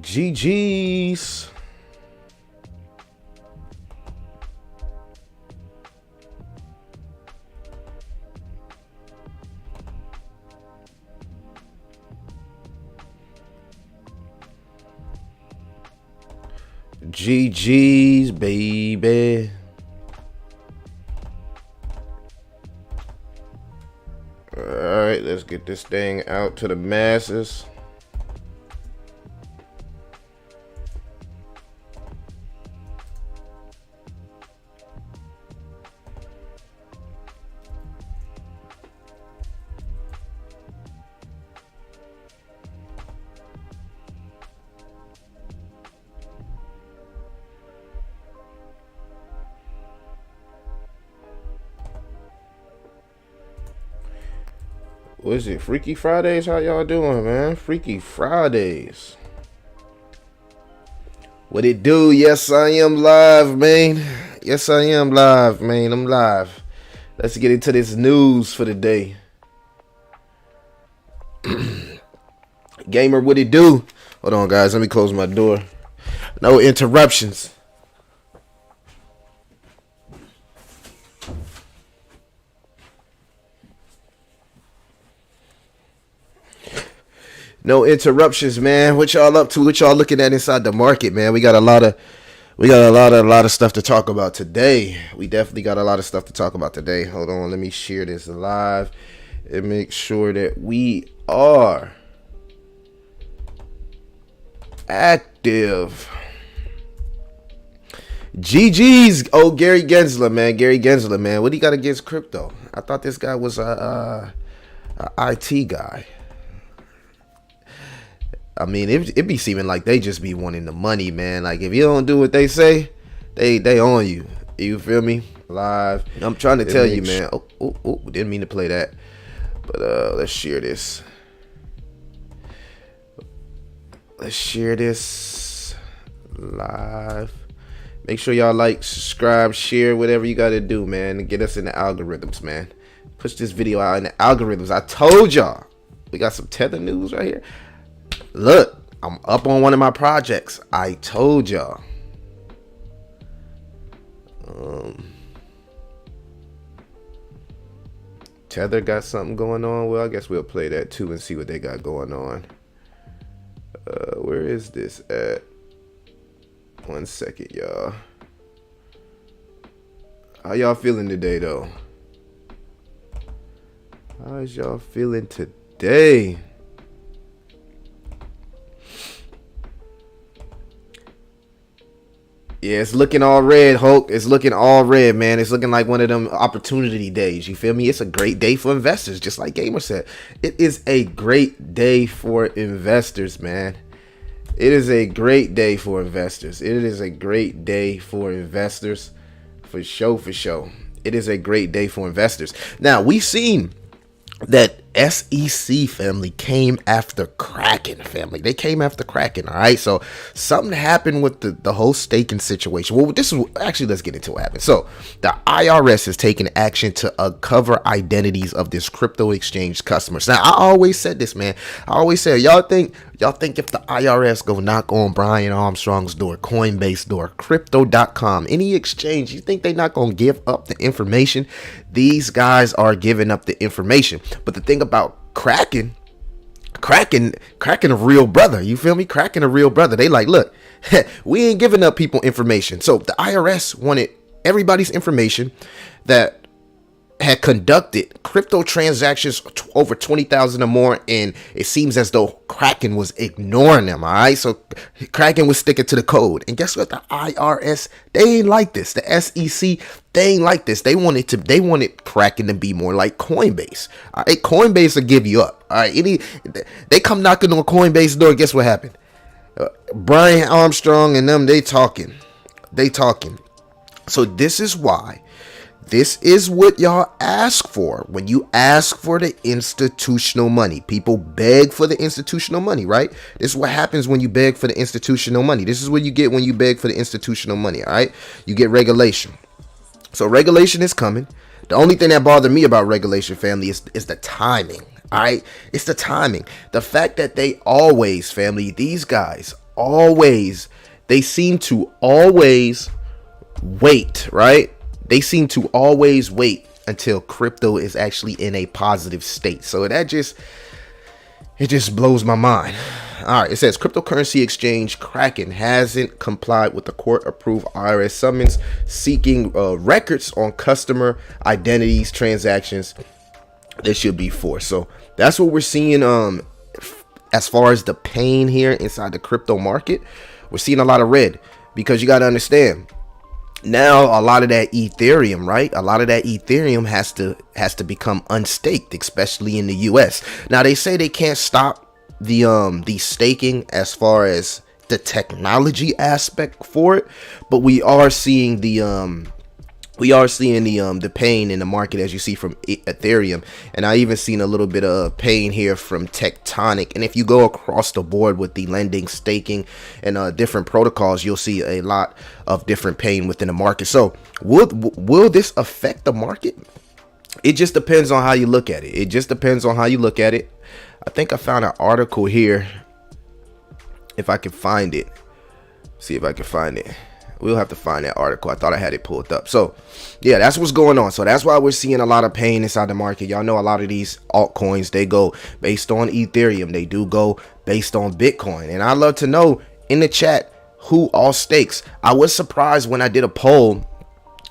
GG's. GG's, baby. All right, let's get this thing out to the masses. What is it? Freaky Fridays? How y'all doing, man? Freaky Fridays. What it do? Yes, I am live, man. Yes, I am live, man. I'm live. Let's get into this news for the day. Gamer, what it do? Hold on, guys. Let me close my door. No interruptions. No interruptions, man. What y'all up to? What y'all looking at inside the market, man? We got a lot of stuff to talk about today. We definitely got a lot of stuff to talk about today. Hold on, let me share this live and make sure that we are active. GG's. Oh, Gary Gensler, man. Gary Gensler, man. What do you got against crypto? I thought this guy was a IT guy. I mean, it be seeming like they just be wanting the money, man. Like, if you don't do what they say, they on you. You feel me? Live. I'm trying to tell you, man. Oh, didn't mean to play that. But let's share this. Let's share this live. Make sure y'all like, subscribe, share, whatever you got to do, man, to get us in the algorithms, man. Push this video out in the algorithms. I told y'all. We got some Tether news right here. Look, I'm up on one of my projects. I told y'all. Tether got something going on. Well, I guess we'll play that too and see what they got going on. Where is this at? 1 second, y'all. How y'all feeling today, though? How is y'all feeling today? Yeah, it's looking all red, Hulk. It's looking all red, man. It's looking like one of them opportunity days. You feel me? It's a great day for investors, just like Gamer said. It is a great day for investors, man. It is a great day for investors. It is a great day for investors. For sure, for sure. It is a great day for investors. Now, we've seen that SEC family came after Kraken family. They came after Kraken, all right? So something happened with the whole staking situation. Well, this is actually, let's get into what happened. So the IRS has taken action to uncover identities of this crypto exchange customers. Now, I always said this, man. I always said, y'all think if the IRS go knock on Brian Armstrong's door, Coinbase door, crypto.com, any exchange, you think they not gonna give up the information? These guys are giving up the information. But the thing about Kraken a real brother. You feel me? Kraken a real brother. They like, look, we ain't giving up people information. So the IRS wanted everybody's information that had conducted crypto transactions over 20,000 or more, and it seems as though Kraken was ignoring them. All right, so Kraken was sticking to the code, and guess what? The IRS, they ain't like this. The SEC, they ain't like this. They wanted Kraken to be more like Coinbase. All right, Coinbase will give you up. All right, they come knocking on Coinbase door. Guess what happened? Brian Armstrong and them, they talking. So this is why. This is what y'all ask for when you ask for the institutional money. People beg for the institutional money, right? This is what happens when you beg for the institutional money. This is what you get when you beg for the institutional money, all right? You get regulation. So regulation is coming. The only thing that bothered me about regulation, family, is the timing, all right? It's the timing. The fact that they always, family, these guys seem to always wait, right? They seem to always wait until crypto is actually in a positive state. So it just blows my mind. All right, it says cryptocurrency exchange Kraken hasn't complied with the court-approved IRS summons seeking records on customer identities, transactions they should be forced. So that's what we're seeing. As far as the pain here inside the crypto market, we're seeing a lot of red, because you got to understand. Now, a lot of that Ethereum, right? A lot of that Ethereum has to become unstaked, especially in the US. Now, they say they can't stop the staking as far as the technology aspect for it, but we are seeing the pain in the market, as you see from Ethereum, and I even seen a little bit of pain here from Tectonic. And if you go across the board with the lending, staking, and different protocols, you'll see a lot of different pain within the market. So will this affect the market? It just depends on how you look at it. I think I found an article here, if I can find it. See if I can find it. We'll have to find that article. I thought I had it pulled up. So yeah, that's what's going on. So that's why we're seeing a lot of pain inside the market. Y'all know a lot of these altcoins, they go based on Ethereum. They do go based on Bitcoin. And I'd love to know in the chat who all stakes. I was surprised when I did a poll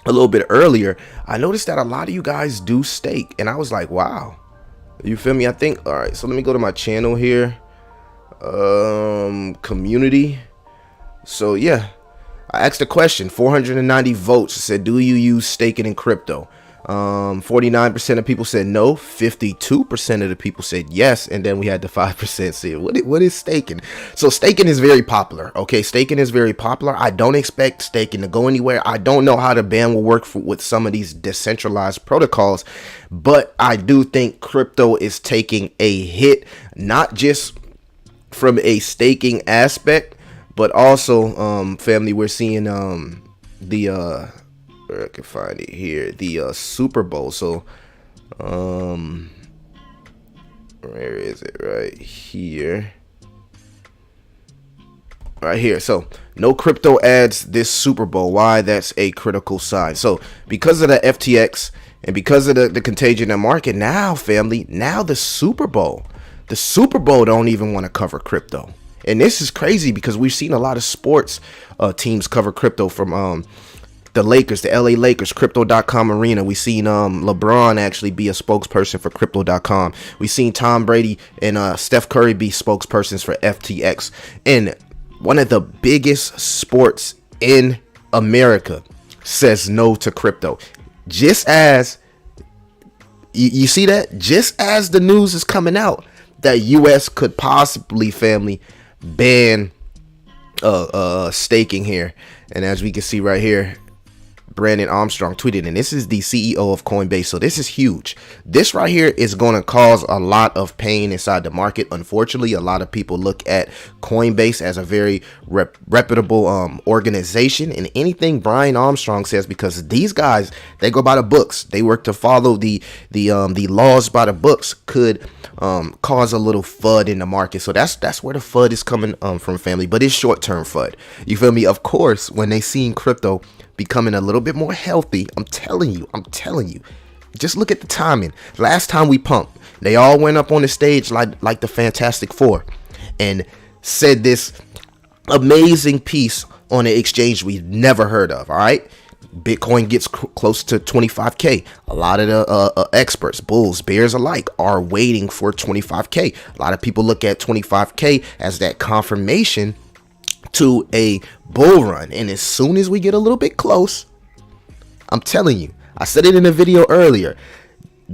a little bit earlier. I noticed that a lot of you guys do stake. And I was like, wow. You feel me? I think, all right, so let me go to my channel here. Community. So yeah. I asked a question, 490 votes said, do you use staking in crypto? 49% of people said no, 52% of the people said yes, and then we had the 5% say, what is staking? So staking is very popular, okay? Staking is very popular. I don't expect staking to go anywhere. I don't know how the ban will work with some of these decentralized protocols, but I do think crypto is taking a hit, not just from a staking aspect, but also, family, we're seeing where I can find it here, the Super Bowl. So, where is it? Right here. Right here. So, no crypto ads this Super Bowl. Why? That's a critical sign. So, because of the FTX and because of the contagion in the market, now, family, now the Super Bowl don't even want to cover crypto. And this is crazy because we've seen a lot of sports teams cover crypto, from the Lakers, the LA Lakers, Crypto.com Arena. We've seen LeBron actually be a spokesperson for Crypto.com. We've seen Tom Brady and Steph Curry be spokespersons for FTX. And one of the biggest sports in America says no to crypto. Just as, you see that? Just as the news is coming out that US could possibly, family, ban staking here. And as we can see right here, Brandon Armstrong tweeted, and this is the CEO of Coinbase. So this is huge. This right here is going to cause a lot of pain inside the market. Unfortunately, a lot of people look at Coinbase as a very reputable organization, and anything Brian Armstrong says, because these guys, they go by the books, they work to follow the laws by the books, could cause a little FUD in the market. So that's where the FUD is coming from, family. But it's short-term FUD. You feel me? Of course, when they seen crypto becoming a little bit more healthy, I'm telling you, just look at the timing. Last time we pumped, they all went up on the stage like the Fantastic Four and said this amazing piece on an exchange we've never heard of. All right, Bitcoin gets close to 25K. A lot of the experts, bulls, bears alike, are waiting for 25K. A lot of people look at 25K as that confirmation to a bull run. And as soon as we get a little bit close, I'm telling you, I said it in a video earlier,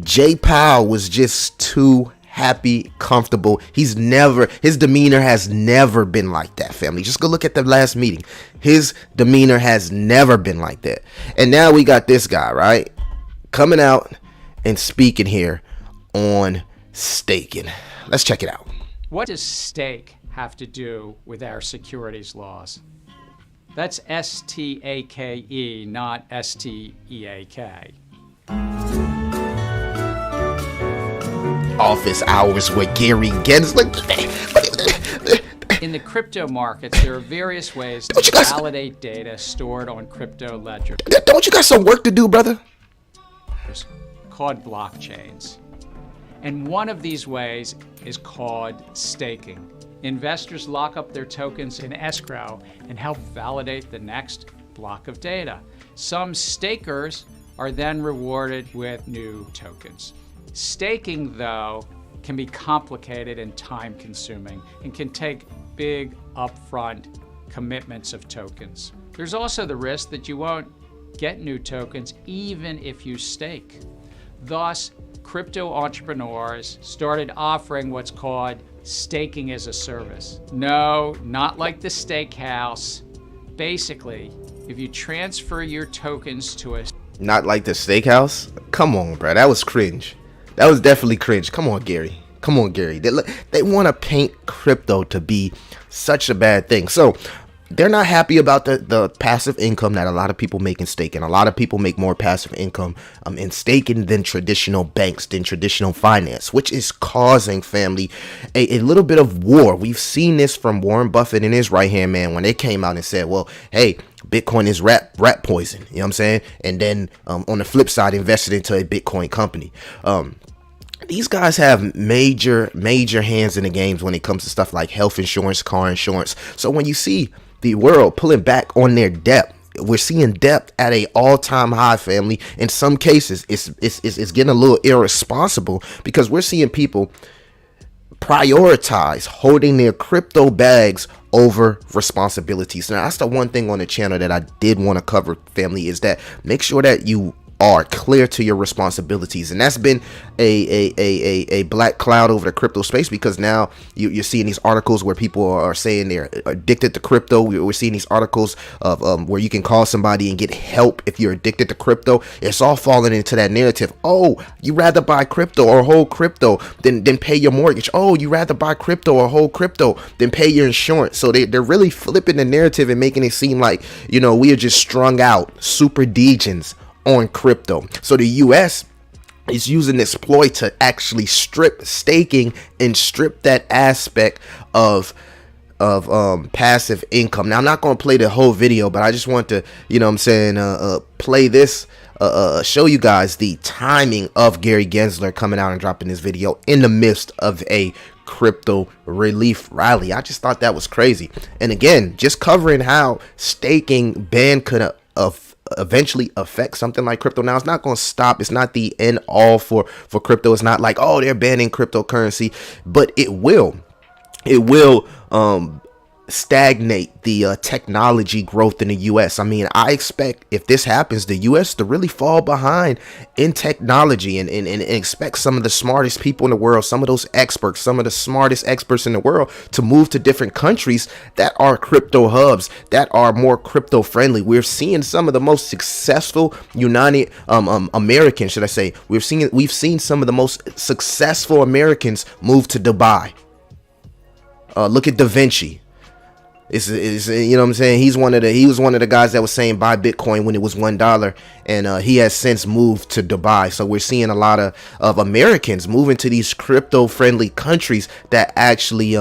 Jay Powell was just too happy, comfortable. His demeanor has never been like that, family. Just go look at the last meeting. His demeanor has never been like that. And now we got this guy, right, coming out and speaking here on staking. Let's check it out. What does stake have to do with our securities laws? That's S-T-A-K-E, not S-T-E-A-K. Office hours with Gary Gensler. In the crypto markets, there are various ways to validate data stored on crypto ledgers Don't you got some work to do, brother? called blockchains. And one of these ways is called staking. Investors lock up their tokens in escrow and help validate the next block of data. Some stakers are then rewarded with new tokens. Staking, though, can be complicated and time-consuming and can take big upfront commitments of tokens. There's also the risk that you won't get new tokens even if you stake. Thus, crypto entrepreneurs started offering what's called staking as a service. No, not like the steakhouse. Basically, if you transfer your tokens to a... Not like the steakhouse? Come on, bro. That was cringe. That was definitely cringe. Come on, Gary. Come on, Gary. They want to paint crypto to be such a bad thing. So they're not happy about the passive income that a lot of people make in staking. A lot of people make more passive income in staking than traditional banks, than traditional finance, which is causing, family, a little bit of war. We've seen this from Warren Buffett and his right-hand man when they came out and said, well, hey, Bitcoin is rat poison. You know what I'm saying? And then on the flip side, invested into a Bitcoin company. These guys have major hands in the games when it comes to stuff like health insurance, car insurance. So when you see the world pulling back on their debt, we're seeing debt at a all-time high, family. In some cases, it's getting a little irresponsible because we're seeing people prioritize holding their crypto bags over responsibilities. Now, that's the one thing on the channel that I did want to cover, family, is that make sure that you are clear to your responsibilities. And that's been a black cloud over the crypto space, because now you're seeing these articles where people are saying they're addicted to crypto. We're seeing these articles of where you can call somebody and get help if you're addicted to crypto. It's all falling into that narrative. Oh, you rather buy crypto or hold crypto than pay your mortgage. Oh, you rather buy crypto or hold crypto than pay your insurance. So they're really flipping the narrative and making it seem like, you know, we are just strung out super degens on crypto. So the US is using this ploy to actually strip staking and strip that aspect of passive income. Now, I'm not going to play the whole video, but I just want to, you know what I'm saying, play this, show you guys the timing of Gary Gensler coming out and dropping this video in the midst of a crypto relief rally. I just thought that was crazy. And again, just covering how staking ban could eventually affect something like crypto. Now, it's not going to stop. It's not the end all for crypto. It's not like, oh, they're banning cryptocurrency, but it will stagnate the technology growth in the US. I mean, I expect if this happens, the US to really fall behind in technology and expect some of the smartest people in the world, some of those experts, some of the smartest experts in the world to move to different countries that are crypto hubs, that are more crypto friendly. We're seeing some of the most successful United Americans, should I say, we've seen some of the most successful Americans move to Dubai. Look at Da Vinci. It's you know what I'm saying, he was one of the guys that was saying buy Bitcoin when it was $1, and he has since moved to Dubai. So we're seeing a lot of Americans moving to these crypto friendly countries that actually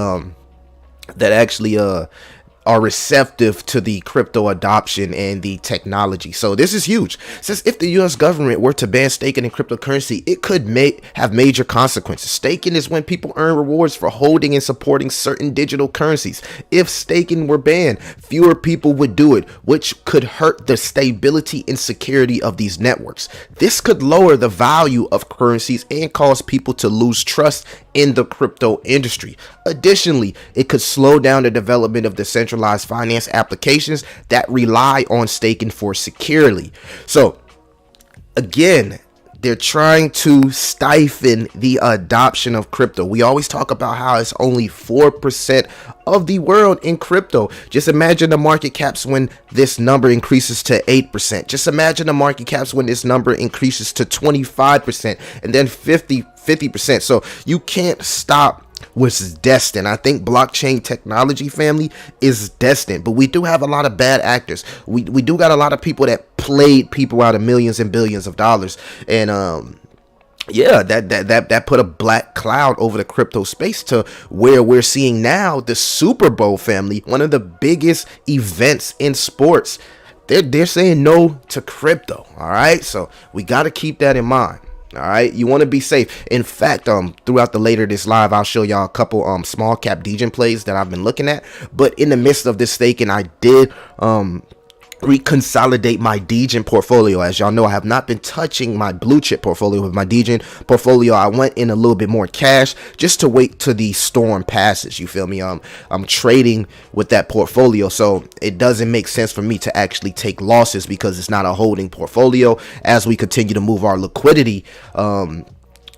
are receptive to the crypto adoption and the technology. So this is huge. Since if the US government were to ban staking in cryptocurrency, it could have major consequences. Staking is when people earn rewards for holding and supporting certain digital currencies. If staking were banned, fewer people would do it, which could hurt the stability and security of these networks. This could lower the value of currencies and cause people to lose trust in the crypto industry. Additionally, it could slow down the development of decentralized finance applications that rely on staking for security. So again, they're trying to stifle the adoption of crypto. We always talk about how it's only 4% of the world in crypto. Just imagine the market caps when this number increases to 8%. Just imagine the market caps when this number increases to 25% and then 50%. So you can't stop what's destined. I think blockchain technology, family, is destined, but we do have a lot of bad actors. We do got a lot of people that played people out of millions and billions of dollars, and yeah, that put a black cloud over the crypto space to where we're seeing now the Super Bowl, family, one of the biggest events in sports. They're saying no to crypto. All right, so we got to keep that in mind. All right, you want to be safe. In fact, throughout the later this live, I'll show y'all a couple small cap degen plays that I've been looking at. But in the midst of this staking, I did reconsolidate my degen portfolio. As y'all know, I have not been touching my blue chip portfolio. With my degen portfolio, I went in a little bit more cash just to wait till the storm passes. You feel me? I'm trading with that portfolio, so it doesn't make sense for me to actually take losses because it's not a holding portfolio. As we continue to move our liquidity,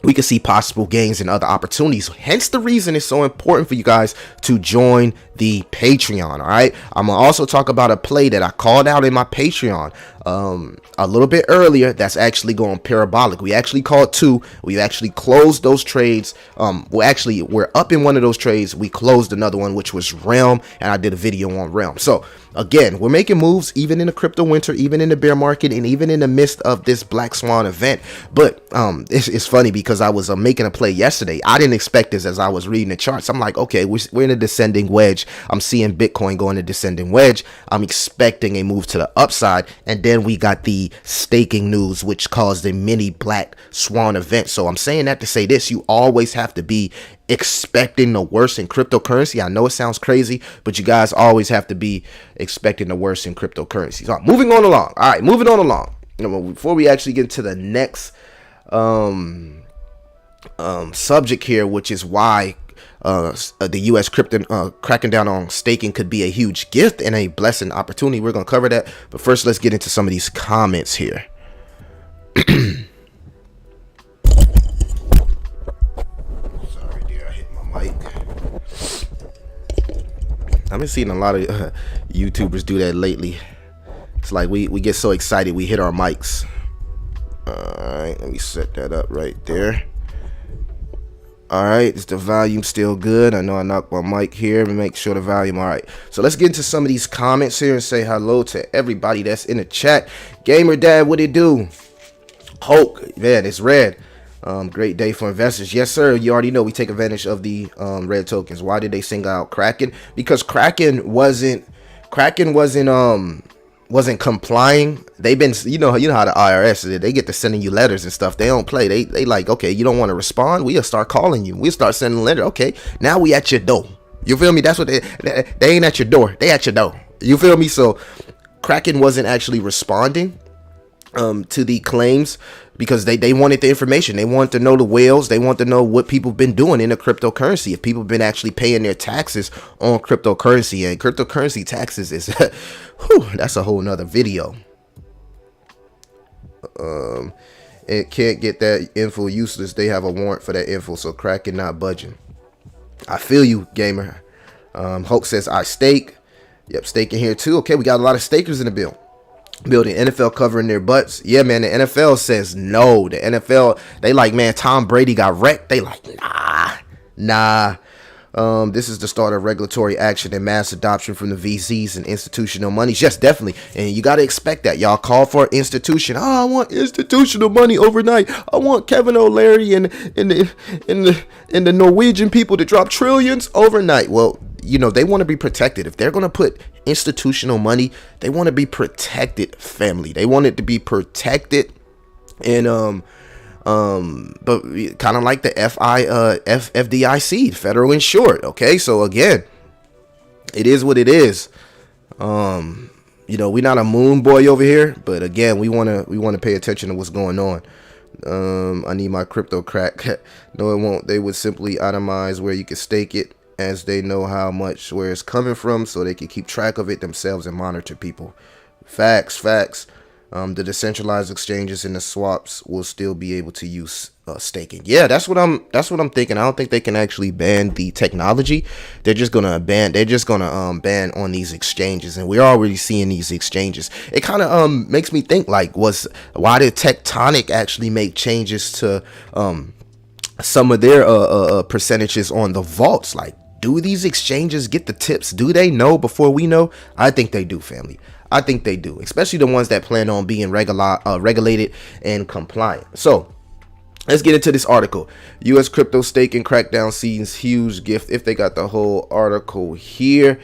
we can see possible gains and other opportunities. Hence the reason it's so important for you guys to join the Patreon. All right, I'm gonna also talk about a play that I called out in my Patreon a little bit earlier that's actually going parabolic. We actually called two. We actually closed those trades. We're up in one of those trades. We closed another one, which was Realm, and I did a video on Realm. So again, we're making moves even in the crypto winter, even in the bear market, and even in the midst of this Black Swan event. But it's funny because I was making a play yesterday. I didn't expect this as I was reading the charts. I'm like, okay, we're in a descending wedge. I'm seeing Bitcoin going to descending wedge. I'm expecting a move to the upside, and then we got the staking news, which caused a mini Black Swan event. So I'm saying that to say this: you always have to be expecting the worst in cryptocurrency. I know it sounds crazy, but you guys always have to be expecting the worst in cryptocurrency. So moving on along. All right, moving on along. Before we actually get to the next subject here, which is why the U.S. crypto cracking down on staking could be a huge gift and a blessing opportunity. We're going to cover that. But first, let's get into some of these comments here. Sorry, dear, I hit my mic. I've been seeing a lot of YouTubers do that lately. It's like we get so excited we hit our mics. All right, let me set that up right there. All right, is the volume still good? I know I knocked my mic here and make sure the volume. All right, so let's get into some of these comments here and say hello to everybody that's in the chat. Gamer Dad, what it do? Hulk, man, it's red. Great day for investors. Yes, sir. You already know we take advantage of the red tokens. Why did they single out Kraken? Because Kraken wasn't complying. They've been, you know how the IRS is. They get to sending you letters and stuff. They don't play. They like, okay, you don't want to respond, we'll start calling you. We'll start sending a letter. Okay, now we at your door. You feel me? That's what they ain't at your door. They at your door. You feel me? So Kraken wasn't actually responding to the claims because they wanted the information. They wanted to know the whales. They want to know what people have been doing in the cryptocurrency. If people have been actually paying their taxes on cryptocurrency, and cryptocurrency taxes is that's a whole nother video. It can't get that info useless. They have a warrant for that info, so Kraken not budging. I feel you, gamer. Hulk says I stake. Yep, staking here too. Okay, we got a lot of stakers in the building. NFL covering their butts. Yeah, man, the NFL says no. The NFL, they like, man, Tom Brady got wrecked. They like, nah. This is the start of regulatory action and mass adoption from the VCs and institutional monies. Yes, definitely. And you got to expect that. Y'all call for institution. Oh, I want institutional money overnight. I want Kevin O'Leary and the Norwegian people to drop trillions overnight. Well, you know, they want to be protected. If they're going to put institutional money, they want to be protected, family. They want it to be protected. And but kind of like the FDIC, federal insured. Okay, so again, it is what it is. You know, we're not a moon boy over here, but again, we want to pay attention to what's going on. I need my crypto crack. No, it won't. They would simply itemize where you can stake it, as they know how much where it's coming from, so they can keep track of it themselves and monitor people. Facts. The decentralized exchanges and the swaps will still be able to use staking. Yeah, that's what I'm thinking. I don't think they can actually ban the technology. They're just gonna ban on these exchanges, and we're already seeing these exchanges. It kind of makes me think, like, why did Tectonic actually make changes to some of their percentages on the vaults? Like, do these exchanges get the tips? Do they know before we know? I think they do, family. I think they do, especially the ones that plan on being regulated and compliant. So Let's get into this article. U.S. crypto staking crackdown sees huge gift. If they got the whole article here.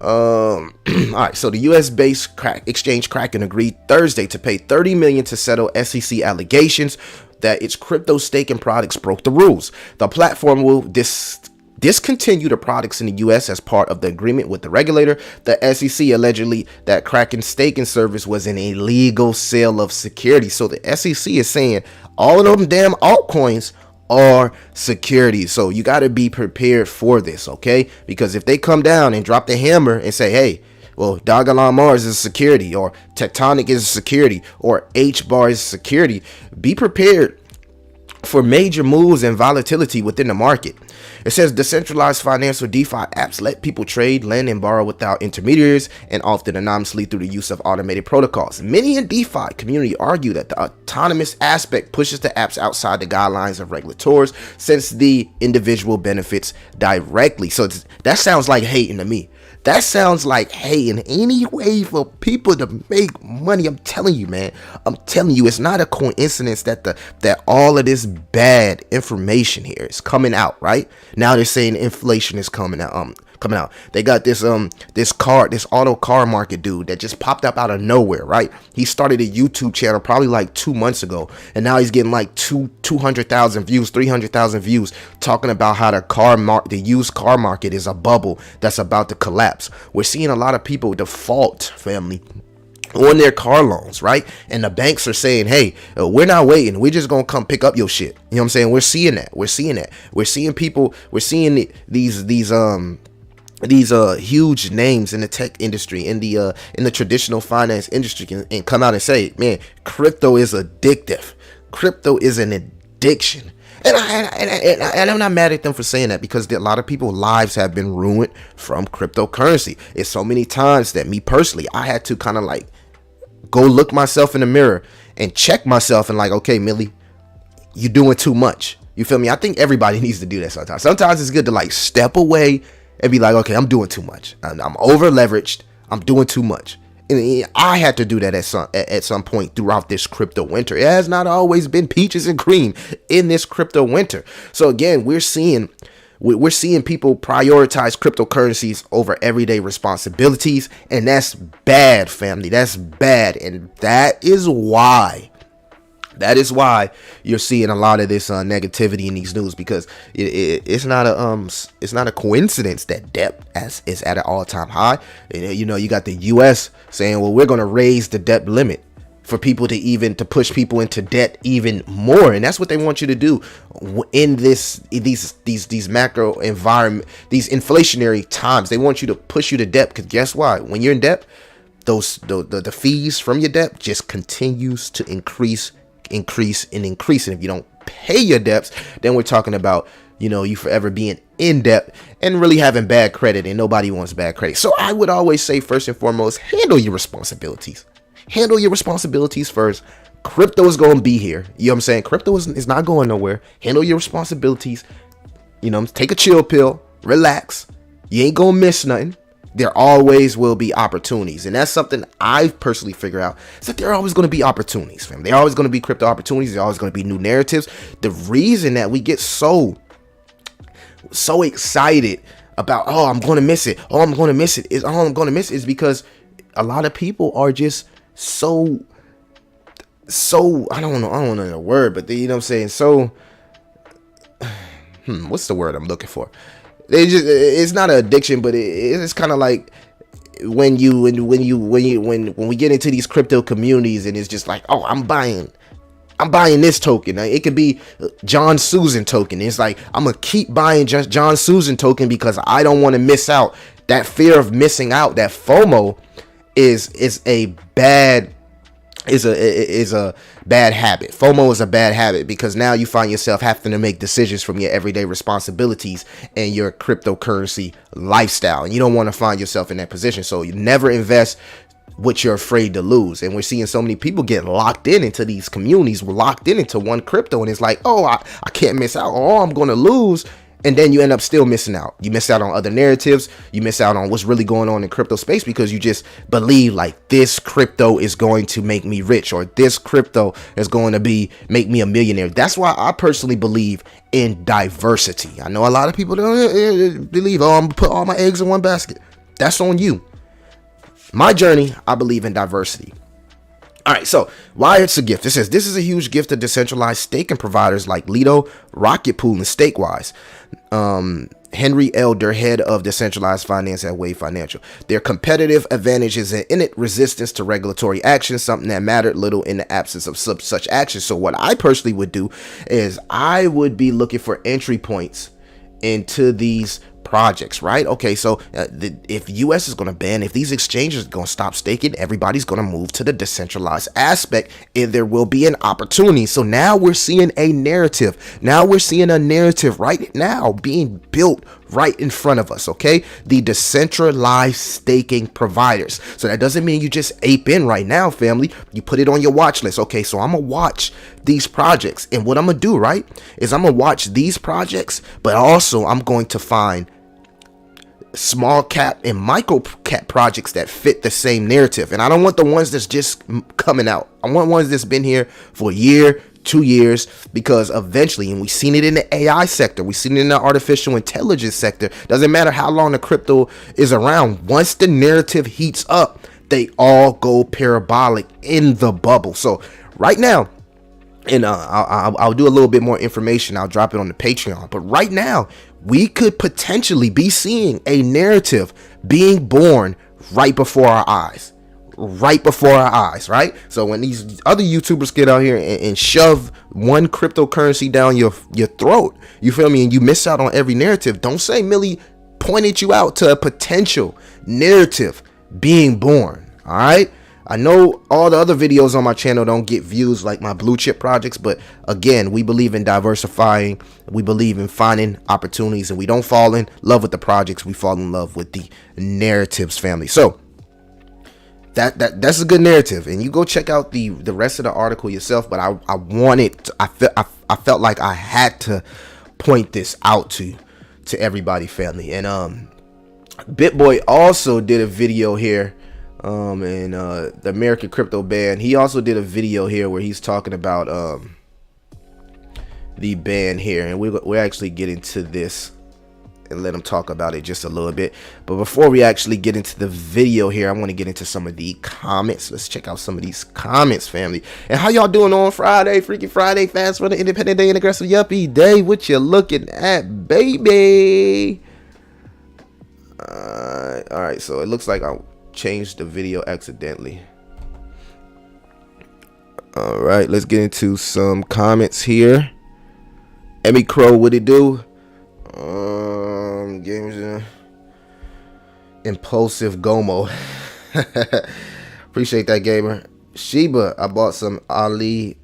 All right, so the U.S.-based exchange Kraken agreed Thursday to pay $30 million to settle SEC allegations that its crypto staking products broke the rules. The platform will discontinue the products in the U.S. as part of the agreement with the regulator. The SEC allegedly that Kraken staking service was an illegal sale of securities. So the SEC is saying all of them damn altcoins are securities. So you got to be prepared for this, okay? Because if they come down and drop the hammer and say, hey, well, Dogalon Mars is a security, or Tectonic is a security, or H-Bar is a security, be prepared for major moves and volatility within the market. It says decentralized financial DeFi apps let people trade, lend, and borrow without intermediaries, and often anonymously through the use of automated protocols. Many in DeFi community argue that the autonomous aspect pushes the apps outside the guidelines of regulators, since the individual benefits directly. So that sounds like hating to me. That sounds like hating any way for people to make money. I'm telling you, man. I'm telling you, it's not a coincidence that all of this bad information here is coming out, right? Now they're saying inflation is coming out. They got this auto car market dude that just popped up out of nowhere, right? He started a YouTube channel probably like 2 months ago, and now he's getting like 200,000 views, 300,000 views, talking about how the used car market is a bubble that's about to collapse. We're seeing a lot of people default, family, on their car loans, right? And the banks are saying, hey, we're not waiting, we're just gonna come pick up your shit. You know what I'm saying? We're seeing people, we're seeing these huge names in the tech industry, in the traditional finance industry, and come out and say, man, crypto is addictive. Crypto is an addiction. And I'm not mad at them for saying that, because a lot of people's lives have been ruined from cryptocurrency. It's so many times that me personally, I had to kind of like go look myself in the mirror and check myself and like, okay, Millie, you're doing too much. You feel me? I think everybody needs to do that sometimes. Sometimes it's good to like step away and be like, okay, I'm doing too much. I'm over leveraged. I'm doing too much. And I had to do that at some point throughout this crypto winter. It has not always been peaches and cream in this crypto winter. So again, we're seeing people prioritize cryptocurrencies over everyday responsibilities, and that's bad, family. That's bad, and that is why you're seeing a lot of this negativity in these news, because it's not a coincidence that debt is at an all-time high. You know, you got the U.S. saying, well, we're going to raise the debt limit for people to push people into debt even more, and that's what they want you to do in these macro environment, these inflationary times. They want you to push you to debt, because guess what? When you're in debt, the fees from your debt just continues to increase. And if you don't pay your debts, then we're talking about, you know, you forever being in debt and really having bad credit, and nobody wants bad credit. So I would always say, first and foremost, handle your responsibilities first. Crypto is going to be here. You know what I'm saying? Crypto is not going nowhere. Handle your responsibilities. You know, take a chill pill, relax. You ain't going to miss nothing. There always will be opportunities. And that's something I've personally figured out, is that there are always going to be opportunities, fam. There are always going to be crypto opportunities. There are always going to be new narratives. The reason that we get so excited about, I'm going to miss it is because a lot of people are just so I don't know the word, but you know what I'm saying? So, what's the word I'm looking for? It's not an addiction, but it's kind of like when we get into these crypto communities, and it's just like, oh, I'm buying this token. It could be John Susan token. It's like, I'm gonna keep buying just John Susan token because I don't want to miss out. That fear of missing out, that FOMO, is a bad habit. FOMO is a bad habit, because now you find yourself having to make decisions from your everyday responsibilities and your cryptocurrency lifestyle, and you don't want to find yourself in that position. So you never invest what you're afraid to lose. And we're seeing so many people get locked into these communities. We're locked into one crypto, and it's like, oh, I can't miss out. Oh, I'm going to lose. And then you end up still missing out. You miss out on other narratives. You miss out on what's really going on in crypto space because you just believe like this crypto is going to make me rich, or this crypto is going to make me a millionaire. That's why I personally believe in diversity. I know a lot of people don't believe, oh, I'm gonna put all my eggs in one basket. That's on you. My journey, I believe in diversity. All right, so why it's a gift? It says, this is a huge gift to decentralized staking providers like Lido, Rocket Pool, and Stakewise. Henry Elder, head of decentralized finance at Wave Financial. Their competitive advantage is an innate resistance to regulatory action, something that mattered little in the absence of such action. So what I personally would do is I would be looking for entry points into these projects, right? Okay, so if US is going to ban, if these exchanges are going to stop staking, everybody's going to move to the decentralized aspect, and there will be an opportunity. So now we're seeing a narrative. Now we're seeing a narrative right now being built right in front of us, okay? The decentralized staking providers. So that doesn't mean you just ape in right now, family. You put it on your watch list. Okay, so I'm gonna watch these projects, and what I'm gonna do, right, is I'm gonna watch these projects, but also I'm going to find small cap and micro cap projects that fit the same narrative. And I don't want the ones that's just coming out. I want ones that's been here for a year, 2 years, because eventually, and we've seen it in the AI sector, we've seen it in the artificial intelligence sector, doesn't matter how long the crypto is around, once the narrative heats up, they all go parabolic in the bubble. So right now, and I'll do a little bit more information, I'll drop it on the Patreon, but right now we could potentially be seeing a narrative being born right before our eyes. Right? So when these other YouTubers get out here and shove one cryptocurrency down your throat, you feel me, and you miss out on every narrative, don't say Millie pointed you out to a potential narrative being born. All right, I know all the other videos on my channel don't get views like my blue chip projects, but again, we believe in diversifying. We believe in finding opportunities, and we don't fall in love with the projects. We fall in love with the narratives, family. So that's a good narrative, and you go check out the rest of the article yourself. But I felt like I had to point this out to everybody, family. And BitBoy also did a video here. And the American Crypto Ban, he also did a video here where he's talking about the ban here, and we're actually get into this and let him talk about it just a little bit. But before we actually get into the video here, I want to get into some of the comments. Let's check out some of these comments, family. And how y'all doing on Friday? Freaky Friday, fast for the Independent Day and Aggressive Yuppie Day. What you looking at, baby? All right, so it looks like I changed the video accidentally. All right, let's get into some comments here. Emmy Crow, what it do? Games, Impulsive Gomo. Appreciate that, gamer. Shiba, I bought some Alethea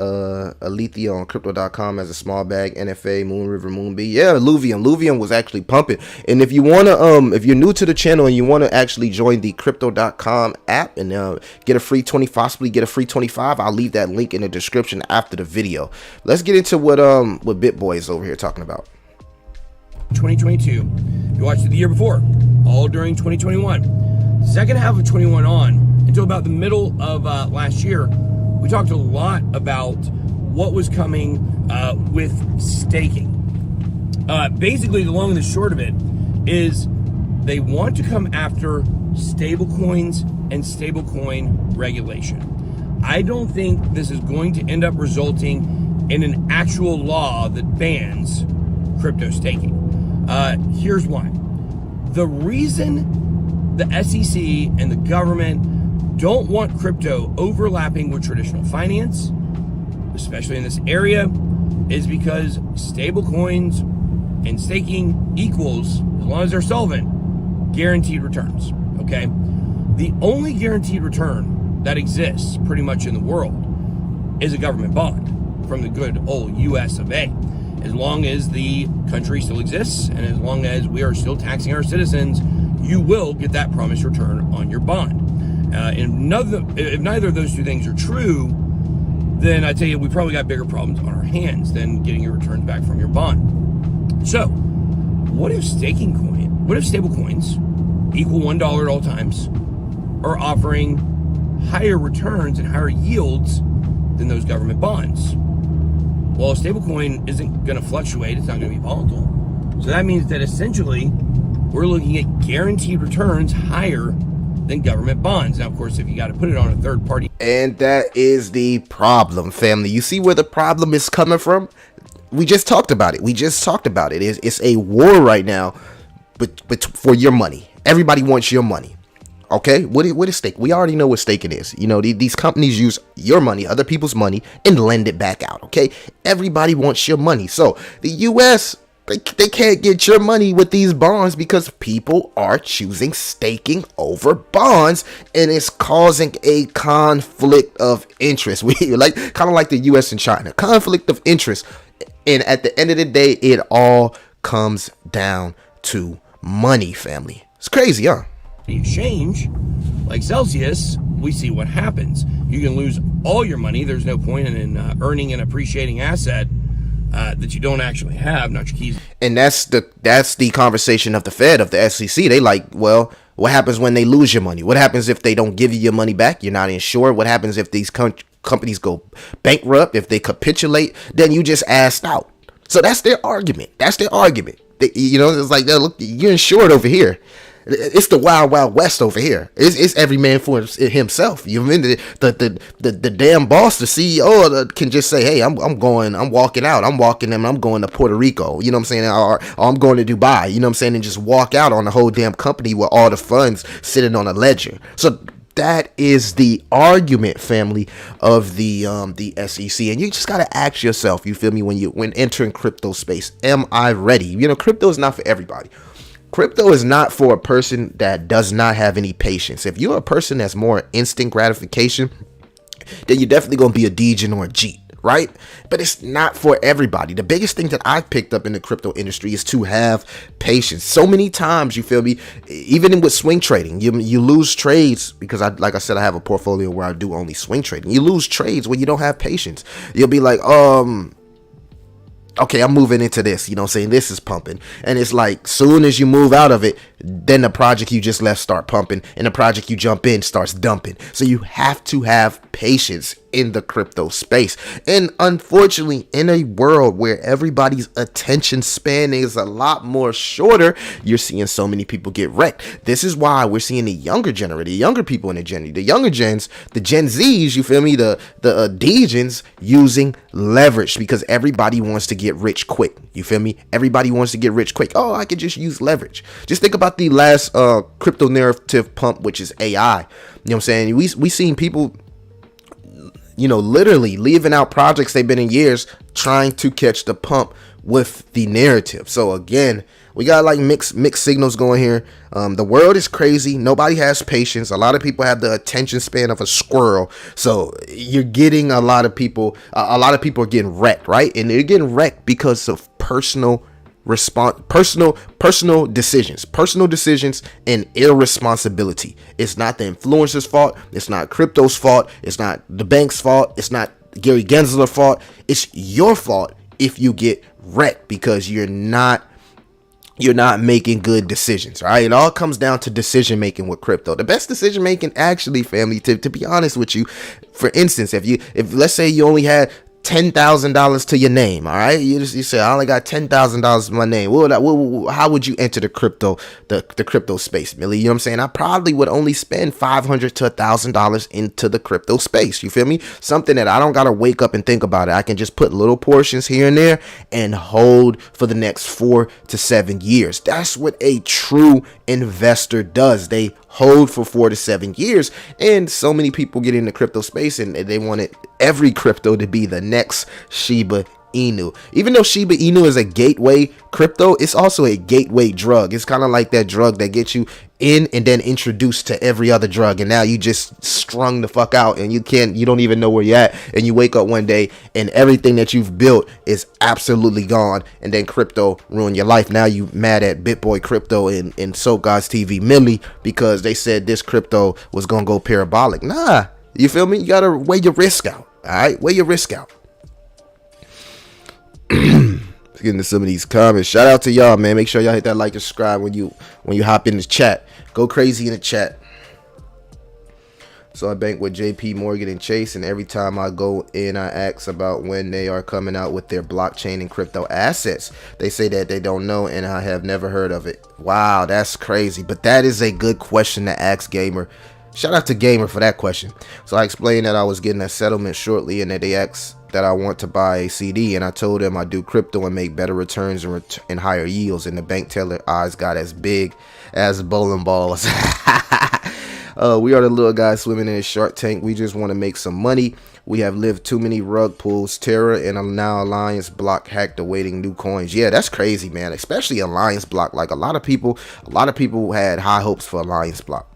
on crypto.com as a small bag. NFA, Moon River, Moonbee. Yeah, Luvium was actually pumping. And if you want to, if you're new to the channel and you want to actually join the crypto.com app and get a free 20, possibly get a free 25, I'll leave that link in the description after the video. Let's get into what BitBoy is over here talking about. 2022, you watched it the year before, all during 2021. Second half of 21 on until about the middle of last year, we talked a lot about what was coming with staking. Basically, the long and the short of it is they want to come after stablecoins and stablecoin regulation. I don't think this is going to end up resulting in an actual law that bans crypto staking. Here's why. The reason the SEC and the government don't want crypto overlapping with traditional finance, especially in this area, is because stablecoins and staking equals, as long as they're solvent, guaranteed returns, okay? The only guaranteed return that exists pretty much in the world is a government bond from the good old US of A. As long as the country still exists and as long as we are still taxing our citizens, you will get that promised return on your bond. If neither of those two things are true, then I tell you, we probably got bigger problems on our hands than getting your returns back from your bond. So, what if stable coins equal $1 at all times are offering higher returns and higher yields than those government bonds? Well, a stablecoin isn't going to fluctuate. It's not going to be volatile. So that means that essentially we're looking at guaranteed returns higher than government bonds. Now, of course, if you got to put it on a third party. And that is the problem, family. You see where the problem is coming from? We just talked about it. It's a war right now but for your money. Everybody wants your money. Okay, what is stake? We already know what staking is. You know, these companies use your money, other people's money, and lend it back out. Okay, everybody wants your money. So the U.S., they can't get your money with these bonds because people are choosing staking over bonds, and it's causing a conflict of interest. We kind of like the U.S. and China, conflict of interest. And at the end of the day, it all comes down to money, family. It's crazy, huh? Exchange like Celsius, we see what happens. You can lose all your money. There's no point in earning an appreciating asset that you don't actually have, not your keys. And that's the conversation of the Fed, of the SEC. They like, well, what happens when they lose your money? What happens if they don't give you your money back? You're not insured. What happens if these companies go bankrupt? If they capitulate, then you just asked out. So that's their argument. You know, it's like, look, you're insured over here. It's the wild, wild west over here. It's every man for himself. You mean the damn boss, the CEO, can just say, hey, I'm walking out. I'm going to Puerto Rico. You know what I'm saying? Or I'm going to Dubai. You know what I'm saying? And just walk out on the whole damn company with all the funds sitting on a ledger. So that is the argument, family, of the SEC. And you just got to ask yourself, you feel me, when entering crypto space, am I ready? You know, crypto is not for everybody. Crypto is not for a person that does not have any patience. If you're a person that's more instant gratification, then you're definitely going to be a Degen or a Jeet, right? But it's not for everybody. The biggest thing that I've picked up in the crypto industry is to have patience. So many times, you feel me, even with swing trading, you lose trades because like I said, I have a portfolio where I do only swing trading. You lose trades when you don't have patience. You'll be like, okay, I'm moving into this, you know what I'm saying? This is pumping. And it's like, soon as you move out of it, then the project you just left start pumping, and the project you jump in starts dumping. So you have to have patience in the crypto space. And unfortunately, in a world where everybody's attention span is a lot more shorter, you're seeing so many people get wrecked. This is why we're seeing the younger generation, the younger people in the younger gens, the Gen Zs, you feel me, the Degens using leverage, because everybody wants to get rich quick. You feel me? Everybody wants to get rich quick. Oh, I could just use leverage. Just think about the last crypto narrative pump, which is AI. You know what I'm saying? We seen people, you know, literally leaving out projects they've been in years trying to catch the pump with the narrative. So again, we got like mixed signals going here. The world is crazy. Nobody has patience. A lot of people have the attention span of a squirrel. So you're getting a lot of people are getting wrecked, right? And they're getting wrecked because of personal decisions and irresponsibility. It's not the influencer's fault. It's not crypto's fault. It's not the bank's fault. It's not Gary Gensler's fault. It's your fault if you get wrecked because you're not making good decisions, right? It all comes down to decision making with crypto. The best decision making, actually, family, to be honest with you, for instance, if let's say you only had $10,000 to your name, all right? You say, I only got $10,000 to my name. How would you enter the crypto space, Millie? You know what I'm saying? I probably would only spend $500 to $1,000 into the crypto space. You feel me? Something that I don't gotta wake up and think about it. I can just put little portions here and there and hold for the next 4 to 7 years. That's what a true investor does. They hold for 4 to 7 years. And so many people get in the crypto space and they want every crypto to be the next Shiba Inu. Even though Shiba Inu is a gateway crypto, it's also a gateway drug. It's kind of like that drug that gets you in and then introduced to every other drug, and now you just strung the fuck out and you don't even know where you're at, and you wake up one day and everything that you've built is absolutely gone, and then crypto ruined your life. Now you mad at BitBoy Crypto and So God's TV Millie because they said this crypto was gonna go parabolic. Nah, you feel me? You gotta weigh your risk out. All right, weigh your risk out. get into some of these comments. Shout out to y'all, man. Make sure y'all hit that like and subscribe when you hop in the chat. Go crazy in the chat. So I bank with JP Morgan and Chase, and every time I go in, I ask about when they are coming out with their blockchain and crypto assets. They say that they don't know, and I have never heard of it. Wow, that's crazy. But that is a good question to ask, Gamer. Shout out to Gamer for that question. So I explained that I was getting a settlement shortly, and that they asked that I want to buy a CD, and I told them I do crypto and make better returns and higher yields, and the bank teller eyes got as big as bowling balls. We are the little guys swimming in a shark tank. We just want to make some money. We have lived too many rug pulls. Terra and now Alliance Block hacked, awaiting new coins. Yeah, that's crazy, man. Especially Alliance Block. Like a lot of people had high hopes for Alliance Block.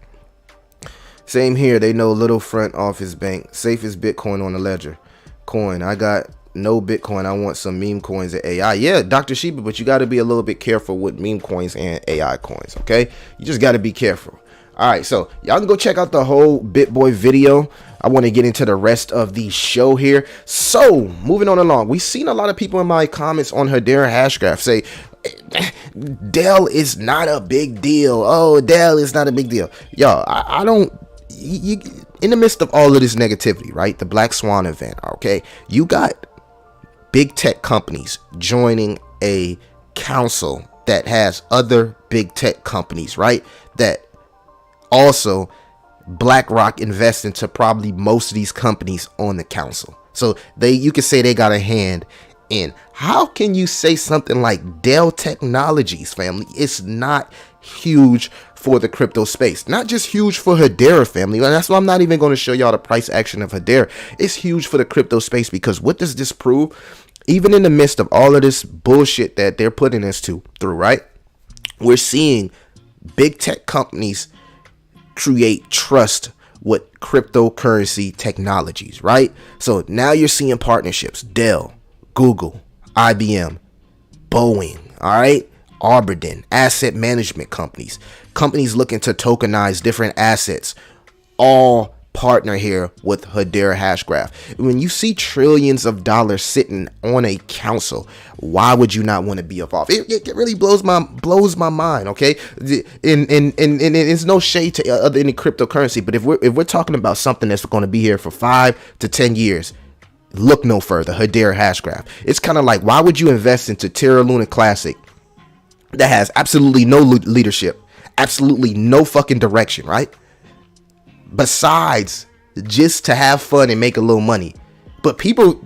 Same here. They know little front office bank. Safest Bitcoin on the ledger. Coin. I got no Bitcoin. I want some meme coins and AI. Yeah, Dr. Sheba, but you got to be a little bit careful with meme coins and AI coins. Okay, you just got to be careful. All right, so y'all can go check out the whole BitBoy video. I want to get into the rest of the show here. So moving on along, we've seen a lot of people in my comments on Hedera Hashgraph say Dell is not a big deal. Oh, Dell is not a big deal. Y'all, I don't. In the midst of all of this negativity, right? The Black Swan event. Okay, you got big tech companies joining a council that has other big tech companies, right? That also BlackRock invests into probably most of these companies on the council. So you can say they got a hand in. How can you say something like Dell Technologies, family? It's not huge for the crypto space. Not just huge for Hedera, family. And that's why I'm not even going to show y'all the price action of Hedera. It's huge for the crypto space, because what does this prove? Even in the midst of all of this bullshit that they're putting us through, right? We're seeing big tech companies create trust with cryptocurrency technologies, right? So now you're seeing partnerships. Dell, Google, IBM, Boeing, all right? Arbordin, asset management companies looking to tokenize different assets, all partner here with Hedera Hashgraph. When you see trillions of dollars sitting on a council, why would you not want to be involved? It really blows my mind. Okay, and it's no shade to any cryptocurrency, but if we're talking about something that's going to be here for 5 to 10 years, look no further. Hedera Hashgraph. It's kind of like, why would you invest into Terra Luna Classic that has absolutely no leadership, absolutely no fucking direction, right? Besides just to have fun and make a little money. But people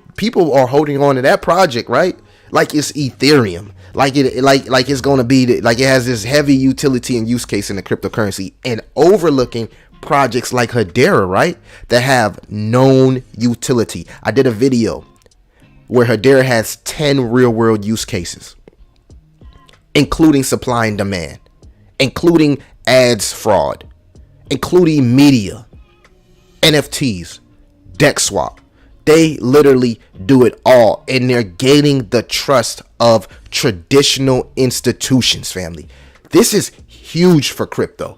are holding on to that project, right? Like it's Ethereum, like it's going to be, like it has this heavy utility and use case in the cryptocurrency, and overlooking projects like Hedera, right? That have known utility. I did a video where Hedera has 10 real world use cases, including supply and demand, including ads fraud, including media, NFTs, deck swap. They literally do it all, and they're gaining the trust of traditional institutions, family. This is huge for crypto.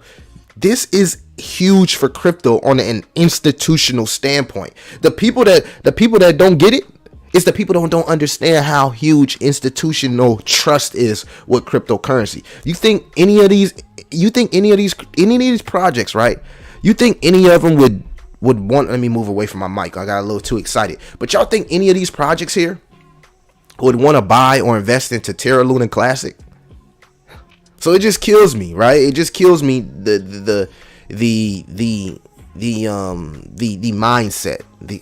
This is huge for crypto on an institutional standpoint. The people that don't get it, it's the people that don't understand how huge institutional trust is with cryptocurrency. You think any of these projects, right? You think any of them would want, let me move away from my mic. I got a little too excited. But y'all think any of these projects here would want to buy or invest into Terra Luna Classic? So it just kills me, right? It just kills me the mindset,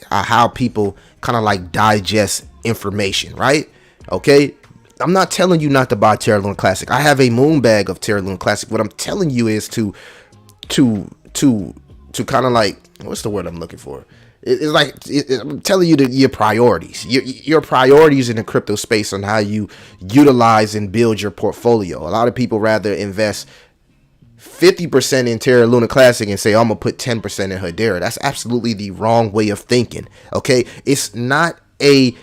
how people kind of like digest information, right? Okay, I'm not telling you not to buy Terra Luna Classic. I have a moon bag of Terra Luna Classic. What I'm telling you is to kind of like, what's the word I'm looking for? It's like, I'm telling you your priorities, your priorities in the crypto space on how you utilize and build your portfolio. A lot of people rather invest 50% in Terra Luna Classic and say, I'm gonna put 10% in Hedera. That's absolutely the wrong way of thinking. Okay, it's not a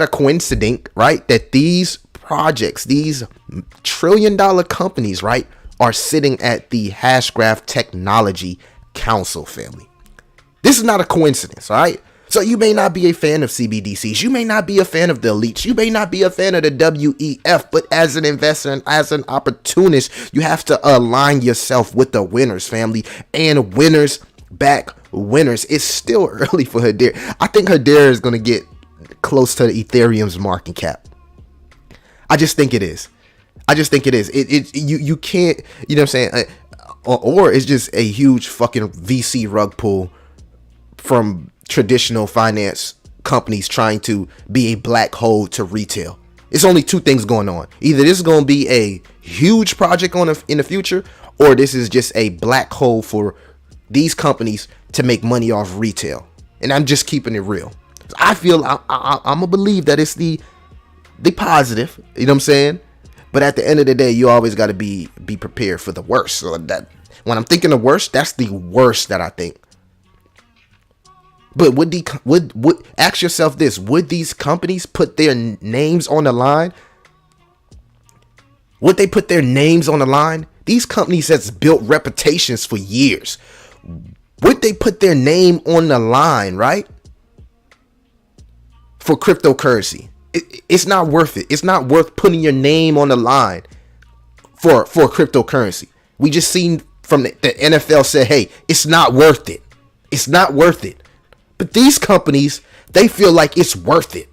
coincidence, right, that these projects, these $1 trillion companies, right, are sitting at the Hashgraph Technology Council, family. This is not a coincidence, all right? So you may not be a fan of CBDCs. You may not be a fan of the elites. You may not be a fan of the WEF. But as an investor and as an opportunist, you have to align yourself with the winners, family. And winners back winners. It's still early for Hedera. I think Hedera is going to get close to the Ethereum's market cap. I just think it is. You can't, you know what I'm saying? Or it's just a huge fucking VC rug pull from traditional finance companies trying to be a black hole to retail. It's only two things going on. Either this is going to be a huge project in the future, or this is just a black hole for these companies to make money off retail. And I'm just keeping it real. I feel I'm gonna believe that it's the positive. You know what I'm saying? But at the end of the day, you always got to be prepared for the worst. So that when I'm thinking the worst, that's the worst that I think. But would ask yourself this: would these companies put their names on the line? Would they put their names on the line? These companies has built reputations for years. Would they put their name on the line, right? For cryptocurrency. It's not worth it. It's not worth putting your name on the line for cryptocurrency. We just seen from the NFL said, hey, it's not worth it. It's not worth it. But these companies, they feel like it's worth it.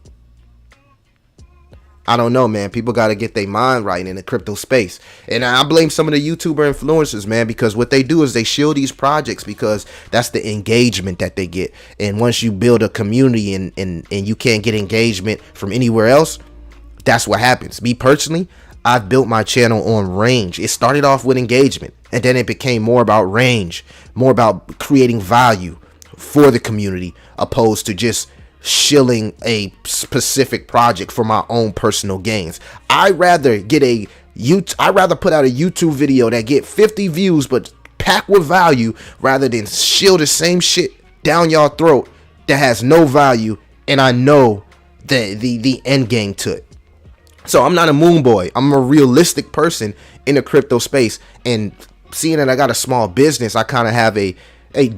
I don't know, man. People got to get their mind right in the crypto space. And I blame some of the YouTuber influencers, man, because what they do is they shield these projects because that's the engagement that they get. And once you build a community and you can't get engagement from anywhere else, that's what happens. Me personally, I've built my channel on range. It started off with engagement, and then it became more about range, more about creating value for the community, opposed to just shilling a specific project for my own personal gains. I'd rather put out a YouTube video that get 50 views but packed with value rather than shill the same shit down y'all throat that has no value, and I know the end game to it. So I'm not a moon boy. I'm a realistic person in the crypto space, and seeing that I got a small business, I kind of have a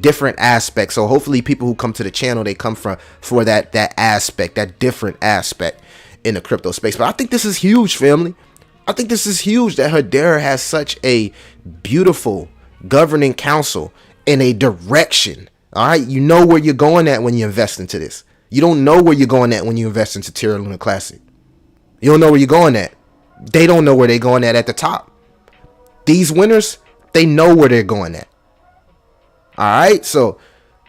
different aspect. So hopefully people who come to the channel, they come for that aspect, that different aspect in the crypto space. But I think this is huge, family. I think this is huge that Hedera has such a beautiful governing council and a direction. All right, you know where you're going at when you invest into this. You don't know where you're going at when you invest into Terra Luna Classic. You don't know where you're going at. They don't know where they're going at the top. These winners, they know where they're going at. All right, so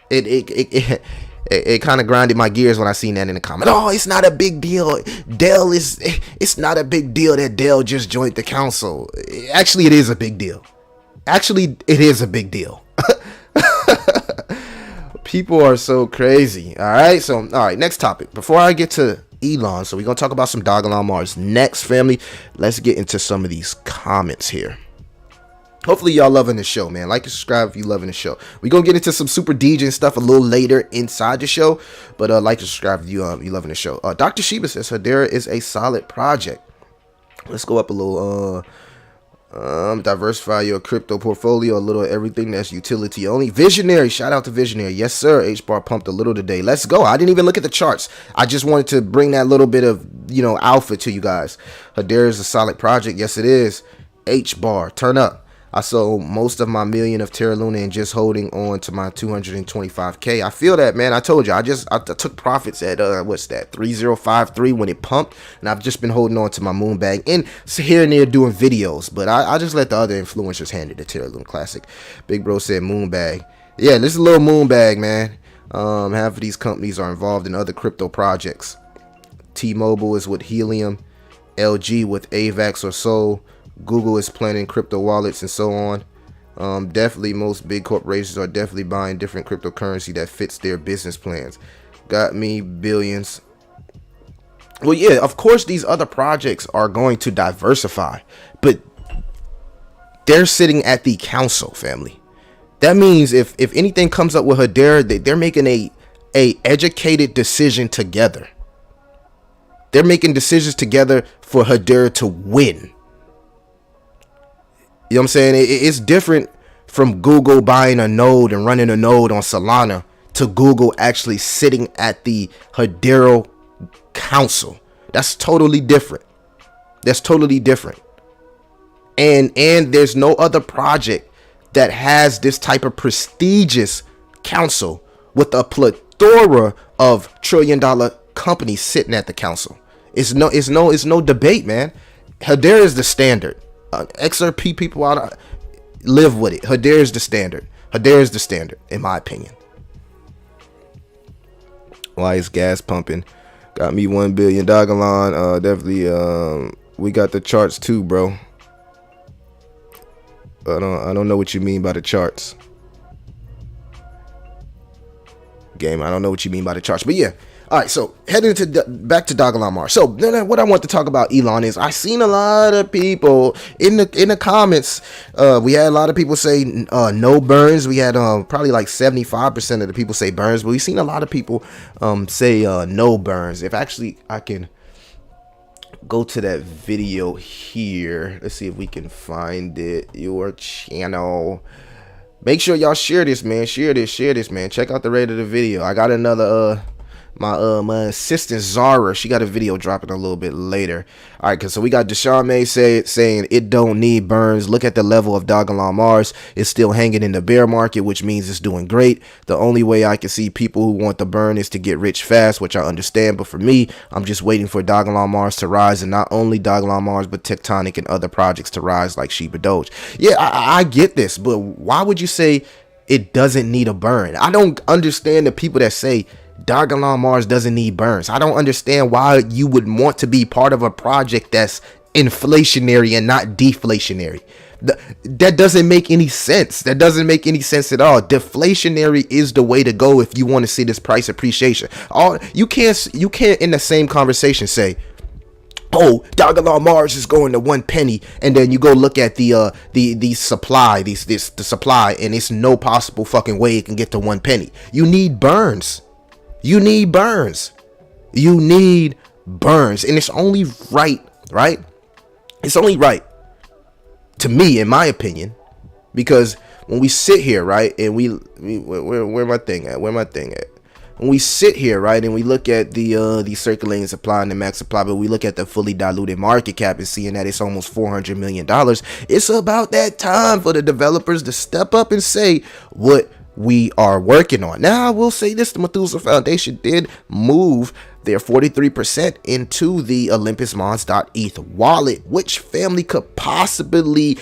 it kind of grinded my gears when I seen that in the comment. Oh, it's not a big deal. It's not a big deal that Dell just joined the council. Actually, it is a big deal. People are so crazy. All right, next topic. Before I get to Elon, so we're going to talk about some Dog Alarm Mars next, family. Let's get into some of these comments here. Hopefully y'all loving the show, man. Like and subscribe if you loving the show. We're going to get into some super DJ and stuff a little later inside the show. But like and subscribe if you loving the show. Dr. Sheba says Hedera is a solid project. Let's go up a little. Diversify your crypto portfolio. A little of everything that's utility only. Visionary. Shout out to Visionary. Yes, sir. H-bar pumped a little today. Let's go. I didn't even look at the charts. I just wanted to bring that little bit of, alpha to you guys. Hedera is a solid project. Yes, it is. H-bar. Turn up. I sold most of my million of Terra Luna and just holding on to my 225K. I feel that, man. I told you, I took profits at what's that, 3053 when it pumped, and I've just been holding on to my moon bag and here and there doing videos. But I just let the other influencers handle the Terra Luna Classic. Big Bro said moon bag. Yeah, this is a little moon bag, man. Half of these companies are involved in other crypto projects. T-Mobile is with Helium, LG with AVAX or Sol. Google is planning crypto wallets and so on. Definitely most big corporations are definitely buying different cryptocurrency that fits their business plans. Got me billions. Well, yeah, of course these other projects are going to diversify, but they're sitting at the council, family. That means if anything comes up with Hedera, they're making a educated decision together. They're making decisions together for Hedera to win. You know what I'm saying? It's different from Google buying a node and running a node on Solana to Google actually sitting at the Hedera Council. That's totally different. That's totally different. And there's no other project that has this type of prestigious council with a plethora of trillion-dollar companies sitting at the council. It's no debate, man. Hedera is the standard. XRP people out live with it. Hedera is the standard. Hedera is the standard, in my opinion. Why is gas pumping? Got me 1 billion Dogalon. Definitely. We got the charts too, bro. I don't know what you mean by the charts. Game, I don't know what you mean by the charts, but yeah. All right, so heading to back to Dogalon Mars. So then what I want to talk about Elon is I seen a lot of people in the comments. We had a lot of people say no burns. We had probably like 75% of the people say burns, but we've seen a lot of people say no burns. If actually I can go to that video here. Let's see if we can find it. Your channel. Make sure y'all share this, man. Share this, man. Check out the rate of the video. I got another my assistant Zara, she got a video dropping a little bit later. All right, so we got Deshaun May saying it don't need burns. Look at the level of Dogalon Mars. It's still hanging in the bear market, which means it's doing great. The only way I can see people who want the burn is to get rich fast, which I understand. But for me, I'm just waiting for Dogalon Mars to rise, and not only Dogalon Mars, but Tectonic and other projects to rise like Shiba Doge. Yeah, I get this, but why would you say it doesn't need a burn? I don't understand the people that say Dogalon Mars doesn't need burns. I don't understand why you would want to be part of a project that's inflationary and not deflationary. That doesn't make any sense. That doesn't make any sense at all. Deflationary is the way to go if you want to see this price appreciation. You can't in the same conversation say, oh, Dogalon Mars is going to 1 penny, and then you go look at the supply, the supply, and it's no possible fucking way it can get to 1 penny. You need burns. You need burns. You need burns. And it's only right? It's only right to me, in my opinion, because when we sit here, right, and where my thing at? When we sit here, right, and we look at the circulating supply and the max supply, but we look at the fully diluted market cap and seeing that it's almost $400 million, it's about that time for the developers to step up and say what we are working on. Now, I will say this, the Methuselah Foundation did move their 43% into the OlympusMons.eth wallet, which family could possibly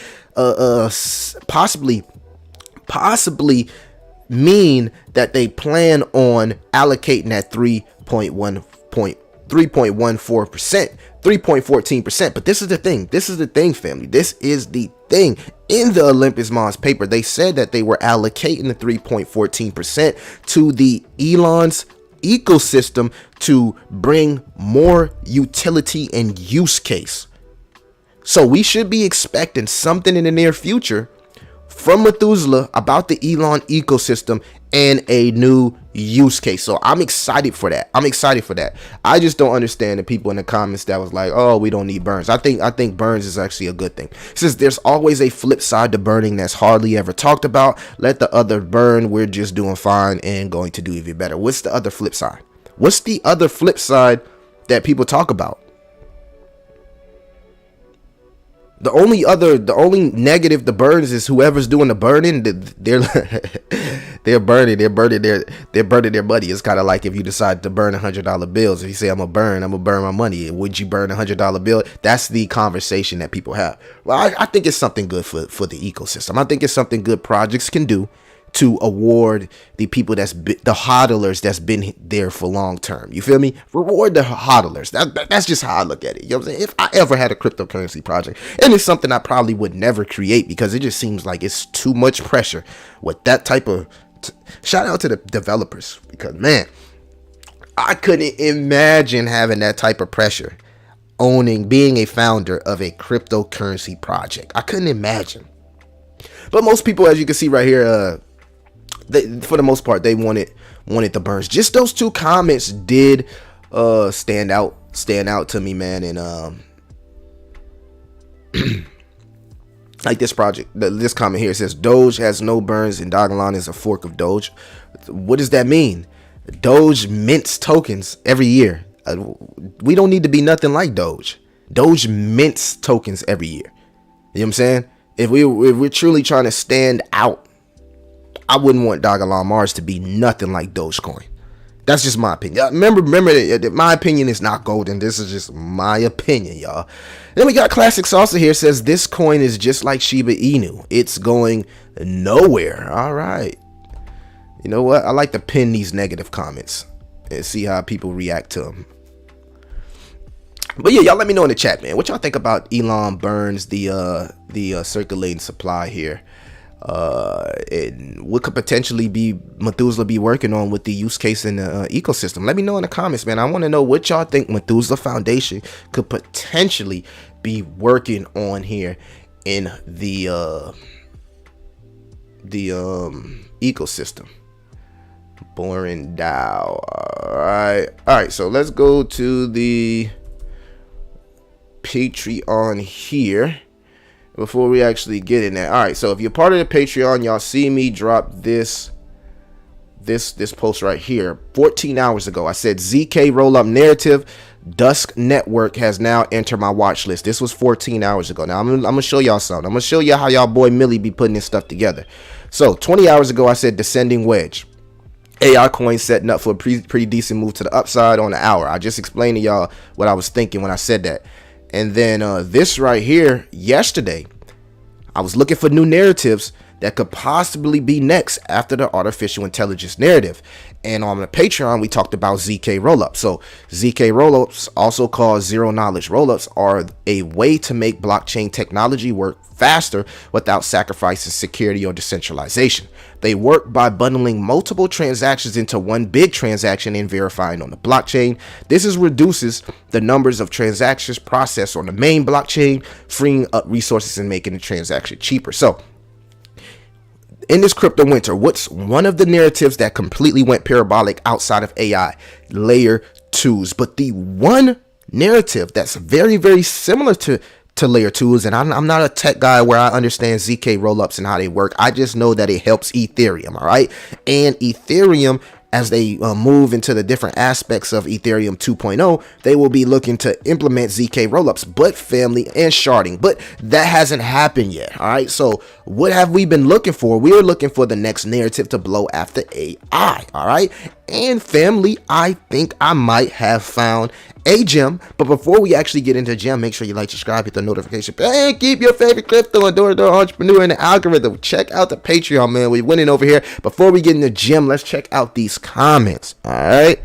mean that they plan on allocating that 3.14%. But this is the thing, family. This is the thing. In the Olympus Mons paper, they said that they were allocating the 3.14% to the Elon's ecosystem to bring more utility and use case. So we should be expecting something in the near future from Methuselah about the Elon ecosystem and a new use case. So I'm excited for that. I just don't understand the people in the comments that was like, oh, we don't need burns. I think burns is actually a good thing. Since there's always a flip side to burning that's hardly ever talked about. Let the other burn. We're just doing fine and going to do even better. What's the other flip side? What's the other flip side that people talk about? The only negative to burns is whoever's doing the burning, they're burning their money. It's kind of like if you decide to burn $100 bills. If you say I'm gonna burn my money, would you burn $100 bill? That's the conversation that people have. Well, I think it's something good for the ecosystem. I think it's something good projects can do to award the people the hodlers that's been there for long term. You feel me? Reward the hodlers. That's just how I look at it. You know what I'm saying? If I ever had a cryptocurrency project, and it's something I probably would never create because it just seems like it's too much pressure with that type of shout out to the developers, because man, I couldn't imagine having that type of pressure being a founder of a cryptocurrency project. I couldn't imagine. But most people, as you can see right here, for the most part, they wanted the burns. Just those two comments did stand out to me, man. And Like this project, this comment here says Doge has no burns and Dogalon is a fork of Doge. What does that mean? Doge mints tokens every year. We don't need to be nothing like Doge. Doge mints tokens every year. You know what I'm saying? If we're truly trying to stand out, I wouldn't want Dogalon Mars to be nothing like Dogecoin. That's just my opinion. Remember that my opinion is not golden. This is just my opinion, y'all. Then we got Classic Salsa here. Says this coin is just like Shiba Inu. It's going nowhere. All right. You know what? I like to pin these negative comments and see how people react to them. But yeah, y'all let me know in the chat, man. What y'all think about Elon Burns, the circulating supply here? And what could potentially be Methuselah be working on with the use case in the ecosystem? Let me know in the comments, man. I want to know what y'all think Methuselah Foundation could potentially be working on here in the ecosystem. Boring Dow. All right. So let's go to the Patreon here before we actually get in there. All right, so if you're part of the Patreon, y'all see me drop this post right here 14 hours ago. I said ZK roll-up narrative Dusk Network has now entered my watch list. This was 14 hours ago. Now I'm gonna show y'all something. I'm gonna show you how y'all boy Millie be putting this stuff together. So 20 hours ago I said descending wedge, AI coin setting up for a pretty decent move to the upside on the hour. I just explained to y'all what I was thinking when I said that. And then this right here, yesterday, I was looking for new narratives that could possibly be next after the artificial intelligence narrative. And on the Patreon, we talked about ZK rollups. So ZK rollups, also called zero knowledge rollups, are a way to make blockchain technology work faster without sacrificing security or decentralization. They work by bundling multiple transactions into one big transaction and verifying on the blockchain. This reduces the numbers of transactions processed on the main blockchain, freeing up resources and making the transaction cheaper. So in this crypto winter, what's one of the narratives that completely went parabolic outside of AI? Layer 2s. But the one narrative that's very, very similar to layer 2s, and I'm not a tech guy where I understand ZK rollups and how they work. I just know that it helps Ethereum, all right? And Ethereum, as they move into the different aspects of Ethereum 2.0, they will be looking to implement ZK rollups, but family and sharding. But that hasn't happened yet, all right? So what have we been looking for? We are looking for the next narrative to blow after AI, all right? And family, I think I might have found a gem. But before we actually get into gem, make sure you like, subscribe, hit the notification bell, and keep your favorite crypto and door-to-door entrepreneur in the algorithm. Check out the Patreon, man. We're winning over here. Before we get into gem, let's check out these comments. All right.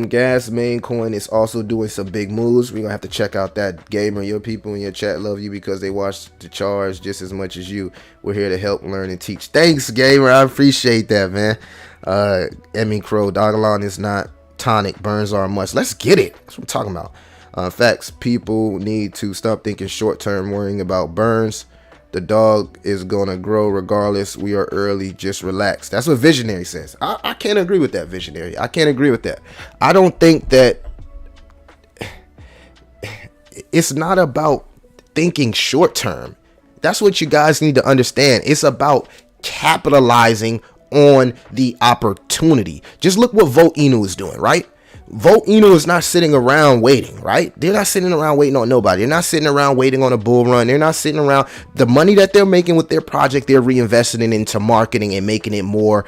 Gas main coin is also doing some big moves. We're gonna have to check out that. Gamer, your people in your chat love you because they watch the charge just as much as you. We're here to help, learn, and teach. Thanks, Gamer. I appreciate that, man. Emmy Crow, Dogalon is not tonic. Burns are a must. Let's get it. That's what I'm talking about. Facts. People need to stop thinking short term, worrying about burns. The dog is gonna grow regardless. We are early. Just relax. That's what Visionary says. I can't agree with that, Visionary. I can't agree with that. I don't think that it's not about thinking short term. That's what you guys need to understand. It's about capitalizing on the opportunity. Just look what Vote Inu is doing, right? Vote Inu is not sitting around waiting, right? They're not sitting around waiting on nobody. They're not sitting around waiting on a bull run. They're not sitting around. The money that they're making with their project, they're reinvesting it into marketing and making it more,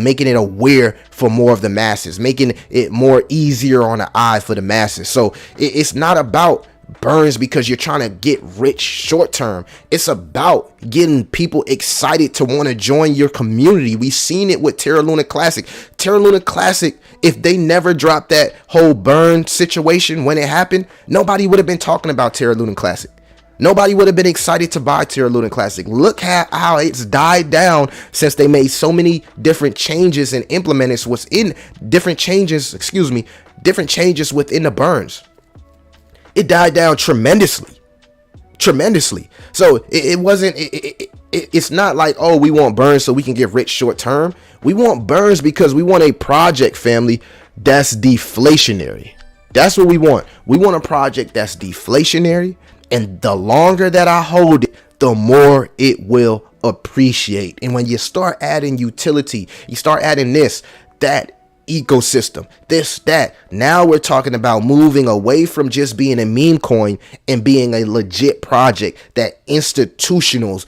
making it aware for more of the masses, making it more easier on the eye for the masses. So it's not about burns because you're trying to get rich short term. It's about getting people excited to want to join your community. We've seen it with Terra Luna Classic. Terra Luna Classic, if they never dropped that whole burn situation when it happened, nobody would have been talking about Terra Luna Classic. Nobody would have been excited to buy Terra Luna Classic. Look at how it's died down since they made so many different changes and implemented what's in different changes within the burns. It died down tremendously. So it wasn't, it's not like, oh, we want burns so we can get rich short term. We want burns because we want a project, family, that's deflationary. That's what we want. We want a project that's deflationary, and the longer that I hold it, the more it will appreciate. And when you start adding utility, you start adding this, that, ecosystem, this, that, now we're talking about moving away from just being a meme coin and being a legit project that institutions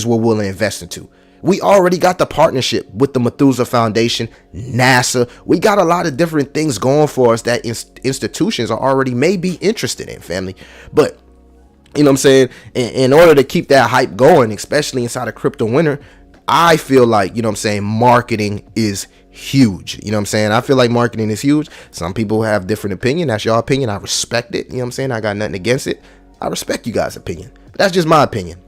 will willing to invest into. We already got the partnership with the Methuselah Foundation, NASA. We got a lot of different things going for us that institutions are already may be interested in, family. But you know what I'm saying? In order to keep that hype going, especially inside of crypto winter, I feel like, you know what I'm saying, marketing is huge. You know what I'm saying? I feel like marketing is huge. Some people have different opinion. That's your opinion. I respect it. You know what I'm saying? I got nothing against it. I respect you guys' opinion. But that's just my opinion.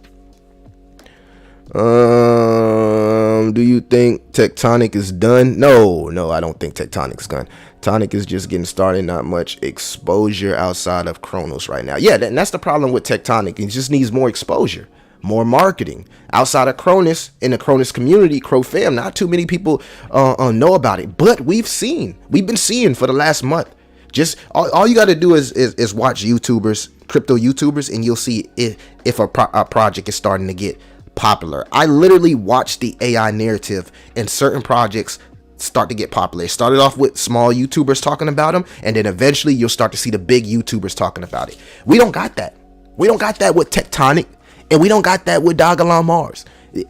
Do you think Tectonic is done? No, I don't think Tectonic is done. Tectonic is just getting started. Not much exposure outside of Kronos right now. Yeah, that's the problem with Tectonic. It just needs more exposure, more marketing outside of Cronus. In the Cronus community, Crow fam, not too many people know about it, but we've been seeing for the last month. Just all you got to do is watch YouTubers, crypto YouTubers, and you'll see if a project is starting to get popular. I literally watched the AI narrative and certain projects start to get popular. It started off with small YouTubers talking about them, and then eventually you'll start to see the big YouTubers talking about it. We don't got that. We don't got that with Tectonic, and we don't got that with Dagalan Mars.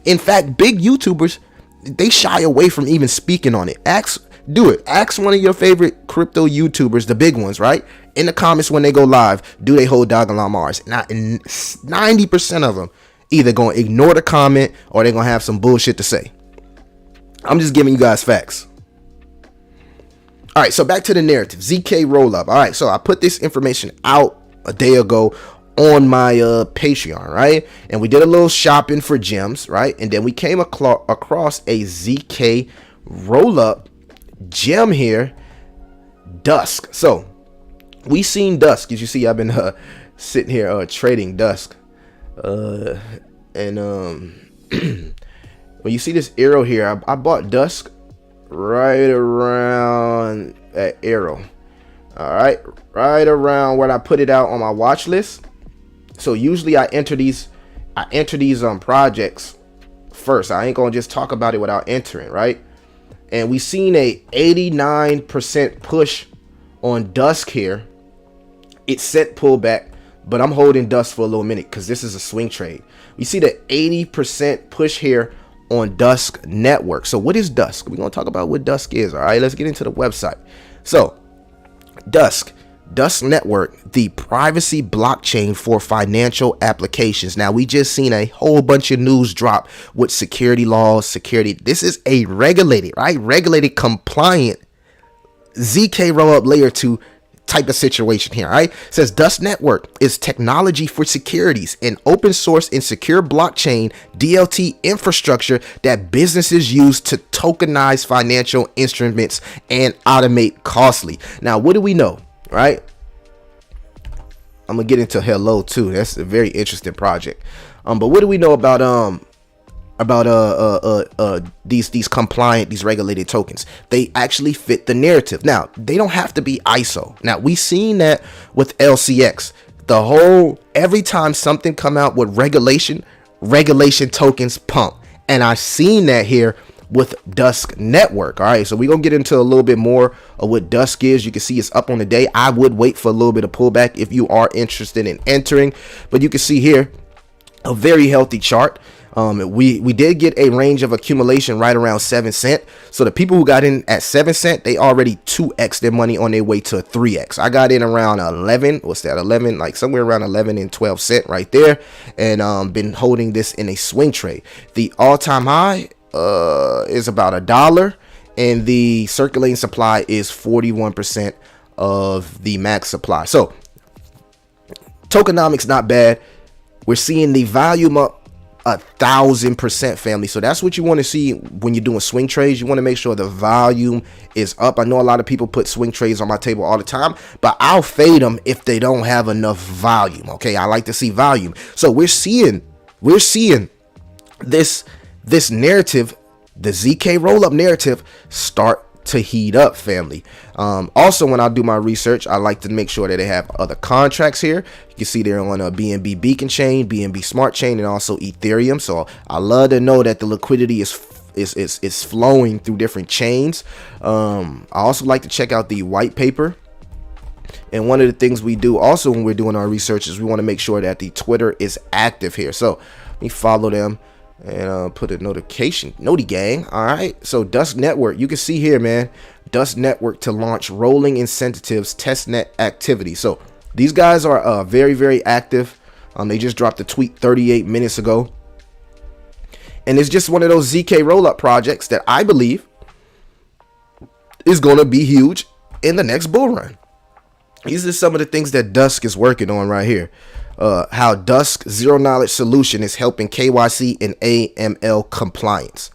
In fact, big YouTubers, they shy away from even speaking on it. Ask one of your favorite crypto YouTubers, the big ones, right? In the comments when they go live, do they hold Dagalan Mars? Not 90% of them either gonna ignore the comment or they're gonna have some bullshit to say. I'm just giving you guys facts. All right, so back to the narrative. ZK roll up. All right, so I put this information out a day ago on my Patreon, right? And we did a little shopping for gems, right? And then we came across a ZK roll up gem here, Dusk. So we seen Dusk. As you see, I've been sitting here trading Dusk. And when you see this arrow here, I bought Dusk right around that arrow. All right, right around where I put it out on my watch list. So usually I enter these projects first. I ain't gonna just talk about it without entering, right? And we seen a 89% push on Dusk here. It set pullback, but I'm holding Dusk for a little minute because this is a swing trade. We see the 80% push here on Dusk Network. So what is Dusk? We're going to talk about what Dusk is. All right, let's get into the website. So Dusk Network, the privacy blockchain for financial applications. Now, we just seen a whole bunch of news drop with security laws, security. This is a regulated, right? Regulated, compliant ZK rollup layer 2 type of situation here. All right, it says Dusk Network is technology for securities, an open source and secure blockchain DLT infrastructure that businesses use to tokenize financial instruments and automate costly. Now, what do we know, right? I'm gonna get into Hello too. That's a very interesting project. But what do we know about these compliant, these regulated tokens? They actually fit the narrative. Now, they don't have to be ISO. Now, we seen that with LCX. Every time something come out with regulation tokens pump. And I've seen that here with Dusk Network. All right, so we're gonna get into a little bit more of what Dusk is. You can see it's up on the day. I would wait for a little bit of pullback if you are interested in entering, but you can see here a very healthy chart. We did get a range of accumulation right around 7 cents. So the people who got in at 7 cents, they already 2x their money on their way to 3x. I got in around 11. What's that? 11, like somewhere around 11 and 12 cents right there. And been holding this in a swing trade. The all-time high is about $1, and the circulating supply is 41% of the max supply. So tokenomics not bad. We're seeing the volume up 1,000%, family. So that's what you want to see when you're doing swing trades. You want to make sure the volume is up. I know a lot of people put swing trades on my table all the time, but I'll fade them if they don't have enough volume. Okay, I like to see volume. So we're seeing this narrative, the ZK roll-up narrative, start to heat up, family. Also, when I do my research, I like to make sure that they have other contracts here. You can see they're on a BNB Beacon chain, BNB Smart Chain, and also Ethereum. So I love to know that the liquidity is flowing through different chains. I also like to check out the white paper. And one of the things we do also when we're doing our research is we want to make sure that the Twitter is active here. So let me follow them and put a notification. Noti gang. All right. So Dusk Network, you can see here, man, Dusk Network to launch rolling incentives testnet activity. So these guys are very, very active. They just dropped a tweet 38 minutes ago. And it's just one of those ZK rollup projects that I believe is going to be huge in the next bull run. These are some of the things that Dusk is working on right here. How Dusk Zero Knowledge Solution is helping KYC and AML compliance.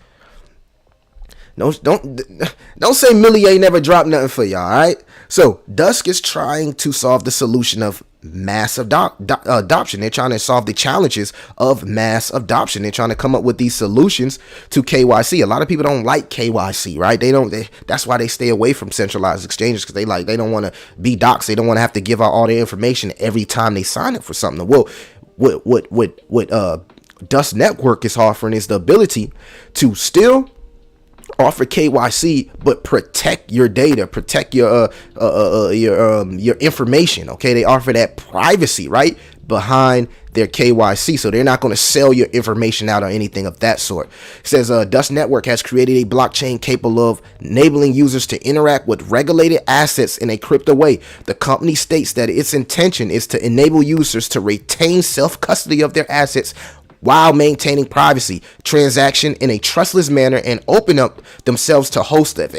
Don't say Millie ain't never dropped nothing for y'all, all right? So Dusk is trying to solve the solution of mass adoption. They're trying to solve the challenges of mass adoption. They're trying to come up with these solutions to KYC. A lot of people don't like KYC, right? That's why they stay away from centralized exchanges, because they don't want to be doxxed. They don't want to have to give out all their information every time they sign up for something. Well, what Dusk Network is offering is the ability to still offer KYC, but protect your data, protect your information. Okay, they offer that privacy right behind their KYC, so they're not going to sell your information out or anything of that sort. It says Dusk Network has created a blockchain capable of enabling users to interact with regulated assets in a crypto way. The company states that its intention is to enable users to retain self-custody of their assets while maintaining privacy, transaction in a trustless manner, and open up themselves to host of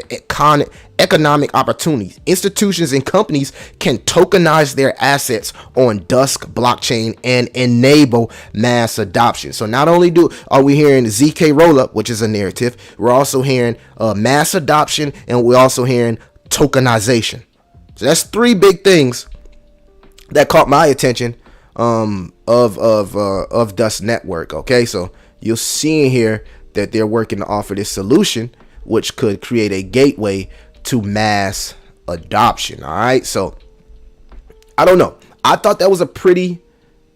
economic opportunities. Institutions and companies can tokenize their assets on Dusk blockchain and enable mass adoption. So not only are we hearing ZK rollup, which is a narrative, we're also hearing mass adoption, and we're also hearing tokenization. So that's three big things that caught my attention of Dusk Network. Okay, so you'll see in here that they're working to offer this solution, which could create a gateway to mass adoption. All right, so I don't know. I thought that was a pretty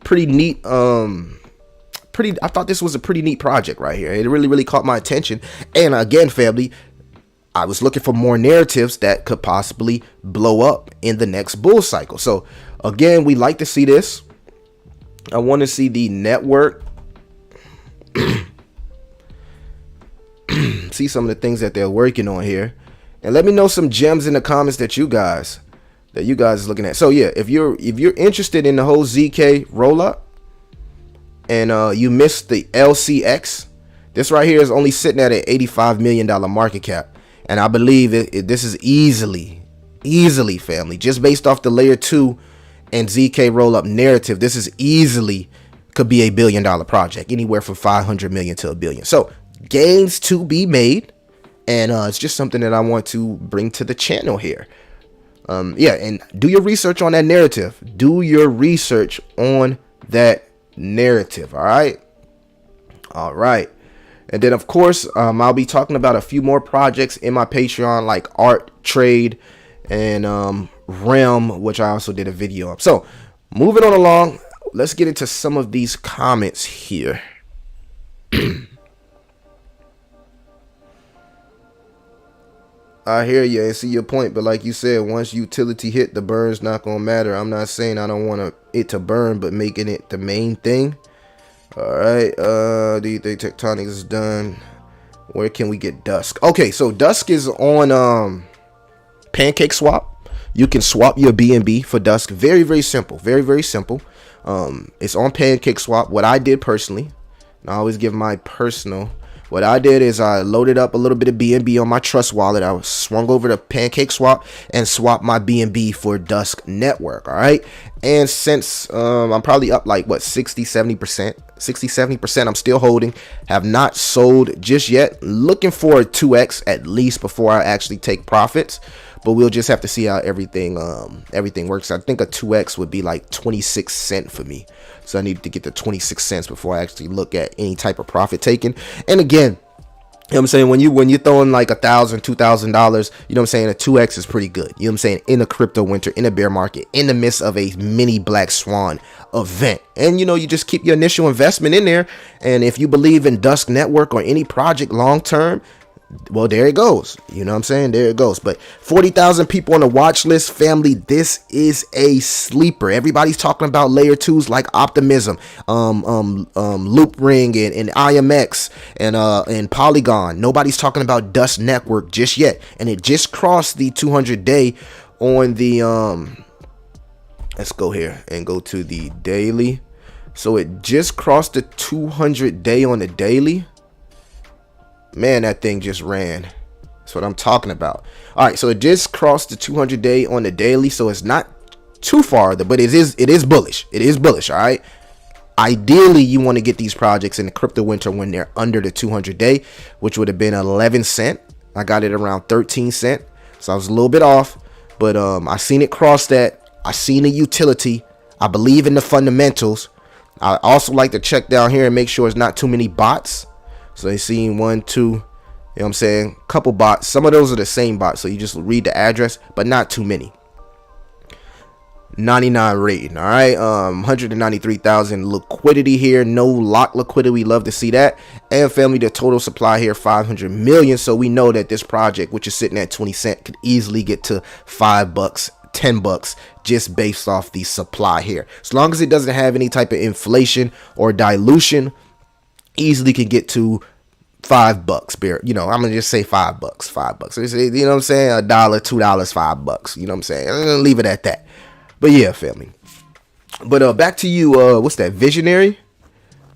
neat I thought this was a pretty neat project right here. It really caught my attention. And again, family, I was looking for more narratives that could possibly blow up in the next bull cycle. So again, we like to see this. I want to see the network see some of the things that they're working on here, and let me know some gems in the comments that you guys is looking at. So yeah, if you're interested in the whole ZK rollup and you missed the LCX, this right here is only sitting at an $85 million market cap, and I believe this is easily family, just based off the layer 2 and ZK rollup narrative, this is easily could be $1 billion project, anywhere from 500 million to $1 billion. So gains to be made, and it's just something that I want to bring to the channel here. Yeah, and do your research on that narrative. Do your research on that narrative. All right. And then of course, I'll be talking about a few more projects in my Patreon, like Art Trade and Realm, which I also did a video of. So moving on along, let's get into some of these comments here. I hear you and see your point, but like you said, once utility hit, the burn's not gonna matter. I'm not saying I don't want it to burn, but making it the main thing. All right, do you think Tectonics is done? Where can we get Dusk? Okay, so Dusk is on Pancake Swap. You can swap your BNB for Dusk. Very simple. Very simple. It's on Pancake Swap. What I did personally, and I always give my personal, what I did is I loaded up a little bit of BNB on my Trust wallet. I swung over to Pancake Swap and swapped my BNB for Dusk Network. All right. And since I'm probably up like what 60-70%, I'm still holding, have not sold just yet. Looking for a 2x at least before I actually take profits. But we'll just have to see how everything works. I think a 2x would be like 26 cents for me. So I need to get to 26 cents before I actually look at any type of profit taking. And again, You know what I'm saying? When you're throwing like $1,000, $2,000, you know what I'm saying, a 2x is pretty good. You know what I'm saying? In a crypto winter, in a bear market, in the midst of a mini black swan event. And you know, you just keep your initial investment in there. And if you believe in Dusk Network or any project long term, well, there it goes. You know what I'm saying? There it goes. But 40,000 people on the watch list, family. This is a sleeper. Everybody's talking about layer twos like Optimism, Loop Ring, and IMX, and Polygon. Nobody's talking about Dust Network just yet, and it just crossed the 200-day on the Let's go here and go to the daily. So it just crossed the 200-day on the daily. Man, that thing just ran. That's what I'm talking about. All right, so it just crossed the 200-day on the daily, so it's not too far, but it is bullish. It is bullish, all right? Ideally, you want to get these projects in the crypto winter when they're under the 200-day, which would have been 11 cent. I got it around 13 cent, so I was a little bit off, but I seen it cross that. I seen the utility. I believe in the fundamentals. I also like to check down here and make sure it's not too many bots. So they seen 1, 2, you know what I'm saying, couple bots. Some of those are the same bots, so you just read the address, but not too many. 99 rating, all right. 193,000 liquidity here. No lock liquidity. We love to see that. And family, the total supply here 500 million. So we know that this project, which is sitting at 20 cent, could easily get to $5, $10 just based off the supply here. As long as it doesn't have any type of inflation or dilution, easily can get to $5, bear. You know, I'm gonna just say $5, $5. You know what I'm saying? $1, $2, $5. You know what I'm saying? I'm gonna leave it at that. But yeah, family. But back to you. What's that? Visionary.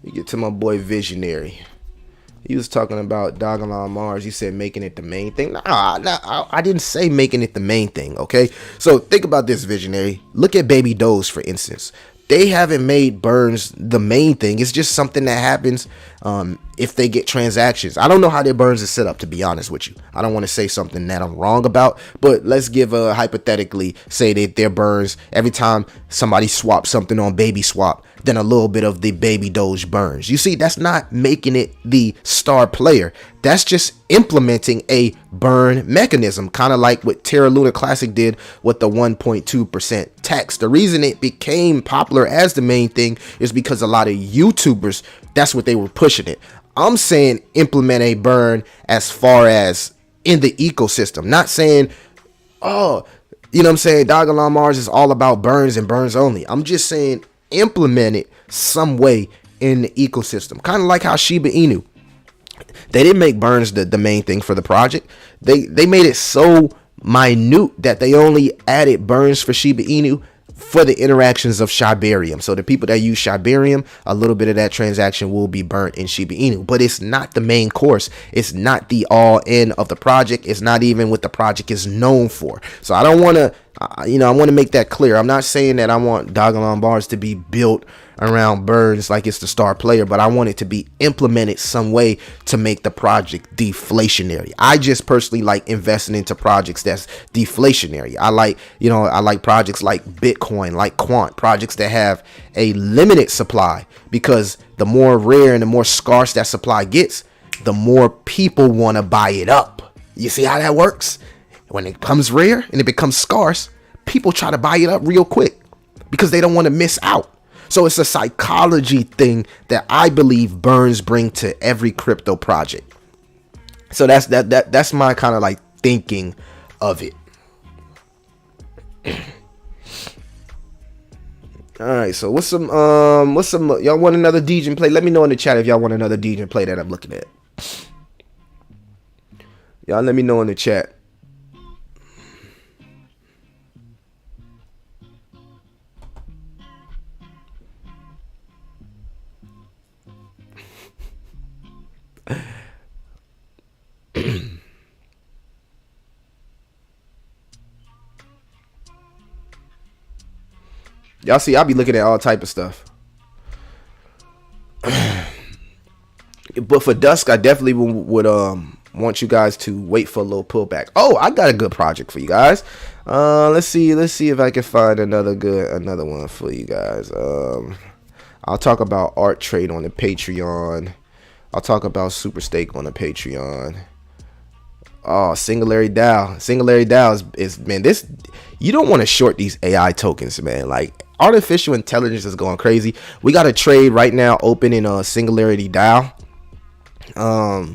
You get to my boy Visionary. He was talking about Dogging on Mars. He said making it the main thing. Nah, I didn't say making it the main thing. Okay, so think about this, Visionary. Look at Baby Doge, for instance. They haven't made burns the main thing. It's just something that happens if they get transactions. I don't know how their burns is set up, to be honest with you. I don't want to say something that I'm wrong about, but let's give a hypothetically say that their burns, every time somebody swaps something on Baby Swap, then a little bit of the Baby Doge burns. You see, that's not making it the star player. That's just implementing a burn mechanism, kind of like what Terra Luna Classic did with the 1.2% tax. The reason it became popular as the main thing is because a lot of YouTubers, that's what they were pushing it. I'm saying implement a burn as far as in the ecosystem, not saying, oh, you know what I'm saying, Dogging on Mars is all about burns and burns only. I'm just saying implement it some way in the ecosystem, kind of like how Shiba Inu. They didn't make burns the main thing for the project. They made it so minute that they only added burns for Shiba Inu for the interactions of Shibarium. So the people that use Shibarium, a little bit of that transaction will be burnt in Shiba Inu, but it's not the main course. It's not the all in of the project. It's not even what the project is known for. So I don't want to, I want to make that clear. I'm not saying that I want Dogging on Bars to be built around burns like it's the star player, but I want it to be implemented some way to make the project deflationary. I just personally like investing into projects that's deflationary. I like projects like Bitcoin, like Quant, projects that have a limited supply, because the more rare and the more scarce that supply gets, the more people want to buy it up. You see how that works? When it becomes rare and it becomes scarce, people try to buy it up real quick because they don't want to miss out. So it's a psychology thing that I believe burns bring to every crypto project. So that's my kind of like thinking of it. All right, so what's some y'all want another DJ play? Let me know in the chat if y'all want another DJ play that I'm looking at. Y'all let me know in the chat. Y'all see, I'll be looking at all type of stuff. But for Dusk, I definitely would want you guys to wait for a little pullback. Oh, I got a good project for you guys. Let's see if I can find another one for you guys. I'll talk about art trade on the Patreon. I'll talk about Super Stake on the Patreon. Oh, Singularity DAO. Singularity DAO is man, this, you don't want to short these AI tokens, man. Like, artificial intelligence is going crazy. We got a trade right now open in Singularity DAO. I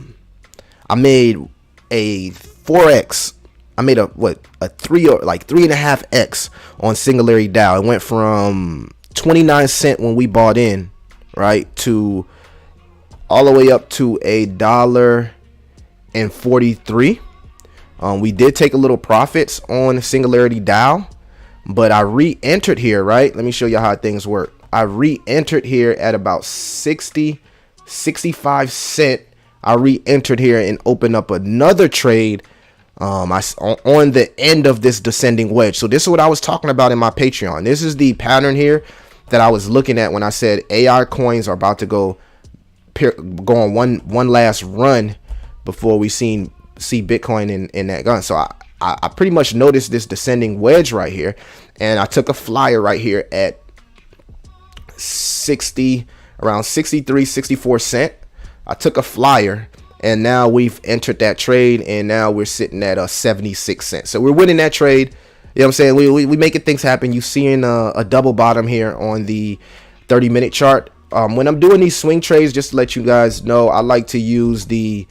made a 4x. I made a 3.5x on Singularity DAO. It went from 29 cent when we bought in, right, to all the way up to $1.43. We did take a little profits on Singularity DAO, but I re-entered here, right? Let me show you how things work. I re-entered here at about 65 cent. I re-entered here and opened up another trade on the end of this descending wedge. So this is what I was talking about in my Patreon. This is the pattern here that I was looking at when I said AI coins are about to go on one last run before we see Bitcoin in that gun. So I pretty much noticed this descending wedge right here, and I took a flyer right here at around 64 cent. I took a flyer, and now we've entered that trade, and now we're sitting at 76 cents. So we're winning that trade. You know what I'm saying? We making things happen. You seeing a double bottom here on the 30-minute chart. When I'm doing these swing trades, just to let you guys know, I like to use the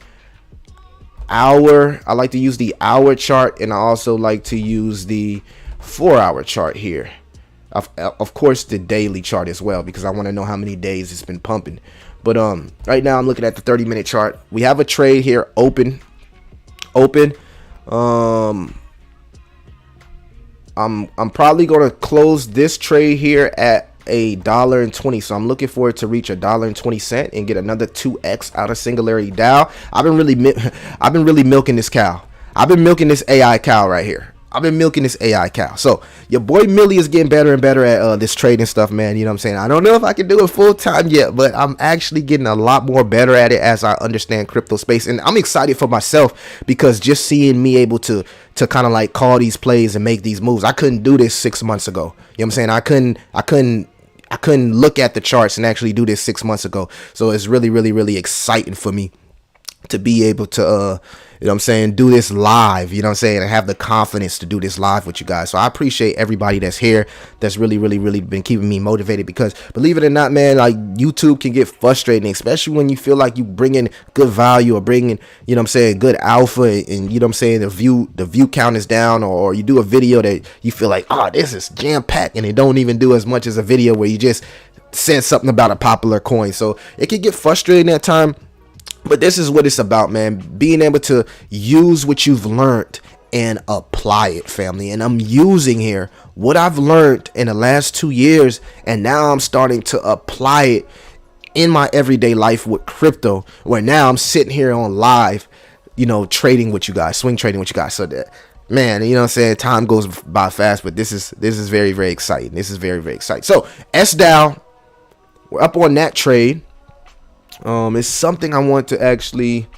hour. I like to use the hour chart, and I also like to use the 4-hour chart here. Of course, the daily chart as well, because I want to know how many days it's been pumping. But right now I'm looking at the 30-minute chart. We have a trade here open. I'm probably gonna close this trade here at $1.20. So I'm looking for it to reach $1.20 and get another 2x out of Singularity DAO. I've been really milking this cow. I've been milking this AI cow right here. I've been milking this AI cow. So your boy Millie is getting better and better at this trading stuff, man. You know what I'm saying? I don't know if I can do it full time yet, but I'm actually getting a lot more better at it as I understand crypto space. And I'm excited for myself, because just seeing me able to kind of like call these plays and make these moves. I couldn't do this 6 months ago. You know what I'm saying? I couldn't look at the charts and actually do this 6 months ago. So it's really, really, really exciting for me to be able to you know what I'm saying, do this live, you know what I'm saying, and have the confidence to do this live with you guys. So I appreciate everybody that's here, that's really, really, really been keeping me motivated, because believe it or not, man, like, YouTube can get frustrating, especially when you feel like you bring in good value or bringing, you know what I'm saying, good alpha, and you know what I'm saying, the view count is down, or you do a video that you feel like, oh, this is jam-packed, and it don't even do as much as a video where you just said something about a popular coin. So it can get frustrating at time. But this is what it's about, man. Being able to use what you've learned and apply it, family. And I'm using here what I've learned in the last 2 years, and now I'm starting to apply it in my everyday life with crypto, where now I'm sitting here on live, you know, trading with you guys, swing trading with you guys. So that, man, you know what I'm saying, time goes by fast, but this is very, very exciting. This is very, very exciting. So SDAO, we're up on that trade. It's something I want to actually,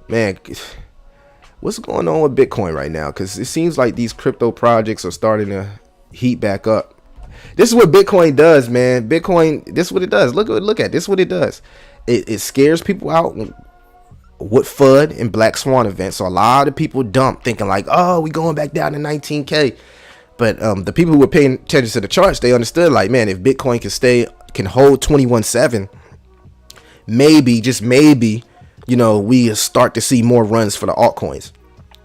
man, what's going on with Bitcoin right now? Because it seems like these crypto projects are starting to heat back up. This is what Bitcoin does, man. Bitcoin, this is what it does. Look at this is what it does. It scares people out with FUD and Black Swan events. So a lot of people dump thinking like, oh, we going back down to 19K. But the people who were paying attention to the charts, they understood, like, man, if Bitcoin can hold 21.7, maybe, just maybe, you know, we start to see more runs for the altcoins.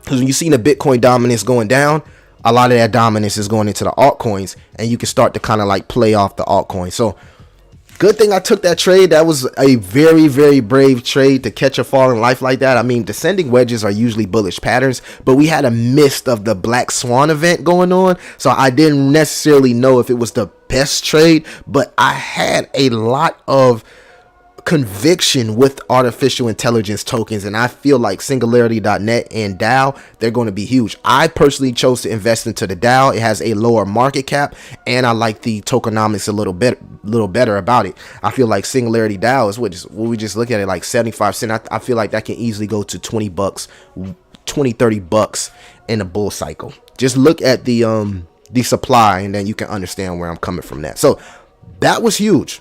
Because when you see the Bitcoin dominance going down, a lot of that dominance is going into the altcoins, and you can start to kind of like play off the altcoin. So good thing I took that trade. That was a very, very brave trade to catch a fall in life like that. I mean, descending wedges are usually bullish patterns, but we had a mist of the Black Swan event going on, so I didn't necessarily know if it was the best trade, but I had a lot of conviction with artificial intelligence tokens, and I feel like Singularity.net and DAO, they're going to be huge. I personally chose to invest into the DAO. It has a lower market cap, and I like the tokenomics a little better about it. I feel like Singularity DAO is what we just look at it, like 75 cents. I feel like that can easily go to $20, 20, $30 in a bull cycle. Just look at the supply, and then you can understand where I'm coming from that. So that was huge.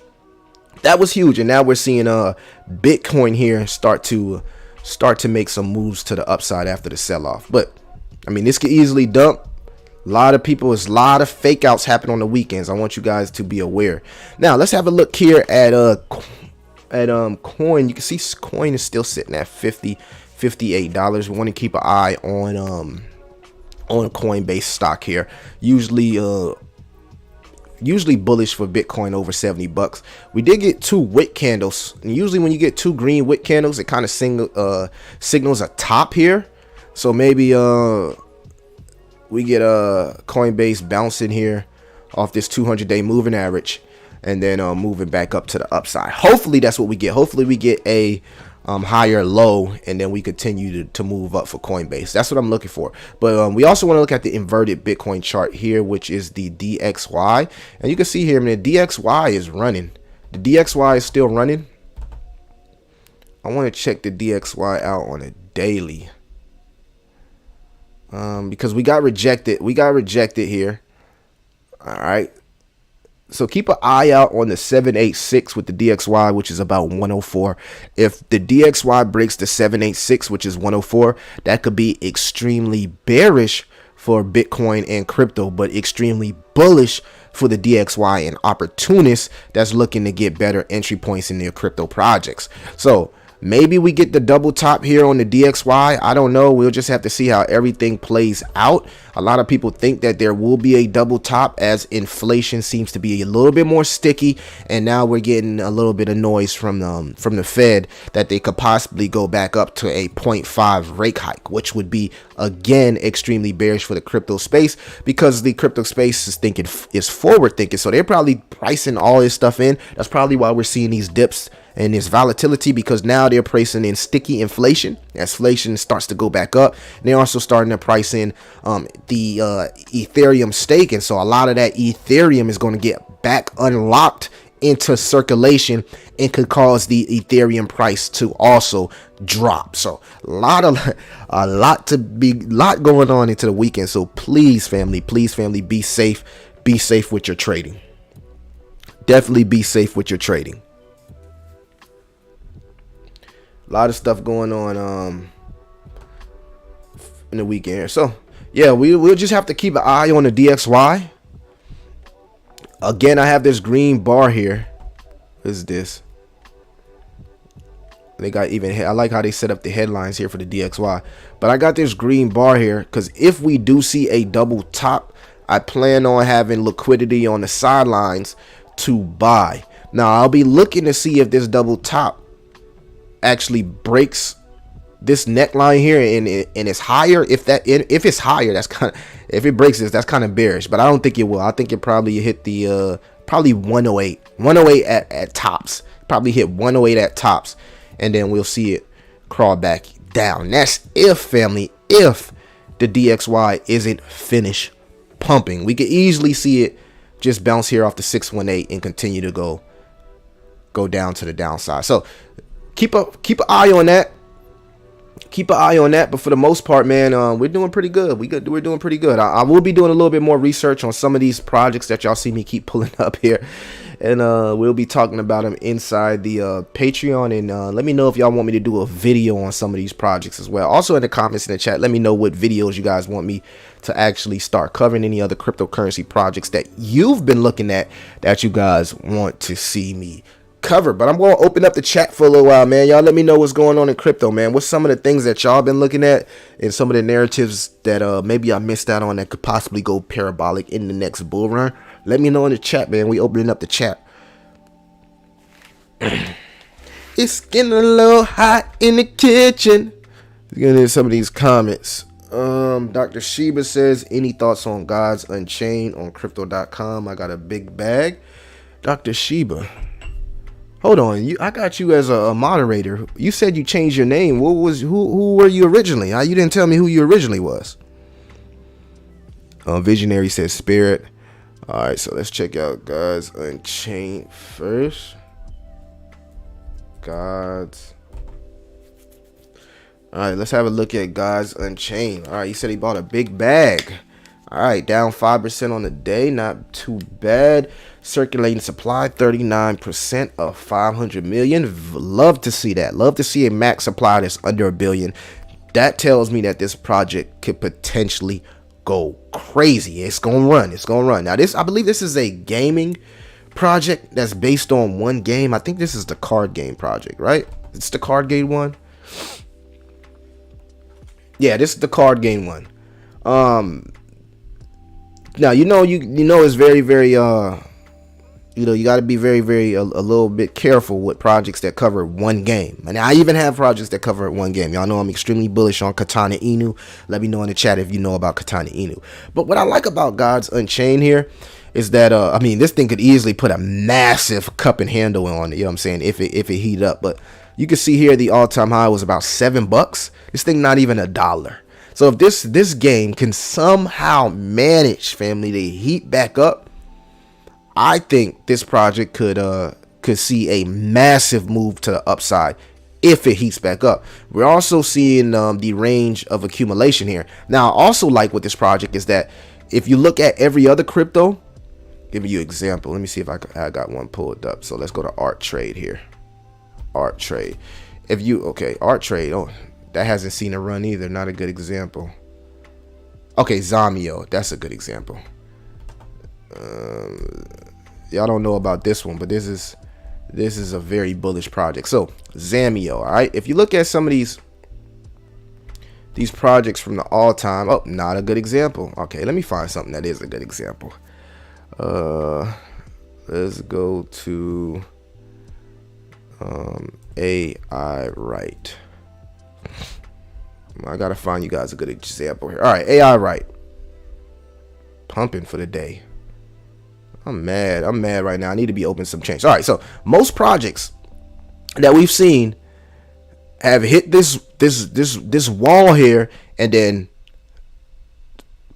That was huge, and now we're seeing Bitcoin here start to make some moves to the upside after the sell-off. But I mean, this could easily dump. A lot of people, there's a lot of fake outs happen on the weekends. I want you guys to be aware. Now let's have a look here at coin. You can see coin is still sitting at $58. We want to keep an eye on Coinbase stock here. Usually bullish for Bitcoin over 70 bucks. We did get 2 wick candles, and usually when you get 2 green wick candles, it kind of signals a top here. So maybe we get Coinbase bouncing here off this 200-day moving average, and then moving back up to the upside. Hopefully that's what we get. Hopefully we get a higher low, and then we continue to move up for Coinbase. That's what I'm looking for. But we also want to look at the inverted Bitcoin chart here, which is the DXY. And you can see here, man, the DXY is running. The DXY is still running. I want to check the DXY out on a daily. Because we got rejected. We got rejected here. All right. So keep an eye out on the 786 with the DXY, which is about 104. If the DXY breaks the 786, which is 104, that could be extremely bearish for Bitcoin and crypto, but extremely bullish for the DXY and opportunists that's looking to get better entry points in their crypto projects. So maybe we get the double top here on the DXY. I don't know. We'll just have to see how everything plays out. A lot of people think that there will be a double top as inflation seems to be a little bit more sticky. And now we're getting a little bit of noise from the Fed that they could possibly go back up to a 0.5 rate hike, which would be, again, extremely bearish for the crypto space, because the crypto space is forward thinking. So they're probably pricing all this stuff in. That's probably why we're seeing these dips and this volatility, because now they're pricing in sticky inflation. As inflation starts to go back up, they're also starting to price in the Ethereum stake, and so a lot of that Ethereum is going to get back unlocked into circulation and could cause the Ethereum price to also drop. So a lot going on into the weekend. So please family, be safe with your trading. Definitely be safe with your trading. A lot of stuff going on in the weekend here. So yeah, we'll just have to keep an eye on the DXY. Again, I have this green bar here. What is this? They got even, I like how they set up the headlines here for the DXY. But I got this green bar here because if we do see a double top, I plan on having liquidity on the sidelines to buy. Now I'll be looking to see if this double top actually breaks this neckline here and it's higher. If it's higher, that's kind of, if it breaks this, that's kind of bearish, but I don't think it will. I think it probably hit the probably 108 at tops, probably hit 108 at tops, and then we'll see it crawl back down. That's if family, if the DXY isn't finished pumping. We could easily see it just bounce here off the 618 and continue to go down to the downside. So keep an eye on that. But for the most part, man, we're doing pretty good. We're doing pretty good. I will be doing a little bit more research on some of these projects that y'all see me keep pulling up here, and we'll be talking about them inside the Patreon. And let me know if y'all want me to do a video on some of these projects as well. Also in the comments in the chat, let me know what videos you guys want me to actually start covering, any other cryptocurrency projects that you've been looking at that you guys want to see me cover. But I'm going to open up the chat for a little while, man. Y'all let me know what's going on in crypto, man. What's some of the things that y'all been looking at and some of the narratives that maybe I missed out on that could possibly go parabolic in the next bull run? Let me know in the chat, man. We opening up the chat. It's getting a little hot in the kitchen. Let's get into some of these comments. Dr. Sheba says, any thoughts on Gods Unchained on crypto.com? I got a big bag. Dr. Sheba, hold on, I got you as a moderator. You said you changed your name. Who were you originally? You didn't tell me who you originally was. Visionary says Spirit. All right, so let's check out Gods Unchained first. Gods. All right, let's have a look at Gods Unchained. All right, he said he bought a big bag. All right, down 5% on the day, not too bad. Circulating supply 39% of 500 million. Love to see that. Love to see a max supply that's under a billion. That tells me that this project could potentially go crazy. It's gonna run. It's gonna run. Now this, I believe this is a gaming project that's based on one game. I think this is the card game project, right? It's the card game one. Yeah, this is the card game one. Now you know it's very you got to be very a little bit careful with projects that cover one game. And I even have projects that cover one game. Y'all know I'm extremely bullish on Katana Inu. Let me know in the chat if you know about Katana Inu. But what I like about Gods Unchained here is that I mean, this thing could easily put a massive cup and handle on it, you know what I'm saying, if it heat up. But you can see here the all-time high was about $7. This thing not even $1. So if this game can somehow manage, family, to heat back up, I think this project could see a massive move to the upside if it heats back up. We're also seeing the range of accumulation here. Now, I also like with this project is that if you look at every other crypto, give you an example. Let me see if I got one pulled up. So let's go to Art Trade here. Art Trade. Art Trade. Oh, that hasn't seen a run either. Not a good example. Okay, Zamio. That's a good example. Y'all don't know about this one, but this is a very bullish project. So Zamio, all right. If you look at some of these projects from the all-time, oh, not a good example. Okay, let me find something that is a good example. Let's go to AI Right. I gotta find you guys a good example here. All right, AI Right, pumping for the day. I'm mad right now. I need to be open some change. All right, so most projects that we've seen have hit this wall here and then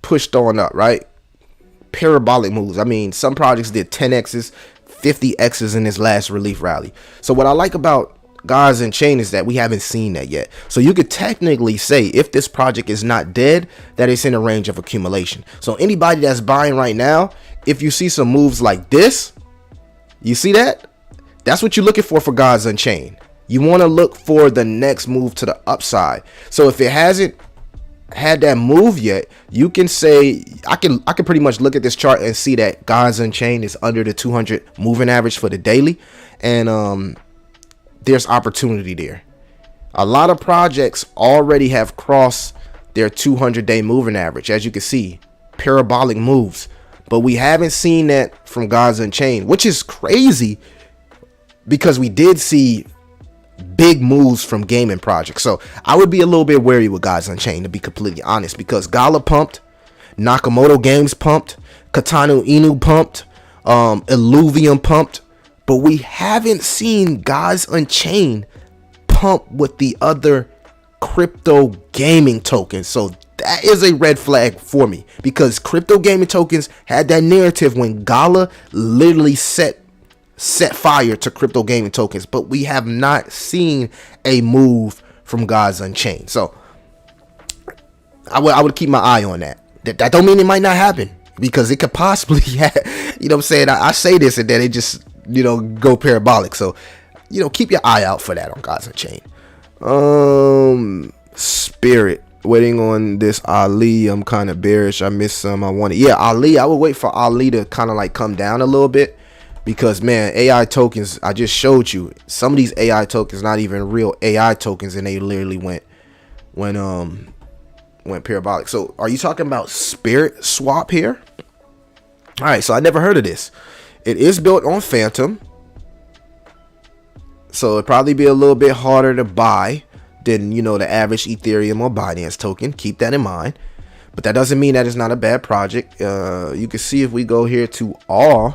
pushed on up, right? Parabolic moves. I mean, some projects did 10x's, 50x's in this last relief rally. So what I like about Gods Unchained is that we haven't seen that yet. So you could technically say if this project is not dead, that it's in a range of accumulation. So anybody that's buying right now, if you see some moves like this, you see that? That's what you're looking for Gods Unchained. You want to look for the next move to the upside. So if it hasn't had that move yet, you can say I can pretty much look at this chart and see that Gods Unchained is under the 200 moving average for the daily, and there's opportunity there. A lot of projects already have crossed their 200-day moving average, as you can see, parabolic moves. But we haven't seen that from Gods Unchained, which is crazy because we did see big moves from gaming projects. So I would be a little bit wary with Gods Unchained, to be completely honest, because Gala pumped, Nakamoto Games pumped, Katana Inu pumped, Illuvium pumped, but we haven't seen Gods Unchained pump with the other crypto gaming tokens. So that is a red flag for me, because crypto gaming tokens had that narrative when Gala literally set fire to crypto gaming tokens, but we have not seen a move from Gods Unchained. So I would keep my eye on that. That don't mean it might not happen, because it could possibly you know what I'm saying, I say this and then it just go parabolic. So keep your eye out for that on Gods Unchained. Spirit, waiting on this Ali. I'm kind of bearish. I missed some. Ali, I would wait for Ali to kind of like come down a little bit, because man, AI tokens, I just showed you some of these AI tokens not even real AI tokens, and they literally went parabolic. So are you talking about Spirit Swap here? All right, so I never heard of this. It is built on Phantom, so it'd probably be a little bit harder to buy than the average Ethereum or Binance token. Keep that in mind. But that doesn't mean that it's not a bad project. You can see if we go here to Awe,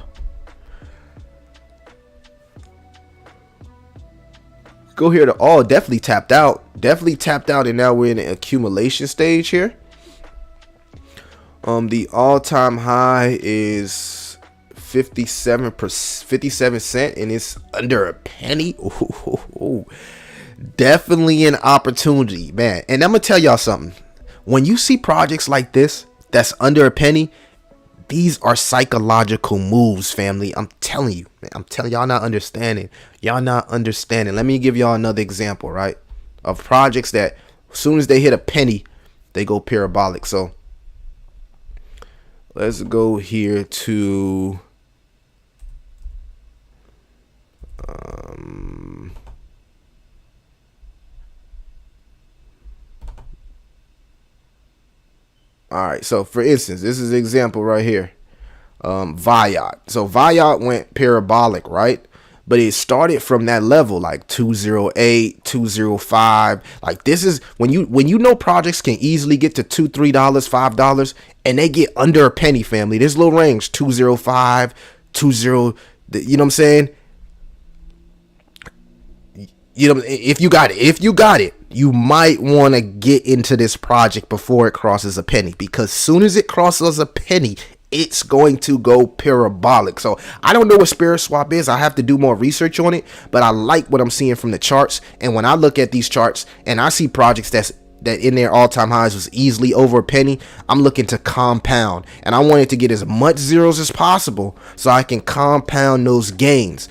definitely tapped out, and now we're in an accumulation stage here. The all-time high is 57 cents, and it's under a penny. Ooh, definitely an opportunity, man. And I'm gonna tell y'all something. When you see projects like this that's under a penny, these are psychological moves, family. I'm telling you, man. I'm telling y'all not understanding. Y'all not understanding. Let me give y'all another example, right? Of projects that as soon as they hit a penny, they go parabolic. So let's go here to all right, so for instance, this is an example right here. Viot. So Viot went parabolic, right? But it started from that level, like 208, 205. Like, this is when you know projects can easily get to $2, $3, $5, and they get under a penny, family. This little range, 205, 20, you know what I'm saying? You know, if you got it, you might want to get into this project before it crosses a penny, because soon as it crosses a penny, it's going to go parabolic. So I don't know what Spirit Swap is. I have to do more research on it, but I like what I'm seeing from the charts. And when I look at these charts and I see projects that in their all-time highs was easily over a penny, I'm looking to compound, and I wanted to get as much zeros as possible so I can compound those gains.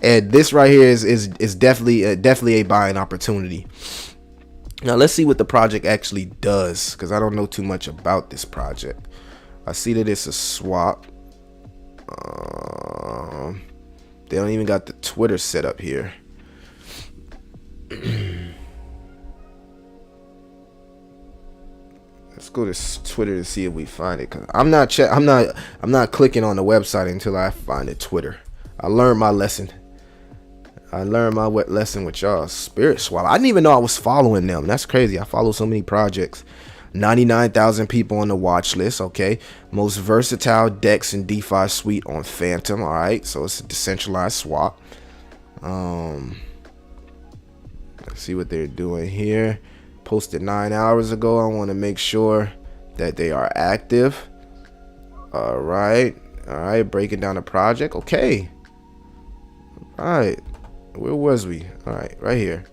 And this right here is definitely a buying opportunity. Now let's see what the project actually does, because I don't know too much about this project. I see that it's a swap. They don't even got the Twitter set up here. Let's go to Twitter to see if we find it. Cause I'm not clicking on the website until I find it. Twitter. I learned my lesson. With y'all. Spirit Swap. I didn't even know I was following them. That's crazy. I follow so many projects. 99,000 people on the watch list. Okay, most versatile DEX and DeFi suite on Phantom. All right, so it's a decentralized swap. Let's see what they're doing here. Posted 9 hours ago. I want to make sure that they are active. All right, breaking down the project. Okay, all right, where was we? All right, right here.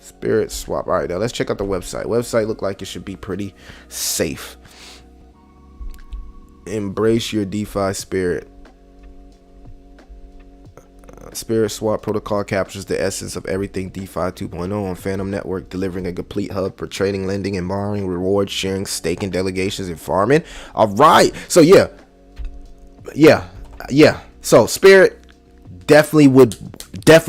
Spirit Swap. All right, now let's check out the website. Website look like it should be pretty safe. Embrace your DeFi spirit. Spirit Swap protocol captures the essence of everything DeFi 2.0 on Phantom Network, delivering a complete hub for trading, lending, and borrowing, rewards, sharing, staking, delegations, and farming. All right, so yeah. So Spirit definitely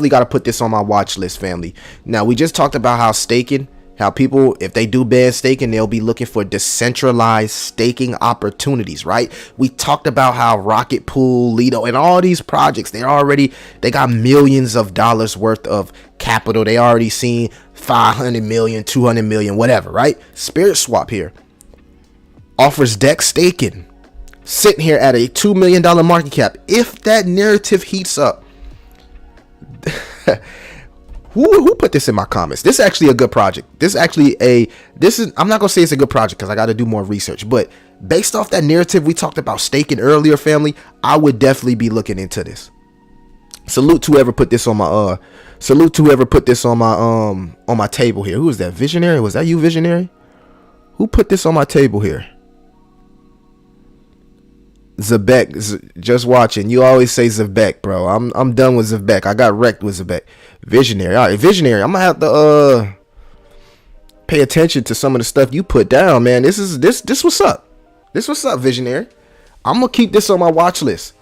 got to put this on my watch list, family. Now, we just talked about how staking, how people, if they do ban staking, they'll be looking for decentralized staking opportunities, right? We talked about how Rocket Pool, Lido, and all these projects, they got millions of dollars worth of capital. They already seen 500 million, 200 million, whatever, right? Spirit Swap here offers DEX staking, sitting here at a $2 million market cap. If that narrative heats up, who put this in my comments? This is actually a good project. I'm not gonna say it's a good project because I got to do more research, but based off that narrative we talked about staking earlier, family, I would definitely be looking into this. Salute to whoever put this on my on my table here. Who is that? Visionary? Was that you, Visionary? Who put this on my table here? Zebek, just watching. You always say Zebek, bro. I'm done with Zebek. I got wrecked with Zebek. Visionary. All right, Visionary. I'm gonna have to pay attention to some of the stuff you put down, man. This what's up. This what's up, Visionary. I'm gonna keep this on my watch list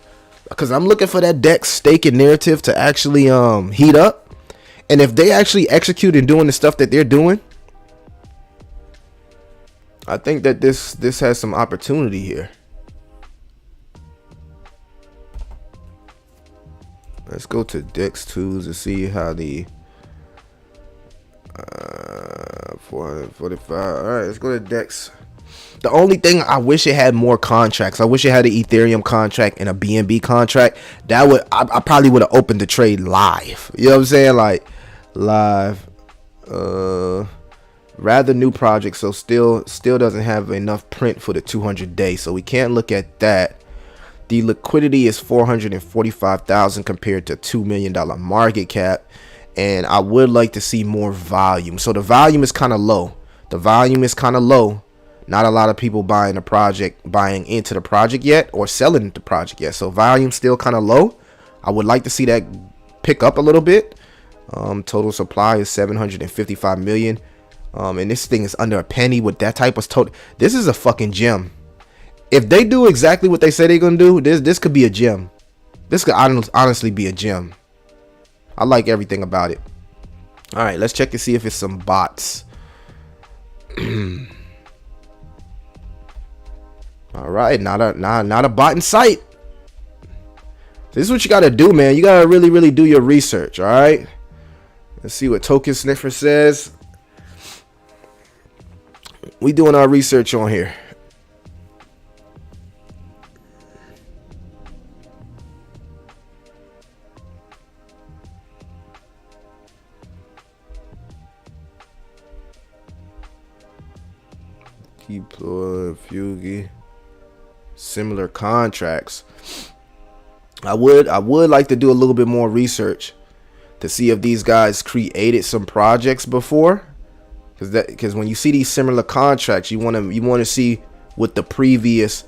because I'm looking for that DEX staking narrative to actually heat up. And if they actually execute and doing the stuff that they're doing, I think that this has some opportunity here. Let's go to DEX tools to see how the 445. All right, let's go to DEX. The only thing, I wish it had more contracts. I wish it had an Ethereum contract and a BNB contract. That would I probably would have opened the trade live. You know what I'm saying? Like live. Rather new project, so still doesn't have enough print for the 200 days, so we can't look at that. The liquidity is 445,000 compared to $2 million market cap, and I would like to see more volume. So the volume is kind of low. Not a lot of people buying into the project yet, or selling the project yet. So volume still kind of low. I would like to see that pick up a little bit. Total supply is 755 million. And this thing is under a penny with that type of total. This is a fucking gem. If they do exactly what they say they're gonna do, this could be a gem. This could honestly be a gem. I like everything about it. All right, let's check to see if it's some bots. All right, not a bot in sight. This is what you gotta do, man. You gotta really do your research. All right. Let's see what Token Sniffer says. We doing our research on here. Deploy Fugi. Similar contracts. I would like to do a little bit more research to see if these guys created some projects before, because when you see these similar contracts, you want to see what the previous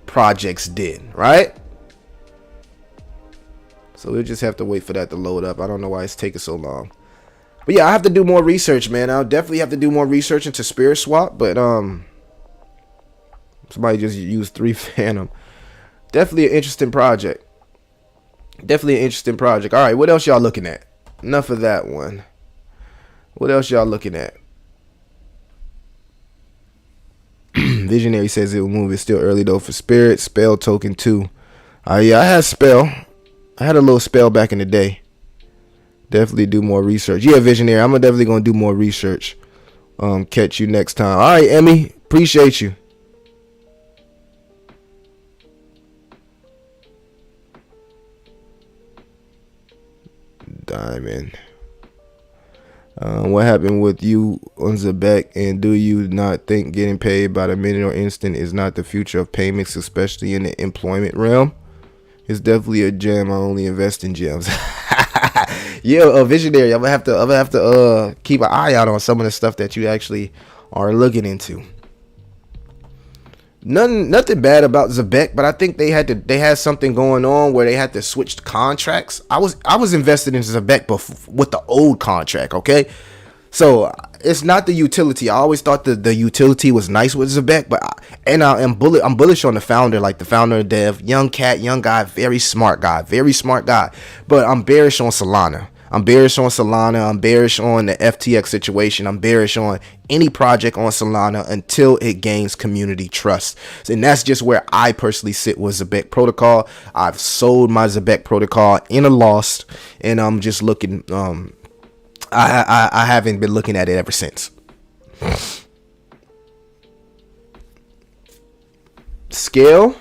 projects did, right? So we'll just have to wait for that to load up. I don't know why it's taking so long, but yeah, I have to do more research, man. I'll definitely have to do more research into Spirit Swap, but somebody just used 3 Phantom. Definitely an interesting project. Definitely an interesting project. All right, what else y'all looking at? Enough of that one. What else y'all looking at? Visionary says it will move. It's still early though for Spirit. Spell token too. Yeah, I had Spell. I had a little Spell back in the day. Definitely do more research. Yeah, Visionary, I'm definitely gonna do more research. Catch you next time. All right, Emmy. Appreciate you. Diamond. What happened with you on Zebek, and do you not think getting paid by the minute or instant is not the future of payments, especially in the employment realm? It's definitely a gem. I only invest in gems. Yeah, a Visionary. I'm gonna have to keep an eye out on some of the stuff that you actually are looking into. Nothing bad about Zebek, but I think they had something going on where they had to switch contracts. I was invested in Zebek with the old contract, okay? So it's not the utility. I always thought the utility was nice with Zebek, but I'm bullish on the founder, like the founder of Dev, young guy, very smart guy. But I'm bearish on Solana. I'm bearish on the FTX situation. I'm bearish on any project on Solana until it gains community trust. And that's just where I personally sit with Zebek protocol. I've sold my Zebek protocol in a loss, and I'm just looking. I haven't been looking at it ever since. Scale.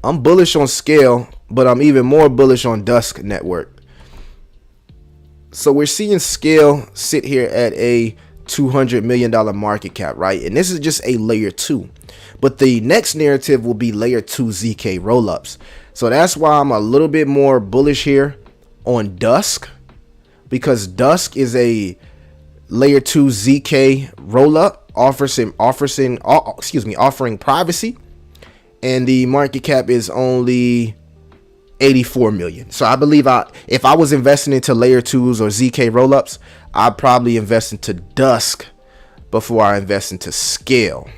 I'm bullish on Scale, but I'm even more bullish on Dusk Network. So we're seeing Scale sit here at a $200 million market cap, right? And this is just a layer 2. But the next narrative will be layer 2 ZK rollups. So that's why I'm a little bit more bullish here on Dusk, because Dusk is a layer 2 ZK rollup, offering privacy, and the market cap is only 84 million. So I believe if I was investing into layer 2s or ZK rollups, I'd probably invest into Dusk before I invest into Scale.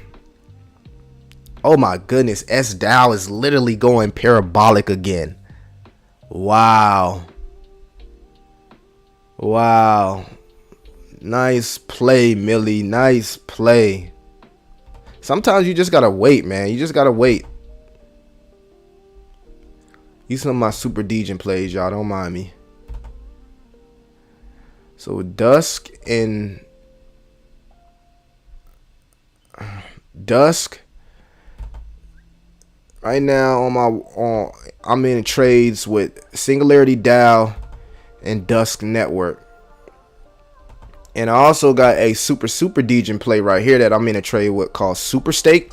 Oh my goodness, SDAO is literally going parabolic again. Wow. Nice play, Millie. Nice play. Sometimes you just gotta wait, man. You just gotta wait. These are some of my super Degen plays, y'all. Don't mind me. So Dusk right now I'm in trades with Singularity DAO and Dusk Network. And I also got a super Degen play right here that I'm in a trade with called Super Stake.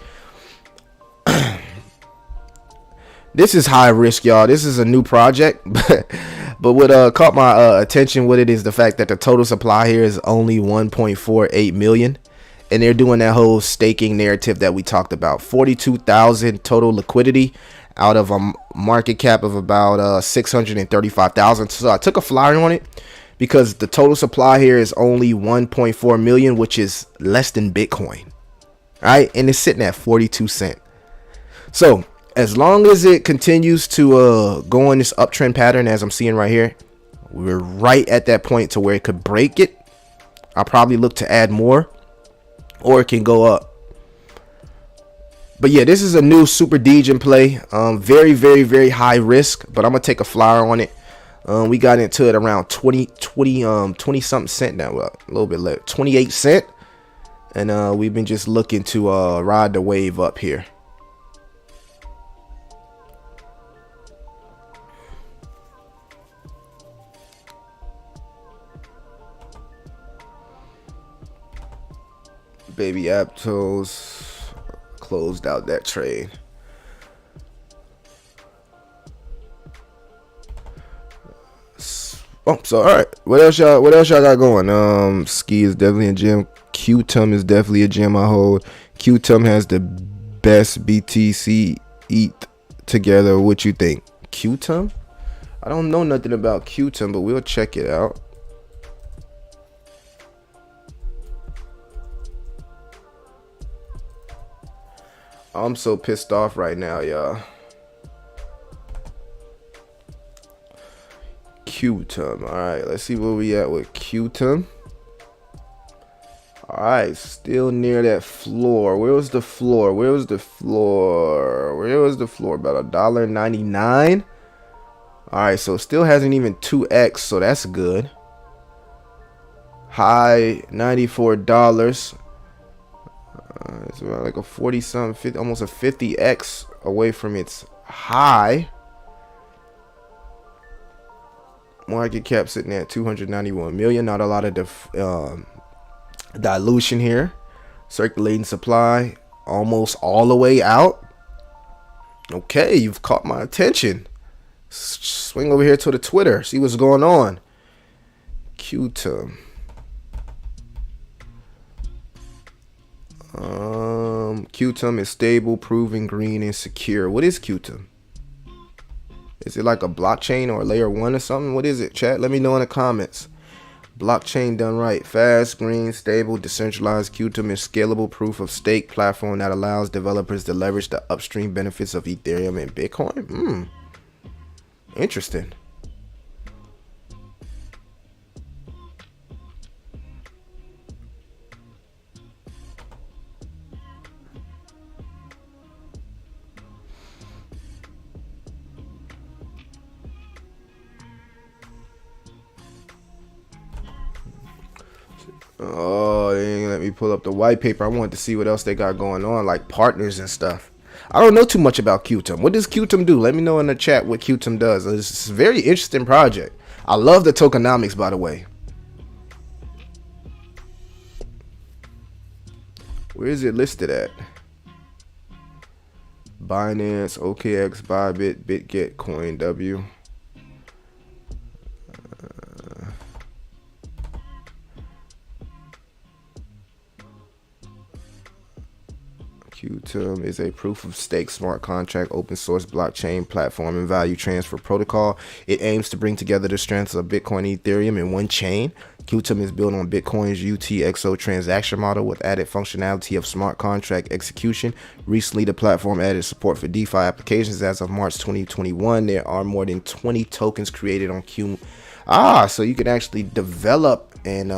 This is high risk, y'all. This is a new project, but what caught my attention with it is the fact that the total supply here is only 1.48 million, and they're doing that whole staking narrative that we talked about. 42,000 total liquidity out of a market cap of about 635,000. So I took a flyer on it because the total supply here is only 1.4 million, which is less than Bitcoin. All right, and it's sitting at 42 cents. So as long as it continues to go in this uptrend pattern, as I'm seeing right here, we're right at that point to where it could break it. I'll probably look to add more, or it can go up. But yeah, this is a new super degen play. Very, very, very high risk, but I'm gonna take a flyer on it. We got into it around 20 something cent now, a little bit less, 28 cent, and we've been just looking to ride the wave up here. Baby Aptos closed out that trade. Oh, so all right. What else y'all got going? Ski is definitely a gem. Qtum is definitely a gem I hold. Qtum has the best BTC ETH together. What you think? Qtum? I don't know nothing about Qtum, but we'll check it out. I'm so pissed off right now, y'all. Qtum. All right, let's see where we at with Qtum. All right, still near that floor. Where was the floor? Where was the floor? Where was the floor? About $1.99. All right, so still hasn't even 2x, so that's good. High $94. It's about like a 40 something, 50, almost a 50x away from its high. Market cap sitting at 291 million. Not a lot of dilution here. Circulating supply almost all the way out. Okay, you've caught my attention. Swing over here to the Twitter, see what's going on. Qtum. Qtum is stable, proven, green, and secure. What is Qtum? Is it like a blockchain or a layer 1 or something? What is it, chat? Let me know in the comments. Blockchain done right. Fast, green, stable, decentralized. Qtum is scalable proof of stake platform that allows developers to leverage the upstream benefits of Ethereum and Bitcoin. Interesting. Oh, they ain't let me pull up the white paper. I wanted to see what else they got going on, like partners and stuff. I don't know too much about Qtum. What does Qtum do? Let me know in the chat what Qtum does. It's a very interesting project. I love the tokenomics, by the way. Where is it listed at? Binance, OKX, Bybit, BitGet, CoinW. Qtum is a proof of stake smart contract open source blockchain platform and value transfer protocol. It aims to bring together the strengths of Bitcoin and Ethereum in one chain. Qtum is built on Bitcoin's UTXO transaction model with added functionality of smart contract execution. Recently, the platform added support for DeFi applications. As of March 2021, there are more than 20 tokens created on Qtum. So you can actually develop and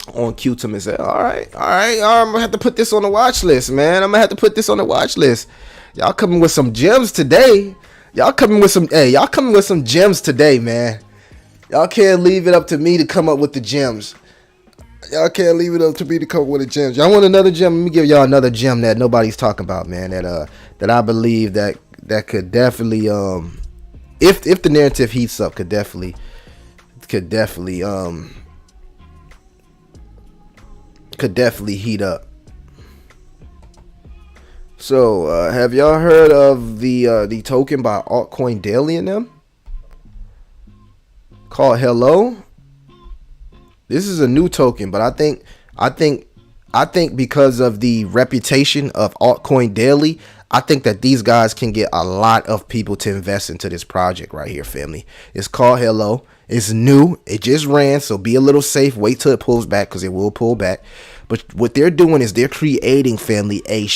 on Qtum and say, all right, I'm gonna have to put this on the watch list, man. I'm gonna have to put this on the watch list. Y'all coming with some gems today. Y'all coming with some gems today, man. Y'all can't leave it up to me to come up with the gems. Y'all can't leave it up to me to come up with the gems. Y'all want another gem? Let me give y'all another gem that nobody's talking about, man. That I believe that could definitely if the narrative heats up, could definitely heat up. So have y'all heard of the token by Altcoin Daily and them called Hello? This is a new token, but I think because of the reputation of Altcoin Daily, I think that these guys can get a lot of people to invest into this project right here, family. It's called Hello. It's new. It just ran, so be a little safe. Wait till it pulls back, because it will pull back. But what they're doing is they're creating, family, a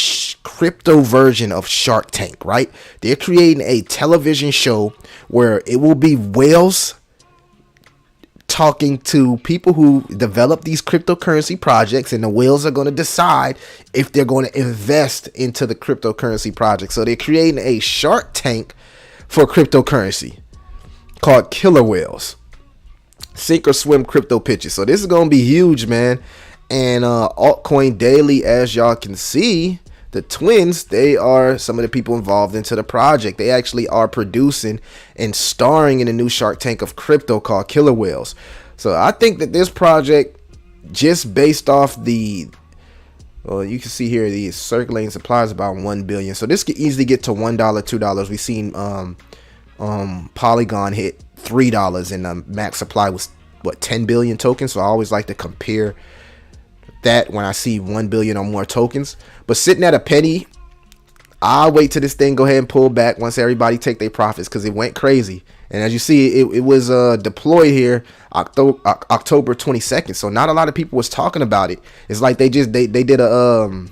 crypto version of Shark Tank, right? They're creating a television show where it will be whales talking to people who develop these cryptocurrency projects, and the whales are going to decide if they're going to invest into the cryptocurrency project. So they're creating a Shark Tank for cryptocurrency called Killer Whales. Sink or swim crypto pitches. So this is going to be huge, man. And Altcoin Daily, as y'all can see, the twins, they are some of the people involved into the project. They actually are producing and starring in a new Shark Tank of crypto called Killer Whales. So I think that this project, just based off the, well, you can see here the circulating supply is about 1 billion. So this could easily get to $1, $2. We've seen Polygon hit $3, and the max supply was what, 10 billion tokens. So I always like to compare that when I see 1 billion or more tokens. But sitting at a penny, I'll wait till this thing go ahead and pull back once everybody take their profits, because it went crazy. And as you see, it was deployed here October 22nd. So not a lot of people was talking about it. It's like they did a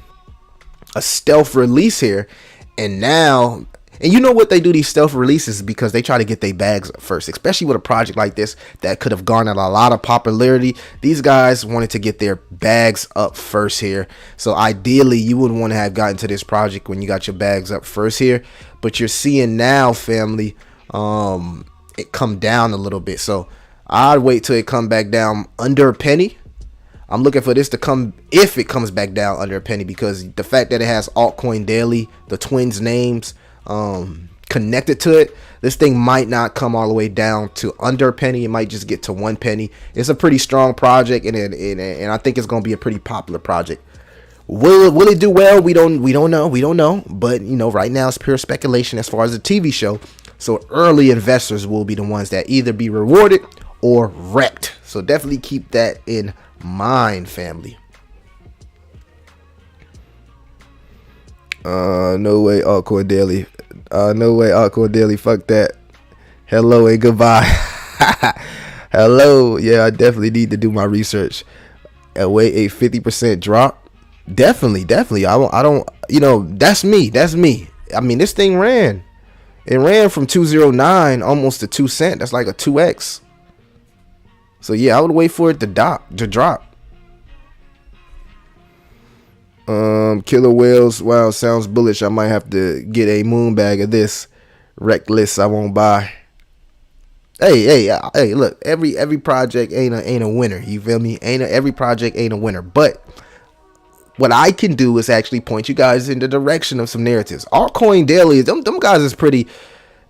stealth release here, and now. And you know what they do, these stealth releases, because they try to get their bags up first, especially with a project like this that could have garnered a lot of popularity. These guys wanted to get their bags up first here. So ideally, you would want to have gotten to this project when you got your bags up first here. But you're seeing now, family, it come down a little bit. So I'd wait till it come back down under a penny. I'm looking for this to come, if it comes back down under a penny, because the fact that it has Altcoin Daily, the twins' names, connected to it, this thing might not come all the way down to under a penny. It might just get to 1 penny. It's a pretty strong project, and I think it's going to be a pretty popular project. Will it do well? We don't know. But you know, right now it's pure speculation as far as the TV show. So early investors will be the ones that either be rewarded or wrecked. So definitely keep that in mind, family. No way, Altcoin Daily. No way, Altcoin Daily. Fuck that. Hello and goodbye. Hello. Yeah, I definitely need to do my research. Wait, a 50% drop. Definitely. I don't. You know, that's me. I mean, this thing ran. It ran from 209 almost to 2 cent. That's like a 2x. So yeah, I would wait for it to drop. Killer Whales, wow, sounds bullish. I might have to get a moon bag of this. Reckless, I won't buy. Hey, look, every project ain't a winner. You feel me? Every project ain't a winner. But what I can do is actually point you guys in the direction of some narratives. Altcoin Daily, them guys is pretty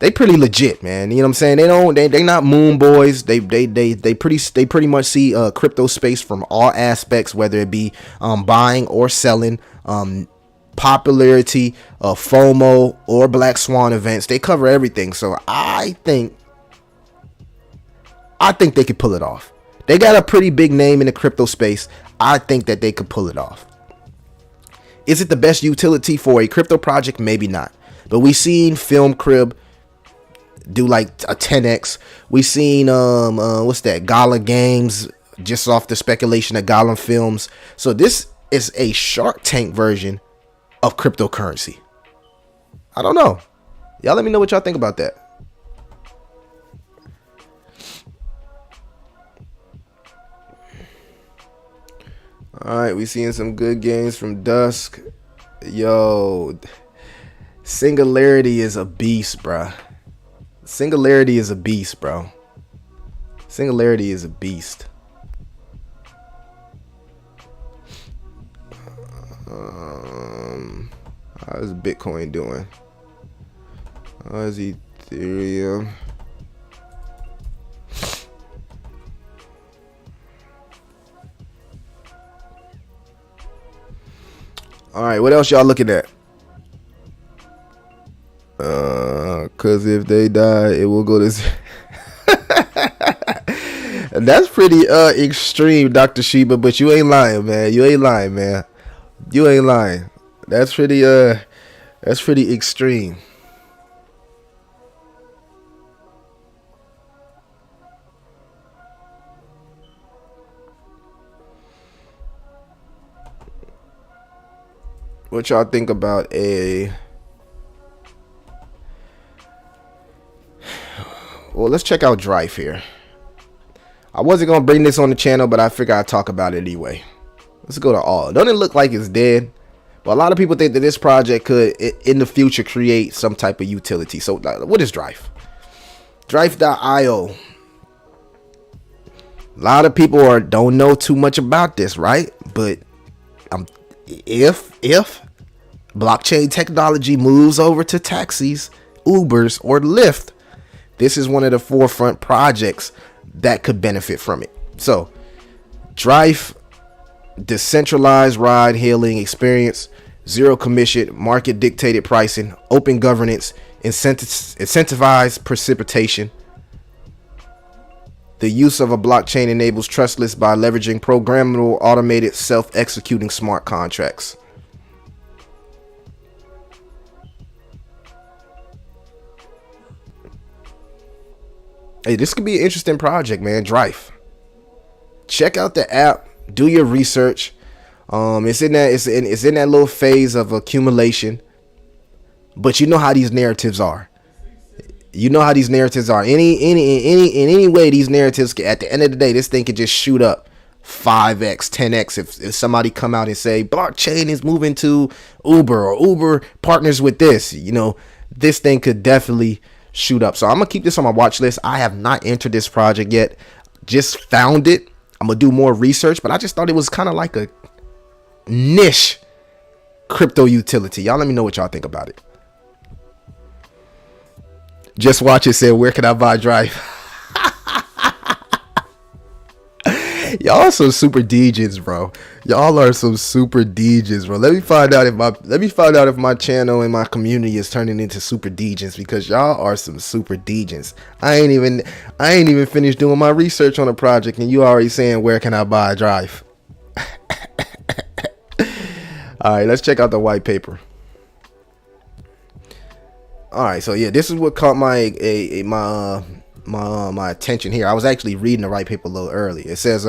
legit, man. You know what I'm saying? They not moon boys. They pretty much see crypto space from all aspects, whether it be buying or selling, popularity, FOMO, or Black Swan events. They cover everything. So I think they could pull it off. They got a pretty big name in the crypto space. I think that they could pull it off. Is it the best utility for a crypto project? Maybe not. But we seen Film Crib do like a 10x. We seen what's that, Gala Games, just off the speculation of Gala Films. So this is a Shark Tank version of cryptocurrency. I don't know. Y'all let me know what y'all think about that. All right, we seeing some good games from Dusk. Yo, Singularity is a beast, bruh. Singularity is a beast, bro. Singularity is a beast. How's Bitcoin doing? How's Ethereum? All right, what else y'all looking at? Cause if they die, it will go to That's pretty extreme, Dr. Sheba, but you ain't lying, man. You ain't lying, man. You ain't lying. That's pretty extreme. What y'all think about well, let's check out Drive here. I wasn't gonna bring this on the channel, but I figured I'd talk about it anyway. Let's go to all. Don't it look like it's dead? But a lot of people think that this project could, in the future, create some type of utility. So, what is Drive? Drive.io. A lot of people don't know too much about this, right? But if blockchain technology moves over to taxis, Ubers, or Lyft, this is one of the forefront projects that could benefit from it. So, Drive, decentralized ride hailing experience, zero commission, market dictated pricing, open governance, incentivized precipitation. The use of a blockchain enables trustless by leveraging programmable, automated, self-executing smart contracts. Hey, this could be an interesting project, man. Drive. Check out the app. Do your research. It's in that little phase of accumulation. But you know how these narratives are. You know how these narratives are. In any way, these narratives can, at the end of the day, this thing could just shoot up 5x, 10x if somebody come out and say blockchain is moving to Uber, or Uber partners with this. You know, this thing could definitely shoot up. So I'm gonna keep this on my watch list. I have not entered this project yet. Just found it. I'm gonna do more research, but I just thought it was kind of like a niche crypto utility. Y'all let me know what y'all think about it. Just watch it said, where can I buy Drive? Y'all are some super DJs, bro. Y'all are some super DJs, bro. Let me find out if my channel and my community is turning into super DJs, because y'all are some super DJs. I ain't even finished doing my research on the project, and you already saying, where can I buy Drive? All right, let's check out the white paper. All right, so yeah, this is what caught my attention here. I was actually reading the white paper a little early. It says,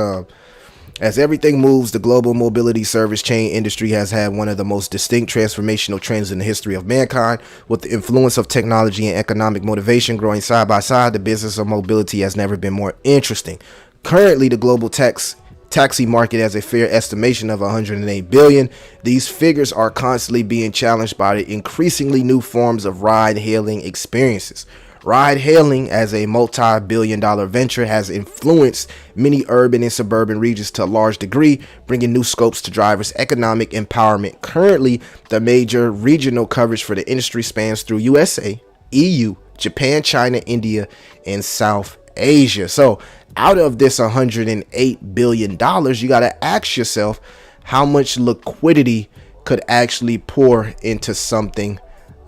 as everything moves, the global mobility service chain industry has had one of the most distinct transformational trends in the history of mankind. With the influence of technology and economic motivation growing side by side, the business of mobility has never been more interesting. Currently, the global taxi market has a fair estimation of 108 billion. These figures are constantly being challenged by the increasingly new forms of ride-hailing experiences. Ride-hailing, as a multi-billion-dollar venture, has influenced many urban and suburban regions to a large degree, bringing new scopes to drivers' economic empowerment. Currently, the major regional coverage for the industry spans through USA, EU, Japan, China, India, and South Asia. So, out of this $108 billion, you got to ask yourself how much liquidity could actually pour into something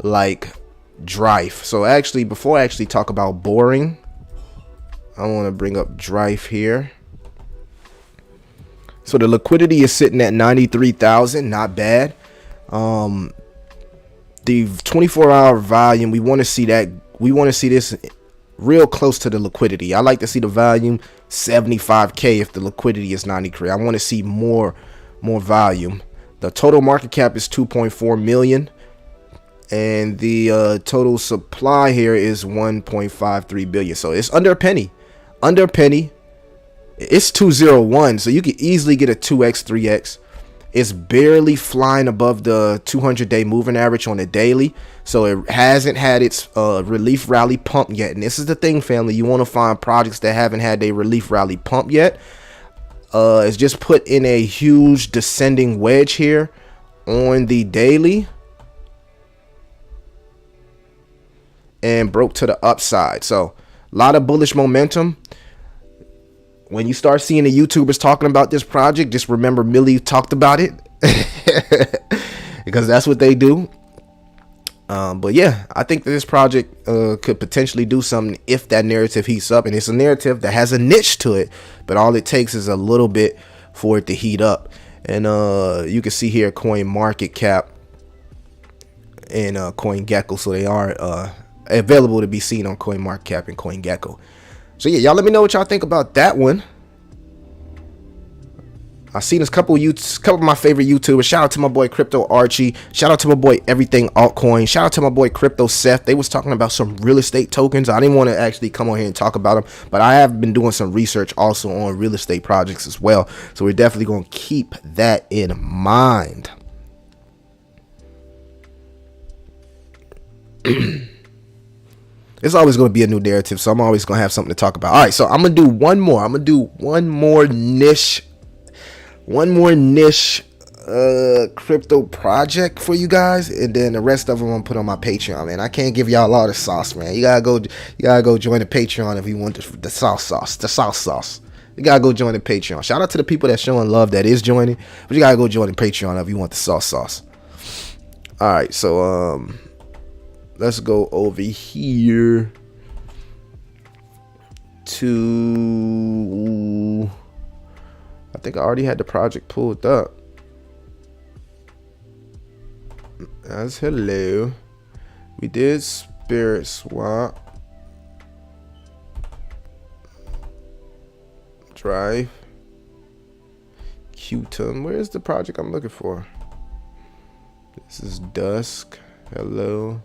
like Drive. So actually, before I actually talk about boring, I want to bring up Drive here. So the liquidity is sitting at 93,000, not bad. The 24-hour volume, we want to see that. We want to see this real close to the liquidity. I like to see the volume 75k if the liquidity is 93. I want to see more volume. The total market cap is 2.4 million. And the total supply here is 1.53 billion. So it's under a penny. Under a penny. It's 201. So you could easily get a 2x, 3x. It's barely flying above the 200-day moving average on the daily. So it hasn't had its relief rally pump yet. And this is the thing, family. You want to find projects that haven't had their relief rally pump yet. It's just put in a huge descending wedge here on the daily. And broke to the upside. So a lot of bullish momentum. When you start seeing the YouTubers talking about this project, just remember Millie talked about it. Because that's what they do. But yeah, I think that this project could potentially do something if that narrative heats up, and it's a narrative that has a niche to it, but all it takes is a little bit for it to heat up. And you can see here coin market cap and CoinGecko, so they are available to be seen on coin market cap and CoinGecko. So yeah, y'all let me know what y'all think about that one. I've seen a couple of my favorite YouTubers. Shout out to my boy Crypto Archie. Shout out to my boy Everything Altcoin. Shout out to my boy Crypto Seth. They was talking about some real estate tokens. I didn't want to actually come on here and talk about them, but I have been doing some research also on real estate projects as well. So we're definitely going to keep that in mind. It's always going to be a new narrative, so I'm always going to have something to talk about. All right, so I'm going to do one more. I'm going to do one more niche crypto project for you guys, and then the rest of them I'm gonna put on my Patreon. Man, I can't give y'all all the sauce, man. You gotta go join the Patreon if you want the sauce. You gotta go join the Patreon. Shout out to the people that's showing love that is joining, but you gotta go join the Patreon if you want the sauce. All right, so let's go over here to, I think I already had the project pulled up. As hello. We did Spirit Swap. Drive. Qtum. Where's the project I'm looking for? This is Dusk. Hello.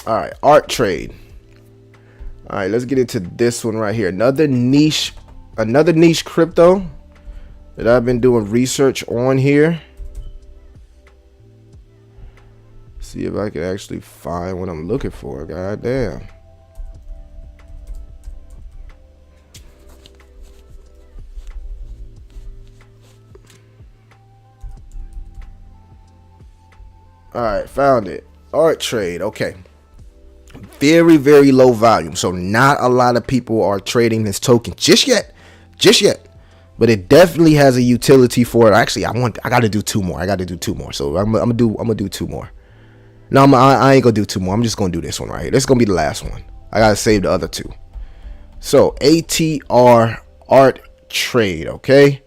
All right, art trade. All right, let's get into this one right here. Another niche crypto that I've been doing research on here. See if I can actually find what I'm looking for. God damn. All right, found it. Art trade. Okay. Very, very low volume, so not a lot of people are trading this token just yet, but it definitely has a utility for it. Actually, I got to do two more. So I'm gonna do two more. No, I ain't gonna do two more. I'm just gonna do this one right here. This is gonna be the last one. I gotta save the other two. So ATR art trade. Okay,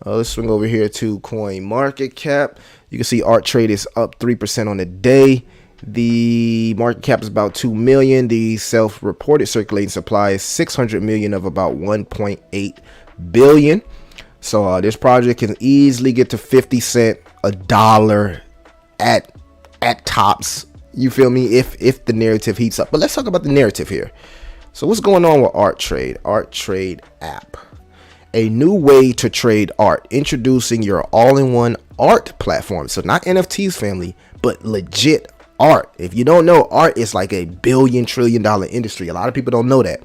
let's swing over here to coin market cap. You can see art trade is up 3% on the day. The market cap is about 2 million. The self-reported circulating supply is 600 million of about 1.8 billion. So this project can easily get to 50 cents, $1 at tops. You feel me? If the narrative heats up. But let's talk about the narrative here. So what's going on with Art Trade? Art Trade app. A new way to trade art, introducing your all-in-one art platform. So not NFTs, family, but legit art. If you don't know, art is like a $1 trillion industry. A lot of people don't know that.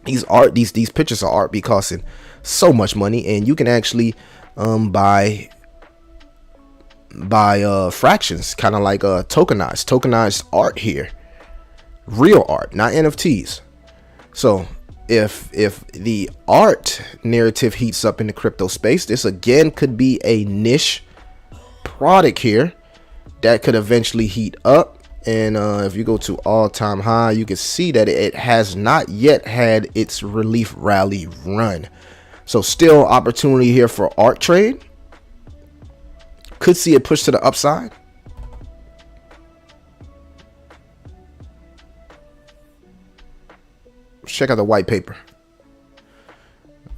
These pictures of art be costing so much money, and you can actually buy fractions, kind of like tokenized art here. Real art, not NFTs. So if the art narrative heats up in the crypto space, this again could be a niche product here that could eventually heat up. And if you go to all-time high, you can see that it has not yet had its relief rally run. So still opportunity here for art trade. Could see it push to the upside. Check out the white paper.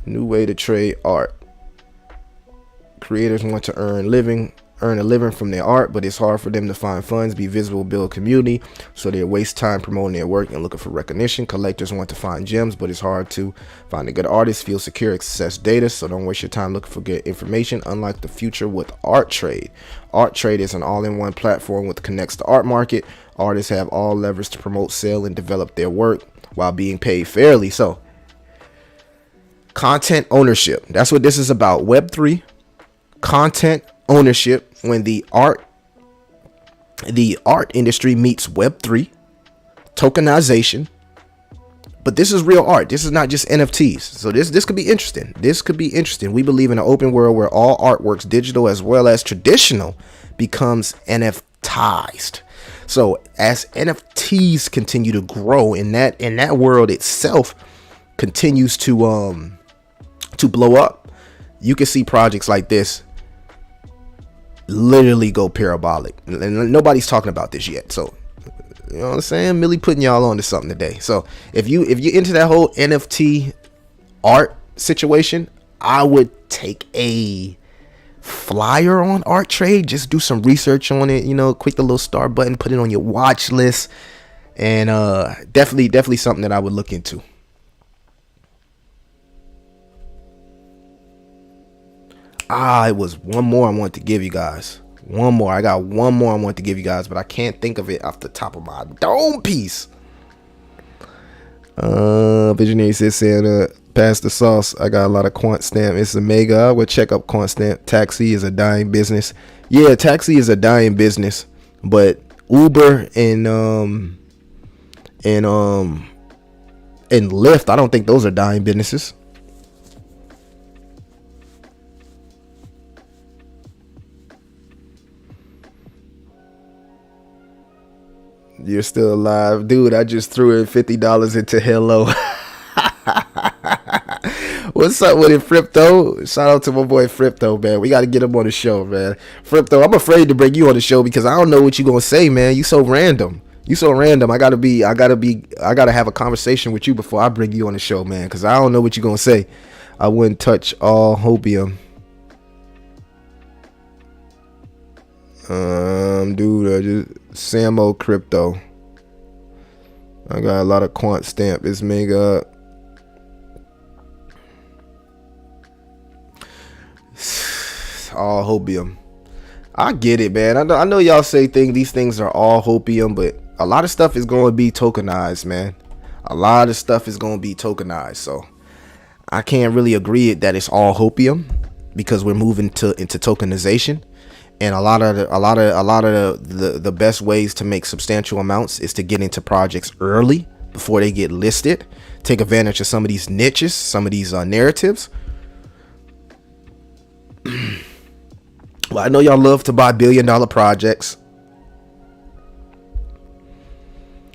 New way to trade art. Creators want to earn a living from their art, but it's hard for them to find funds, be visible, build community, so they waste time promoting their work and looking for recognition. Collectors want to find gems, but it's hard to find a good artist, feel secure, access data, so don't waste your time looking for good information. Unlike the future with art trade. Art trade is an all-in-one platform which connects the art market. Artists have all levers to promote, sell, and develop their work while being paid fairly. So content ownership, that's what this is about. Web3 content ownership. When the art industry meets Web3, tokenization, But this is real art. This is not just NFTs. So this could be interesting. This could be interesting. We believe in an open world where all artworks, digital as well as traditional, becomes NFTized. So as NFTs continue to grow, and that world itself continues to blow up, you can see projects like this literally go parabolic. And nobody's talking about this yet. So you know what I'm saying? Millie putting y'all on to something today. So if you into that whole NFT art situation, I would take a flyer on Art Trade. Just do some research on it. You know, click the little start button, put it on your watch list, and definitely something that I would look into. It was one more I wanted to give you guys. One more. I got one more I want to give you guys, but I can't think of it off the top of my dome piece. Visionary says, Santa, pass the sauce. I got a lot of quant stamp. It's a mega. I would check up quant stamp. Taxi is a dying business. Yeah, taxi is a dying business, but Uber and Lyft, I don't think those are dying businesses. You're still alive, dude. I just threw in $50 into Hello. What's up with it, Fripto? Shout out to my boy Fripto, man. We got to get him on the show, man. Fripto, I'm afraid to bring you on the show because I don't know what you're gonna say, man. You so random. I gotta have a conversation with you before I bring you on the show, man, because I don't know what you're gonna say. I wouldn't touch all hopium. Dude, I just Samo crypto. I got a lot of quant stamp. It's mega. All hopium. I get it, man. I know y'all say these things are all hopium, but a lot of stuff is going to be tokenized, man. A lot of stuff is going to be tokenized, so I can't really agree that it's all hopium because we're moving into tokenization. And a lot of the best ways to make substantial amounts is to get into projects early before they get listed. Take advantage of some of these niches, some of these narratives. Well, I know y'all love to buy billion-dollar projects.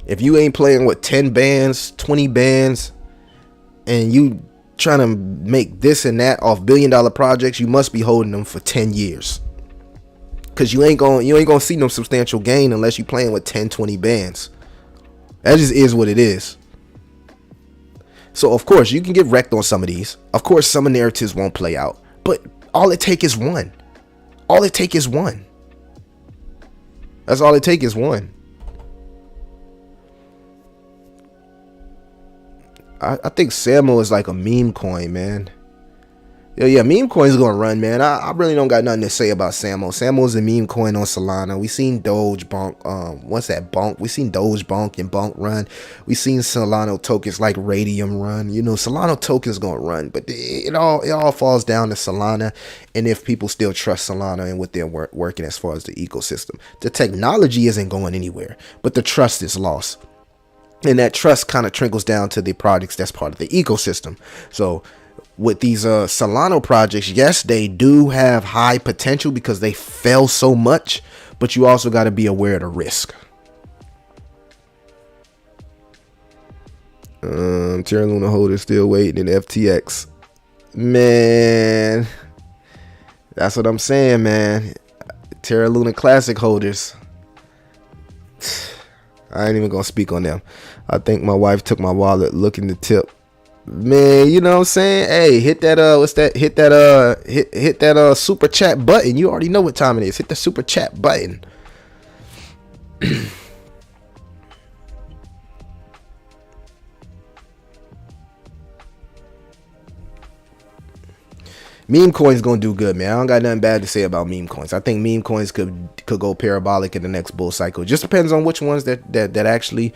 If you ain't playing with 10 bands, 20 bands, and you trying to make this and that off billion-dollar projects, you must be holding them for 10 years. Cause you ain't gonna see no substantial gain unless you playing with 10, 20 bands. That just is what it is. So of course you can get wrecked on some of these. Of course some of narratives won't play out, but all it take is one. All it take is one. That's all it take is one. I think Samo is like a meme coin, man. Yeah, meme coin's gonna run, man. I really don't got nothing to say about Samo. Samo's a meme coin on Solana. We seen Doge Bonk. What's that Bonk? We seen Doge Bonk and Bonk run. We seen Solana tokens like Radium run. You know, Solana tokens gonna run, but it all falls down to Solana, and if people still trust Solana and what they're working as far as the ecosystem. The technology isn't going anywhere, but the trust is lost, and that trust kind of trickles down to the products that's part of the ecosystem. So with these Solana projects, yes, they do have high potential because they fell so much, but you also got to be aware of the risk. Terra Luna holder still waiting in FTX. Man, that's what I'm saying, man. Terra Luna Classic holders. I ain't even gonna speak on them. I think my wife took my wallet looking to tip. Man, you know what I'm saying? Hey, hit that hit that super chat button. You already know what time it is. Hit the super chat button. Meme coins gonna do good, man. I don't got nothing bad to say about meme coins. I think meme coins could go parabolic in the next bull cycle. Just depends on which ones that actually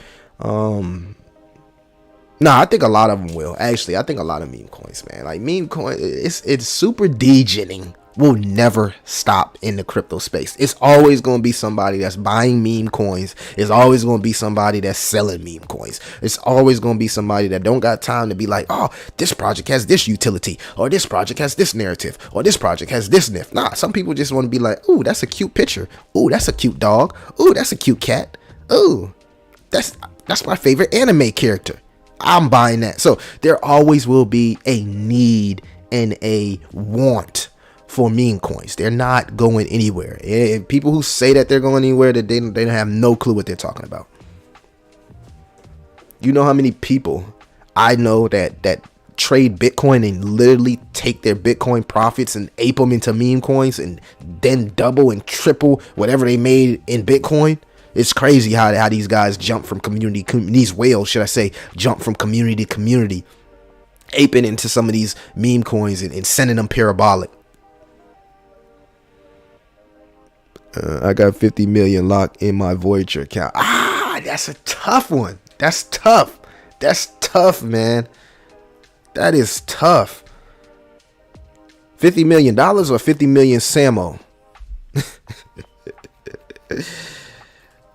I think a lot of them will. Actually, I think a lot of meme coins, man. Like meme coin, it's super degening. will never stop in the crypto space. It's always going to be somebody that's buying meme coins. It's always going to be somebody that's selling meme coins. It's always going to be somebody that don't got time to be like, oh, this project has this utility, or this project has this narrative, or this project has this NIF. Nah, some people just want to be like, ooh, that's a cute picture. Ooh, that's a cute dog. Ooh, that's a cute cat. Ooh, that's my favorite anime character. I'm buying that. So there always will be a need and a want for meme coins. They're not going anywhere. And people who say that they're going anywhere, that they have no clue what they're talking about. You know how many people I know that trade Bitcoin and literally take their Bitcoin profits and ape them into meme coins and then double and triple whatever they made in Bitcoin? It's crazy how these guys jump from community, these whales, should I say, jump from community to community, aping into some of these meme coins and sending them parabolic. I got 50 million locked in my Voyager account. That's a tough one. That's tough. That's tough, man. That is tough. $50 million or 50 million Samo?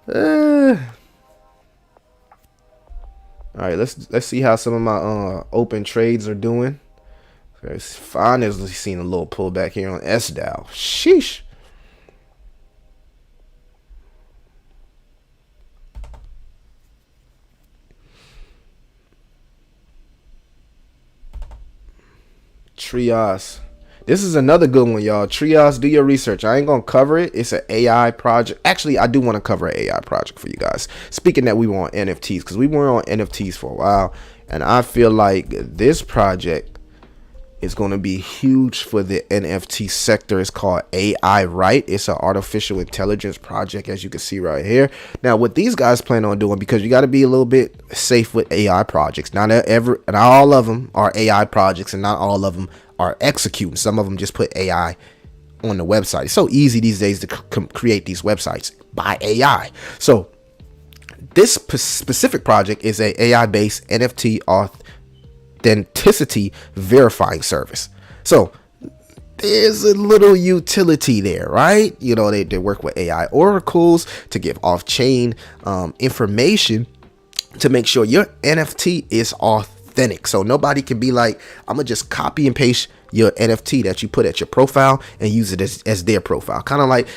All right, let's see how some of my open trades are doing. It's finally seen a little pullback here on SDAO. Sheesh. Trios. This is another good one, y'all. Trios, do your research. I ain't gonna cover it. It's an AI project. Actually, I do want to cover an AI project for you guys. Speaking that, we were on NFTs, because we were on NFTs for a while, and I feel like this project is going to be huge for the NFT sector. It's called AI Right. It's an artificial intelligence project, as you can see right here. Now, what these guys plan on doing, because you got to be a little bit safe with AI projects. Not all of them are AI projects, and not all of them are executing. Some of them just put AI on the website. It's so easy these days to create these websites by AI. So this specific project is a AI-based NFT authenticity verifying service. So there's a little utility there, right? You know, they work with AI oracles to give off-chain information to make sure your NFT is authentic. So nobody can be like, I'm gonna just copy and paste your NFT that you put at your profile and use it as their profile. Kind of like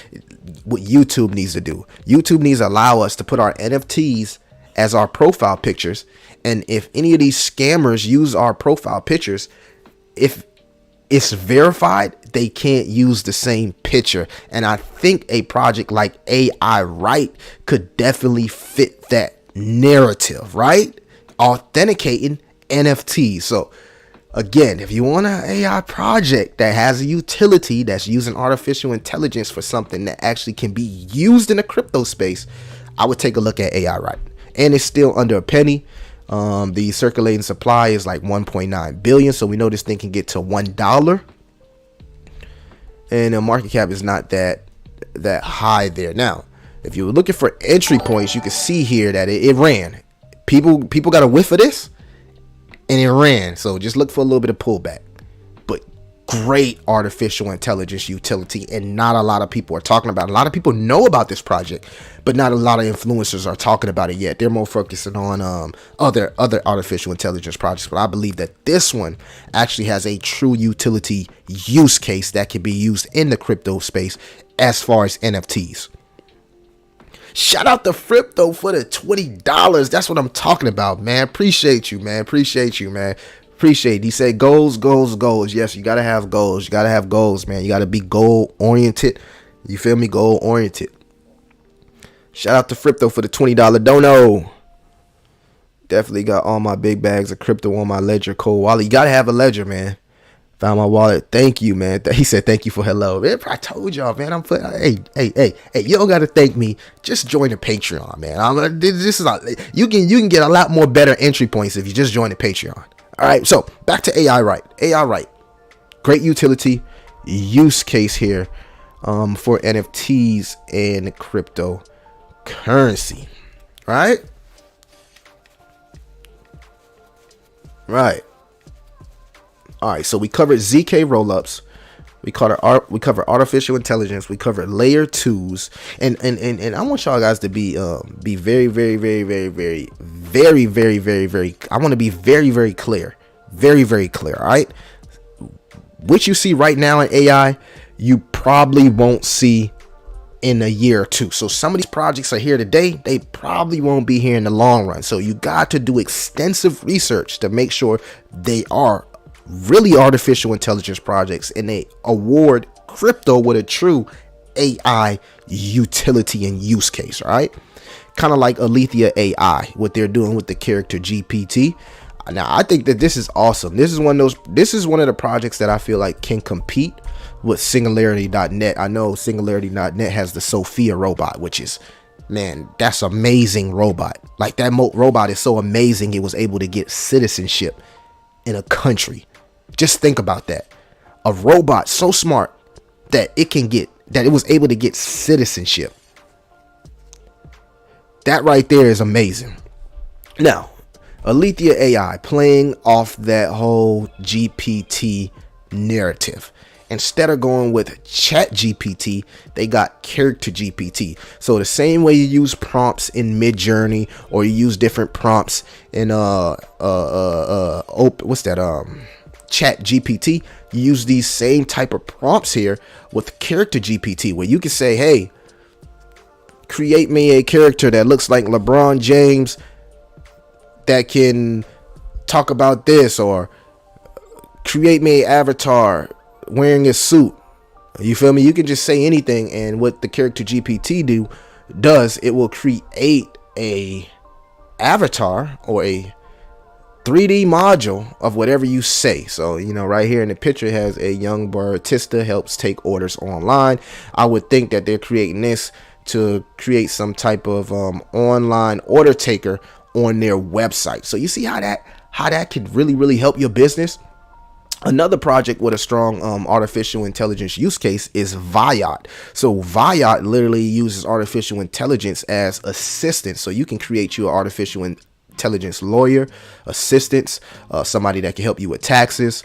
what YouTube needs to do. YouTube needs to allow us to put our NFTs as our profile pictures. And if any of these scammers use our profile pictures, if it's verified, they can't use the same picture. And I think a project like AI Right could definitely fit that narrative, right? Authenticating NFTs. So again, if you want an AI project that has a utility that's using artificial intelligence for something that actually can be used in the crypto space, I would take a look at AI Right. And it's still under a penny. The circulating supply is like 1.9 billion. So we know this thing can get to $1. And the market cap is not that high there. Now, if you were looking for entry points, you can see here that it ran. People got a whiff of this, and it ran. So just look for a little bit of pullback. But great artificial intelligence utility, and not a lot of people are talking about it. A lot of people know about this project, but not a lot of influencers are talking about it yet. They're more focusing on other artificial intelligence projects. But I believe that this one actually has a true utility use case that can be used in the crypto space as far as NFTs. Shout out to Fripto for the $20. That's what I'm talking about, man. Appreciate you, man. Appreciate you, man. Appreciate it. He said goals, goals, goals. Yes, you got to have goals. You got to have goals, man. You got to be goal oriented. You feel me? Goal oriented. Shout out to Fripto for the $20 dono. Definitely got all my big bags of crypto on my ledger cold wallet. You got to have a ledger, man. Found my wallet. Thank you, man. He said thank you for hello. Man, I told y'all, man. Hey, you don't gotta thank me. Just join the Patreon, man. This is you can get a lot more better entry points if you just join the Patreon. All right, so back to AI Right. AI Right, great utility use case here for NFTs and cryptocurrency. Right. All right, so we covered ZK rollups. We cover artificial intelligence. We cover layer twos, and I want y'all guys to be very, very, very, very, very, very, very, very, very. I want to be very, very clear, very, very clear. All right, what you see right now in AI, you probably won't see in a year or two. So some of these projects are here today, they probably won't be here in the long run. So you got to do extensive research to make sure they are really artificial intelligence projects and they award crypto with a true AI utility and use case. All right, kind of like Alethea AI, what they're doing with the character GPT. Now I think that this is awesome. This is one of the projects that I feel like can compete with Singularity.net. I know Singularity.net has the Sophia robot, which is, man, that's amazing robot. Like that robot is so amazing it was able to get citizenship in a country. Just think about that. A robot so smart that it was able to get citizenship. That right there is amazing. Now, Alethea AI playing off that whole GPT narrative. Instead of going with Chat GPT, they got Character GPT. So the same way you use prompts in Midjourney, or you use different prompts in Chat GPT, you use these same type of prompts here with Character GPT, where you can say, hey, create me a character that looks like LeBron James that can talk about this, or create me an avatar wearing a suit. You feel me? You can just say anything, and what the Character GPT does, it will create a avatar or a 3D module of whatever you say. So, you know, right here in the picture it has a young barista helps take orders online. I would think that they're creating this to create some type of online order taker on their website. So you see how that could really help your business. Another project with a strong artificial intelligence use case is Viot. So Viot literally uses artificial intelligence as assistance. So you can create your artificial intelligence lawyer, assistants, somebody that can help you with taxes,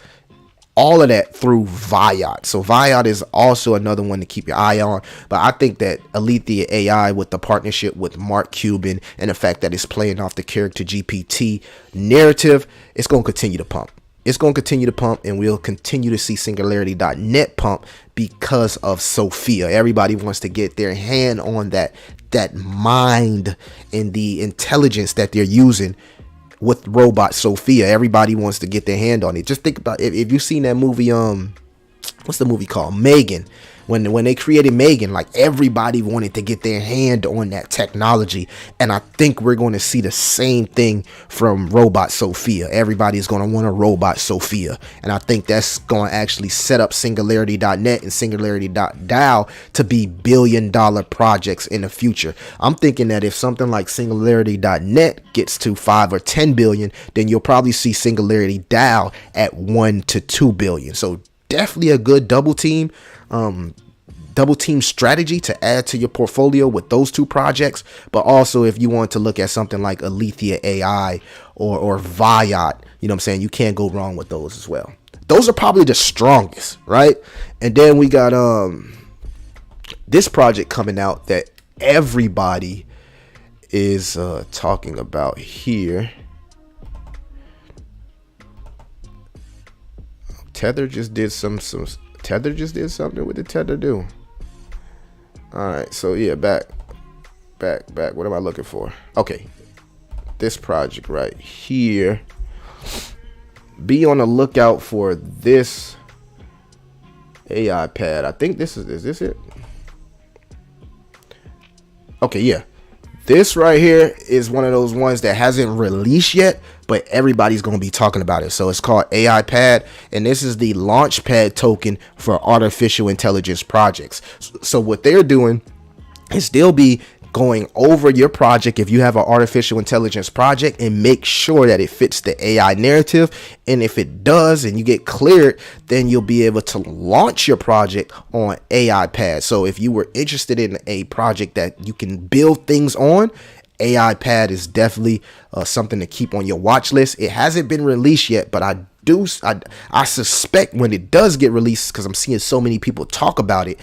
all of that through Viot. So Viot is also another one to keep your eye on. But I think that Alethea AI, with the partnership with Mark Cuban and the fact that it's playing off the Character GPT narrative, it's going to continue to pump. It's going to continue to pump, and we'll continue to see Singularity.net pump because of Sophia. Everybody wants to get their hand on that mind and the intelligence that they're using with robot Sophia. Everybody wants to get their hand on it. Just think about if you've seen that movie, what's the movie called? Megan. When they created Megan, like everybody wanted to get their hand on that technology. And I think we're going to see the same thing from robot Sophia. Everybody's going to want a robot Sophia. And I think that's going to actually set up Singularity.net and Singularity.DAO to be billion-dollar projects in the future. I'm thinking that if something like Singularity.net gets to 5 or 10 billion, then you'll probably see Singularity DAO at 1 to 2 billion. So definitely a good double team strategy to add to your portfolio with those two projects. But also, if you want to look at something like Alethea AI or Viot, you know what I'm saying, you can't go wrong with those as well. Those are probably the strongest, right? And then we got this project coming out that everybody is talking about here. Tether just did something. What did Tether do? All right, so yeah, back. What am I looking for? Okay, this project right here. Be on the lookout for this AI pad. I think is this it? Okay, yeah. This right here is one of those ones that hasn't released yet, but everybody's going to be talking about it. So it's called AI Pad, and this is the Launchpad token for artificial intelligence projects. So what they're doing is they'll be going over your project if you have an artificial intelligence project and make sure that it fits the AI narrative. And if it does and you get cleared, then you'll be able to launch your project on AI Pad. So if you were interested in a project that you can build things on, AI pad is definitely something to keep on your watch list. It hasn't been released yet, but I suspect when it does get released, because I'm seeing so many people talk about it,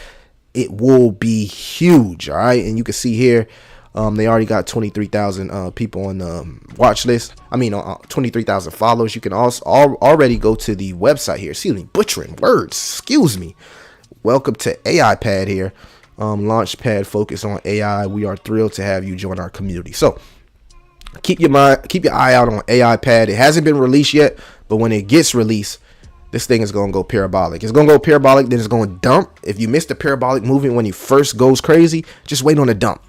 it will be huge. All right, and you can see here, they already got 23,000 people on the watch list. I mean, 23,000 followers. You can also already go to the website here. Excuse me, butchering words. Excuse me. Welcome to AI Pad here. Launchpad focus on AI. We are thrilled to have you join our community. So keep your eye out on AI Pad. It hasn't been released yet, but when it gets released, this thing is going to go parabolic. It's going to go parabolic, then it's going to dump. If you missed the parabolic movement when it first goes crazy, just wait on the dump.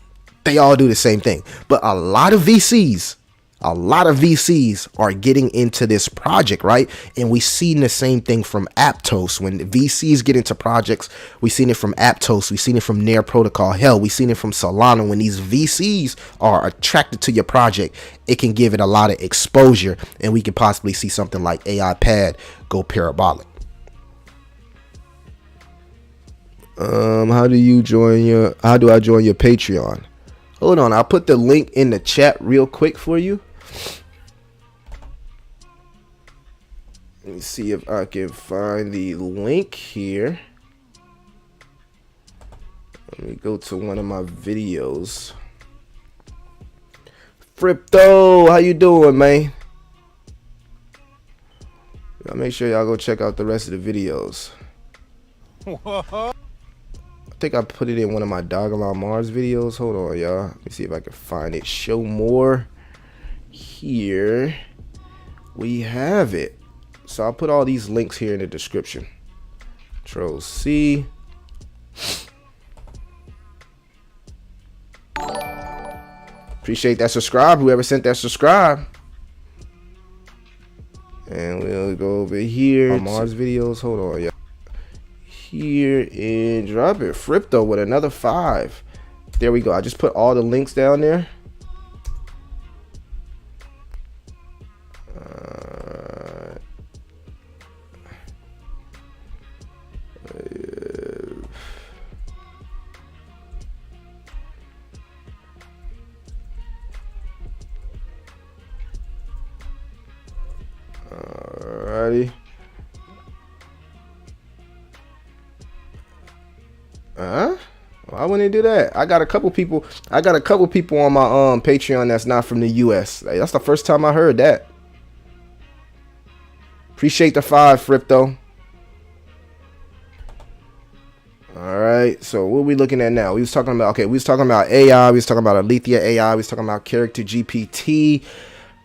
They all do the same thing. But a lot of VCs are getting into this project, right? And we've seen the same thing from Aptos. When the VCs get into projects, we've seen it from Aptos, we've seen it from Nair Protocol. Hell, we've seen it from Solana. When these VCs are attracted to your project, it can give it a lot of exposure, and we could possibly see something like AI Pad go parabolic. How do I join your Patreon? Hold on, I'll put the link in the chat real quick for you. Let me see if I can find the link here. Let me go to one of my videos. Fripto, how you doing, man? Y'all make sure y'all go check out the rest of the videos. I think I put it in one of my Dog Alarm Mars videos. Hold on, y'all. Let me see if I can find it. Show more. Here we have it. So I'll put all these links here in the description. Control C. Appreciate that subscribe. Whoever sent that subscribe. And we'll go over here. Mars videos. Hold on, y'all. Here and drop it. Fripto with another 5. There we go. I just put all the links down there. Alrighty. Why wouldn't it do that? I got a couple people on my Patreon that's not from the US. Like, that's the first time I heard that. Appreciate the 5, Fripto. Alright, so what are we looking at now? We was talking about AI, we was talking about Alethea AI, we was talking about Character GPT.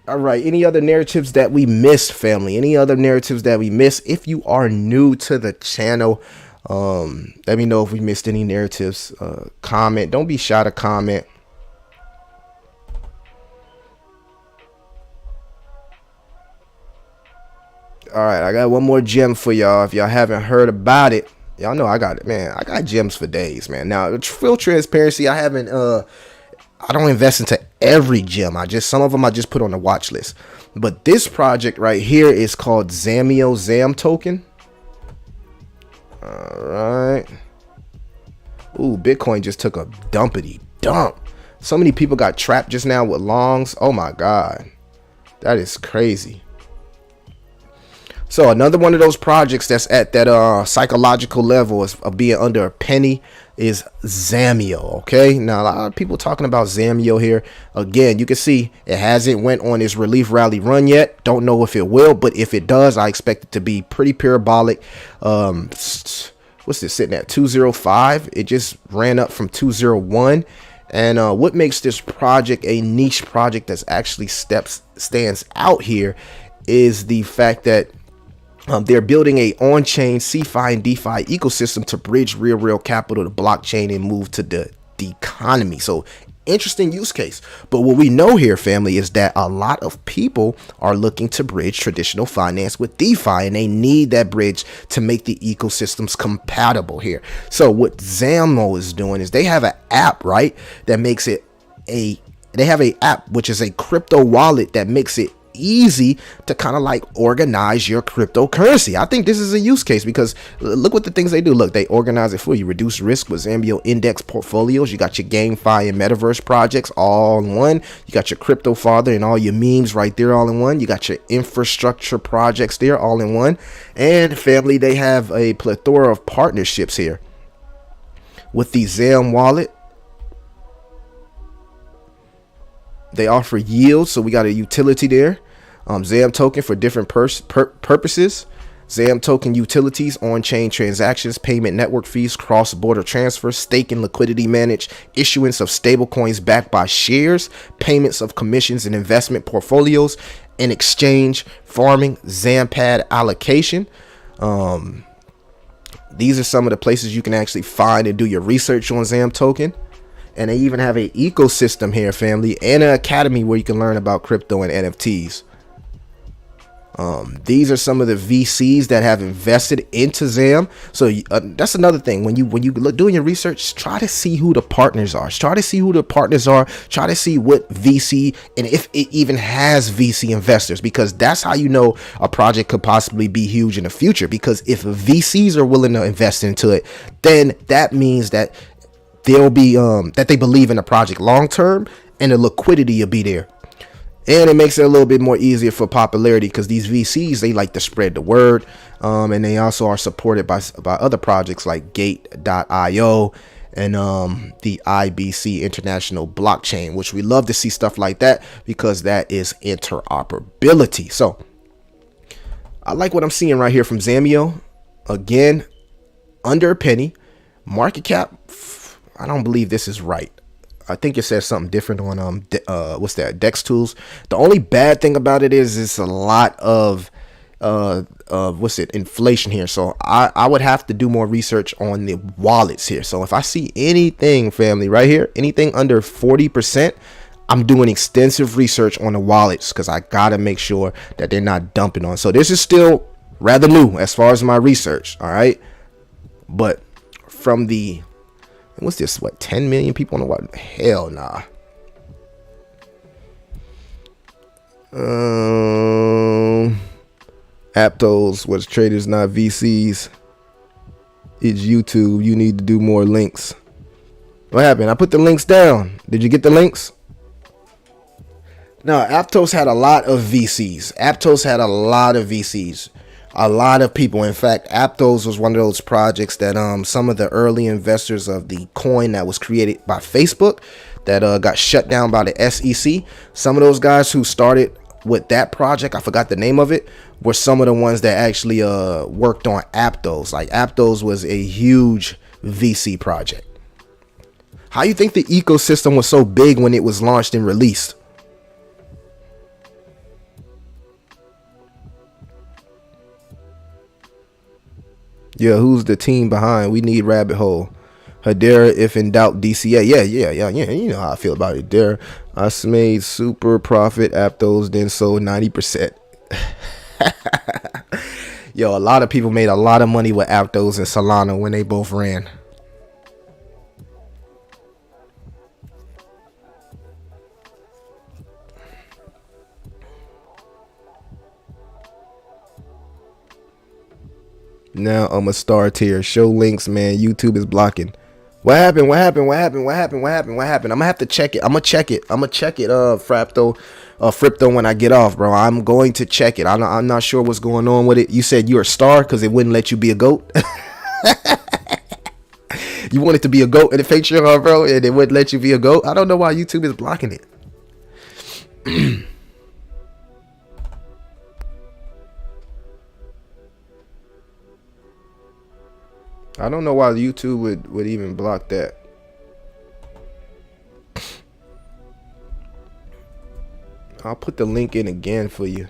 Alright, any other narratives that we missed, family? Any other narratives that we missed? If you are new to the channel, let me know if we missed any narratives. Comment. Don't be shy to comment. All right, I got one more gem for y'all. If y'all haven't heard about it, y'all know I got it, man. I got gems for days, man. Now, full transparency, I don't invest into every gem. Some of them I just put on the watch list. But this project right here is called ZAM token. All right. Ooh, Bitcoin just took a dumpity dump. So many people got trapped just now with longs. Oh my God, that is crazy. So another one of those projects that's at that psychological level of being under a penny is Zamio. Okay, now a lot of people talking about Zamio here. Again, you can see it hasn't went on its relief rally run yet. Don't know if it will, but if it does, I expect it to be pretty parabolic. What's this sitting at? 205. It just ran up from 201. And what makes this project a niche project that's actually stands out here is the fact that they're building a on-chain CeFi and DeFi ecosystem to bridge real capital to blockchain and move to the economy. So interesting use case. But what we know here, family, is that a lot of people are looking to bridge traditional finance with DeFi, and they need that bridge to make the ecosystems compatible here. So what Zamo is doing is they have an app, right, that makes it they have a app which is a crypto wallet that makes it easy to kind of like organize your cryptocurrency. I think this is a use case because look what the things they do. Look, they organize it for you. Reduce risk with Zambio index portfolios. You got your GameFi and metaverse projects all in one. You got your crypto father and all your memes right there all in one. You got your infrastructure projects there all in one. And family, they have a plethora of partnerships here with the Zam wallet. They offer yield, so we got a utility there. Zam token for different purposes. Zam token utilities, on-chain transactions, payment network fees, cross-border transfers, staking, liquidity managed, issuance of stable coins backed by shares, payments of commissions and investment portfolios, in exchange, farming, Zampad allocation. These are some of the places you can actually find and do your research on Zam token. And they even have an ecosystem here, family, and an academy where you can learn about crypto and NFTs. These are some of the VCs that have invested into Zam. So that's another thing. When you look doing your research, try to see who the partners are. Try to see what VC and if it even has VC investors, because that's how you know a project could possibly be huge in the future. Because if VCs are willing to invest into it, then that means that they'll be that they believe in the project long term, and the liquidity will be there. And it makes it a little bit more easier for popularity because these VCs, they like to spread the word, and they also are supported by other projects like Gate.io and the IBC International Blockchain, which we love to see stuff like that because that is interoperability. So I like what I'm seeing right here from Zamio. Again, under a penny, market cap. I don't believe this is right. I think it says something different on what's that, Dex Tools. The only bad thing about it is it's a lot of inflation here. So I would have to do more research on the wallets here. So if I see anything, family, right here, anything under 40%, I'm doing extensive research on the wallets because I gotta make sure that they're not dumping on. So this is still rather new as far as my research. All right, but from the what's this? What, 10 million people on the wallet? Hell nah. Aptos was traders, not VCs. It's YouTube. You need to do more links. What happened? I put the links down. Did you get the links? No, Aptos had a lot of VCs. A lot of people. In fact, Aptos was one of those projects that some of the early investors of the coin that was created by Facebook that got shut down by the SEC. Some of those guys who started with that project, I forgot the name of it, were some of the ones that actually worked on Aptos. Like Aptos was a huge VC project. How you think the ecosystem was so big when it was launched and released? Yeah, who's the team behind? We need Rabbit Hole. Hedera, if in doubt, DCA. Yeah. You know how I feel about it. Hedera. I made super profit. Aptos then sold 90%. Yo, a lot of people made a lot of money with Aptos and Solana when they both ran. Now I'm a star tier. Show links, man. YouTube is blocking. What happened? I'm gonna have to check it. I'm gonna check it, Fripto, when I get off, bro. I'm going to check it. I'm not sure what's going on with it. You said you're a star because it wouldn't let you be a goat. You wanted to be a goat in the picture, bro, and it wouldn't let you be a goat. I don't know why YouTube is blocking it. I don't know why YouTube would even block that. I'll put the link in again for you.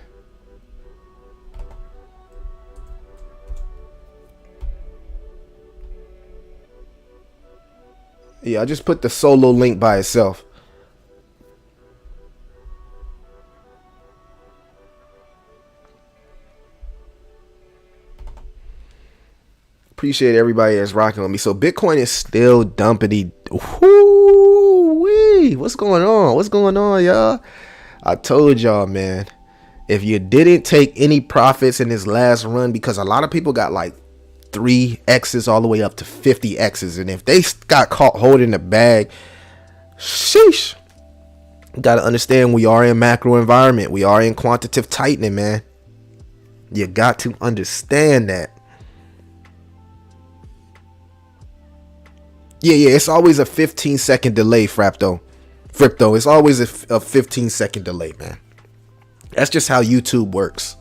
Yeah, I just put the solo link by itself. Appreciate everybody that's rocking with me. So Bitcoin is still dumping. What's going on? Y'all? I told y'all, man. If you didn't take any profits in this last run, because a lot of people got like 3x's all the way up to 50x's, and if they got caught holding the bag, sheesh. You got to understand, we are in macro environment. We are in quantitative tightening, man. You got to understand that. Yeah, it's always a 15-second delay, Frapto. It's always a 15-second delay, man. That's just how YouTube works.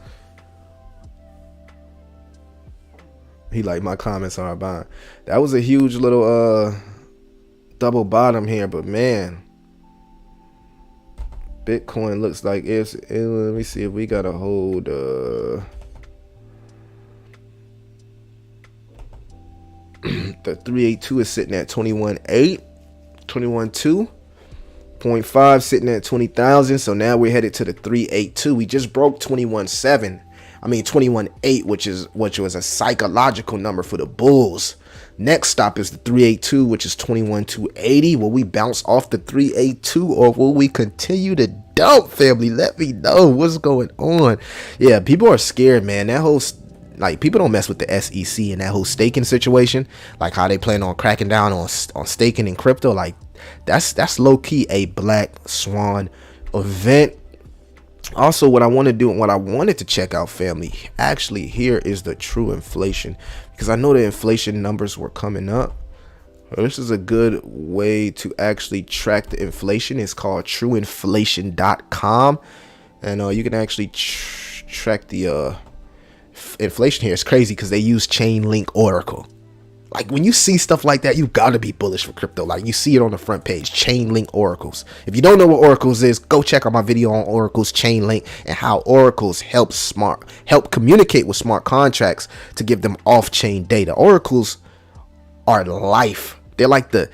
He like my comments are buying. That was a huge little double bottom here, but man, Bitcoin looks like it's. Let me see if we got a hold. The 382 is sitting at 21.8, 21.2. 0.5 sitting at 20,000. So now we're headed to the 382. We just broke 21.7. I mean 21.8, which was a psychological number for the bulls. Next stop is the 382, which is 21,280. Will we bounce off the 382 or will we continue to dump, family? Let me know what's going on. Yeah, people are scared, man. That whole people don't mess with the SEC and that whole staking situation, like how they plan on cracking down on staking in crypto. Like that's low-key a black swan event. Also, what I want to do and what I wanted to check out, family, actually here is the true inflation, because I know the inflation numbers were coming up. This is a good way to actually track the inflation. It's called trueinflation.com, and you can actually track the inflation here. It's crazy because they use Chainlink Oracle. Like when you see stuff like that, you gotta be bullish for crypto. Like you see it on the front page, Chainlink Oracles. If you don't know what Oracles is, go check out my video on Oracles, Chainlink, and how Oracles help communicate with smart contracts to give them off-chain data. Oracles are life. They're like the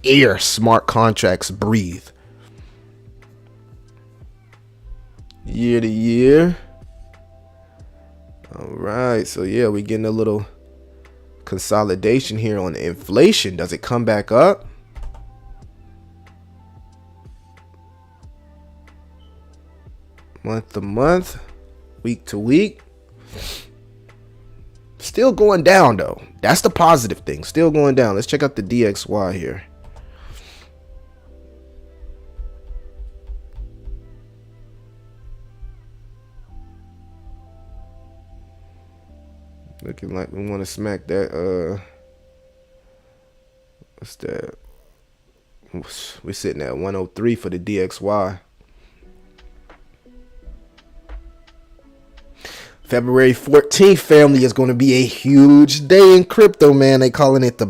air smart contracts breathe. Year to year. All right, so yeah, we're getting a little consolidation here on inflation. Does it come back up? Month to month, week to week. Still going down though. That's the positive thing. Still going down. Let's check out the DXY here. Looking like we want to smack that. What's that? We're sitting at 103 for the DXY. February 14th, family, is going to be a huge day in crypto, man. They calling it the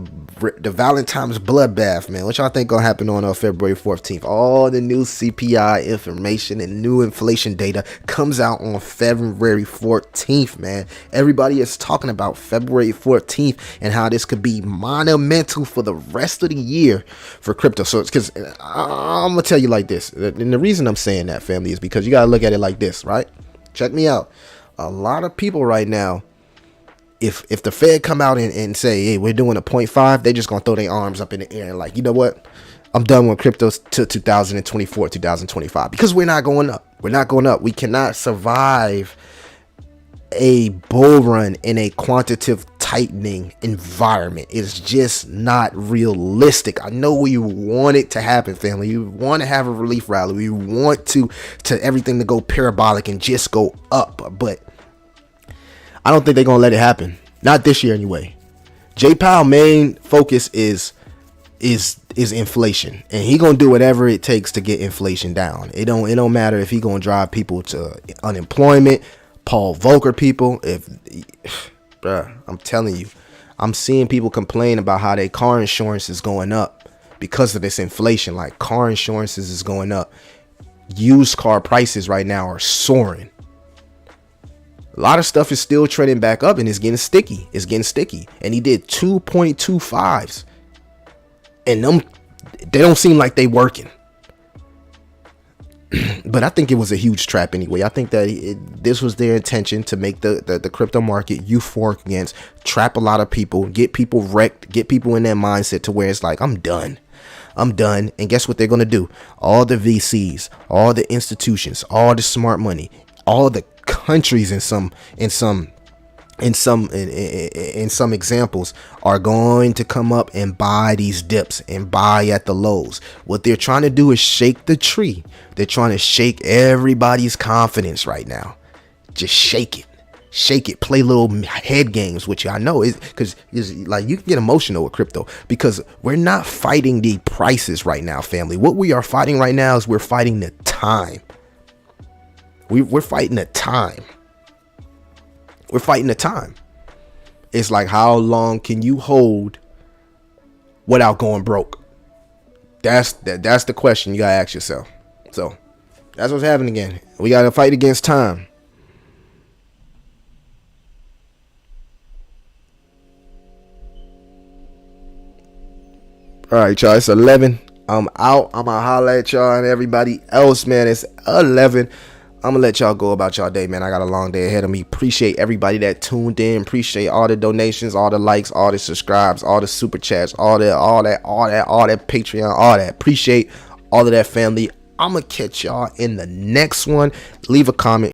Valentine's bloodbath, man. What y'all think gonna happen on February 14th? All the new CPI information and new inflation data comes out on February 14th, man. Everybody is talking about February 14th and how this could be monumental for the rest of the year for crypto. So it's because I'm gonna tell you like this, and the reason I'm saying that, family, is because you gotta look at it like this, right? Check me out. A lot of people right now, if the Fed come out and say, hey, we're doing a 0.5, they're just going to throw their arms up in the air and like, you know what? I'm done with crypto till 2024, 2025, because we're not going up. We're not going up. We cannot survive a bull run in a quantitative tightening environment. It's just not realistic. I know we want it to happen, family. You want to have a relief rally. We want to everything to go parabolic and just go up, but I don't think they're gonna let it happen. Not this year anyway. Jay Powell's main focus is inflation, and he gonna do whatever it takes to get inflation down. It don't matter if he gonna drive people to unemployment, Paul Volcker people. Bruh, I'm telling you, I'm seeing people complain about how their car insurance is going up because of this inflation. Like car insurances is going up. Used car prices right now are soaring. A lot of stuff is still trending back up and it's getting sticky. It's getting sticky. And he did 2.25s. And they don't seem like they working. But I think it was a huge trap anyway. I think that this was their intention to make the crypto market euphoric against, trap a lot of people, get people wrecked, get people in their mindset to where it's like, I'm done. And guess what they're going to do? All the VCs, all the institutions, all the smart money, all the countries in some examples are going to come up and buy these dips and buy at the lows. What they're trying to do is shake the tree. They're trying to shake everybody's confidence right now. Just shake it, play little head games with you. I know it, because like you can get emotional with crypto, because we're not fighting the prices right now, family. What we are fighting right now is we're fighting the time. We're fighting the time. We're fighting the time. It's like, how long can you hold without going broke? That's the question you gotta ask yourself. So that's what's happening again. We gotta fight against time. All right, y'all. It's 11. I'm out. I'm gonna holler at y'all and everybody else, man. It's 11. I'm gonna let y'all go about y'all day, man. I got a long day ahead of me. Appreciate everybody that tuned in. Appreciate all the donations, all the likes, all the subscribes, all the super chats, all that Patreon, all that. Appreciate all of that, family. I'm gonna catch y'all in the next one. Leave a comment.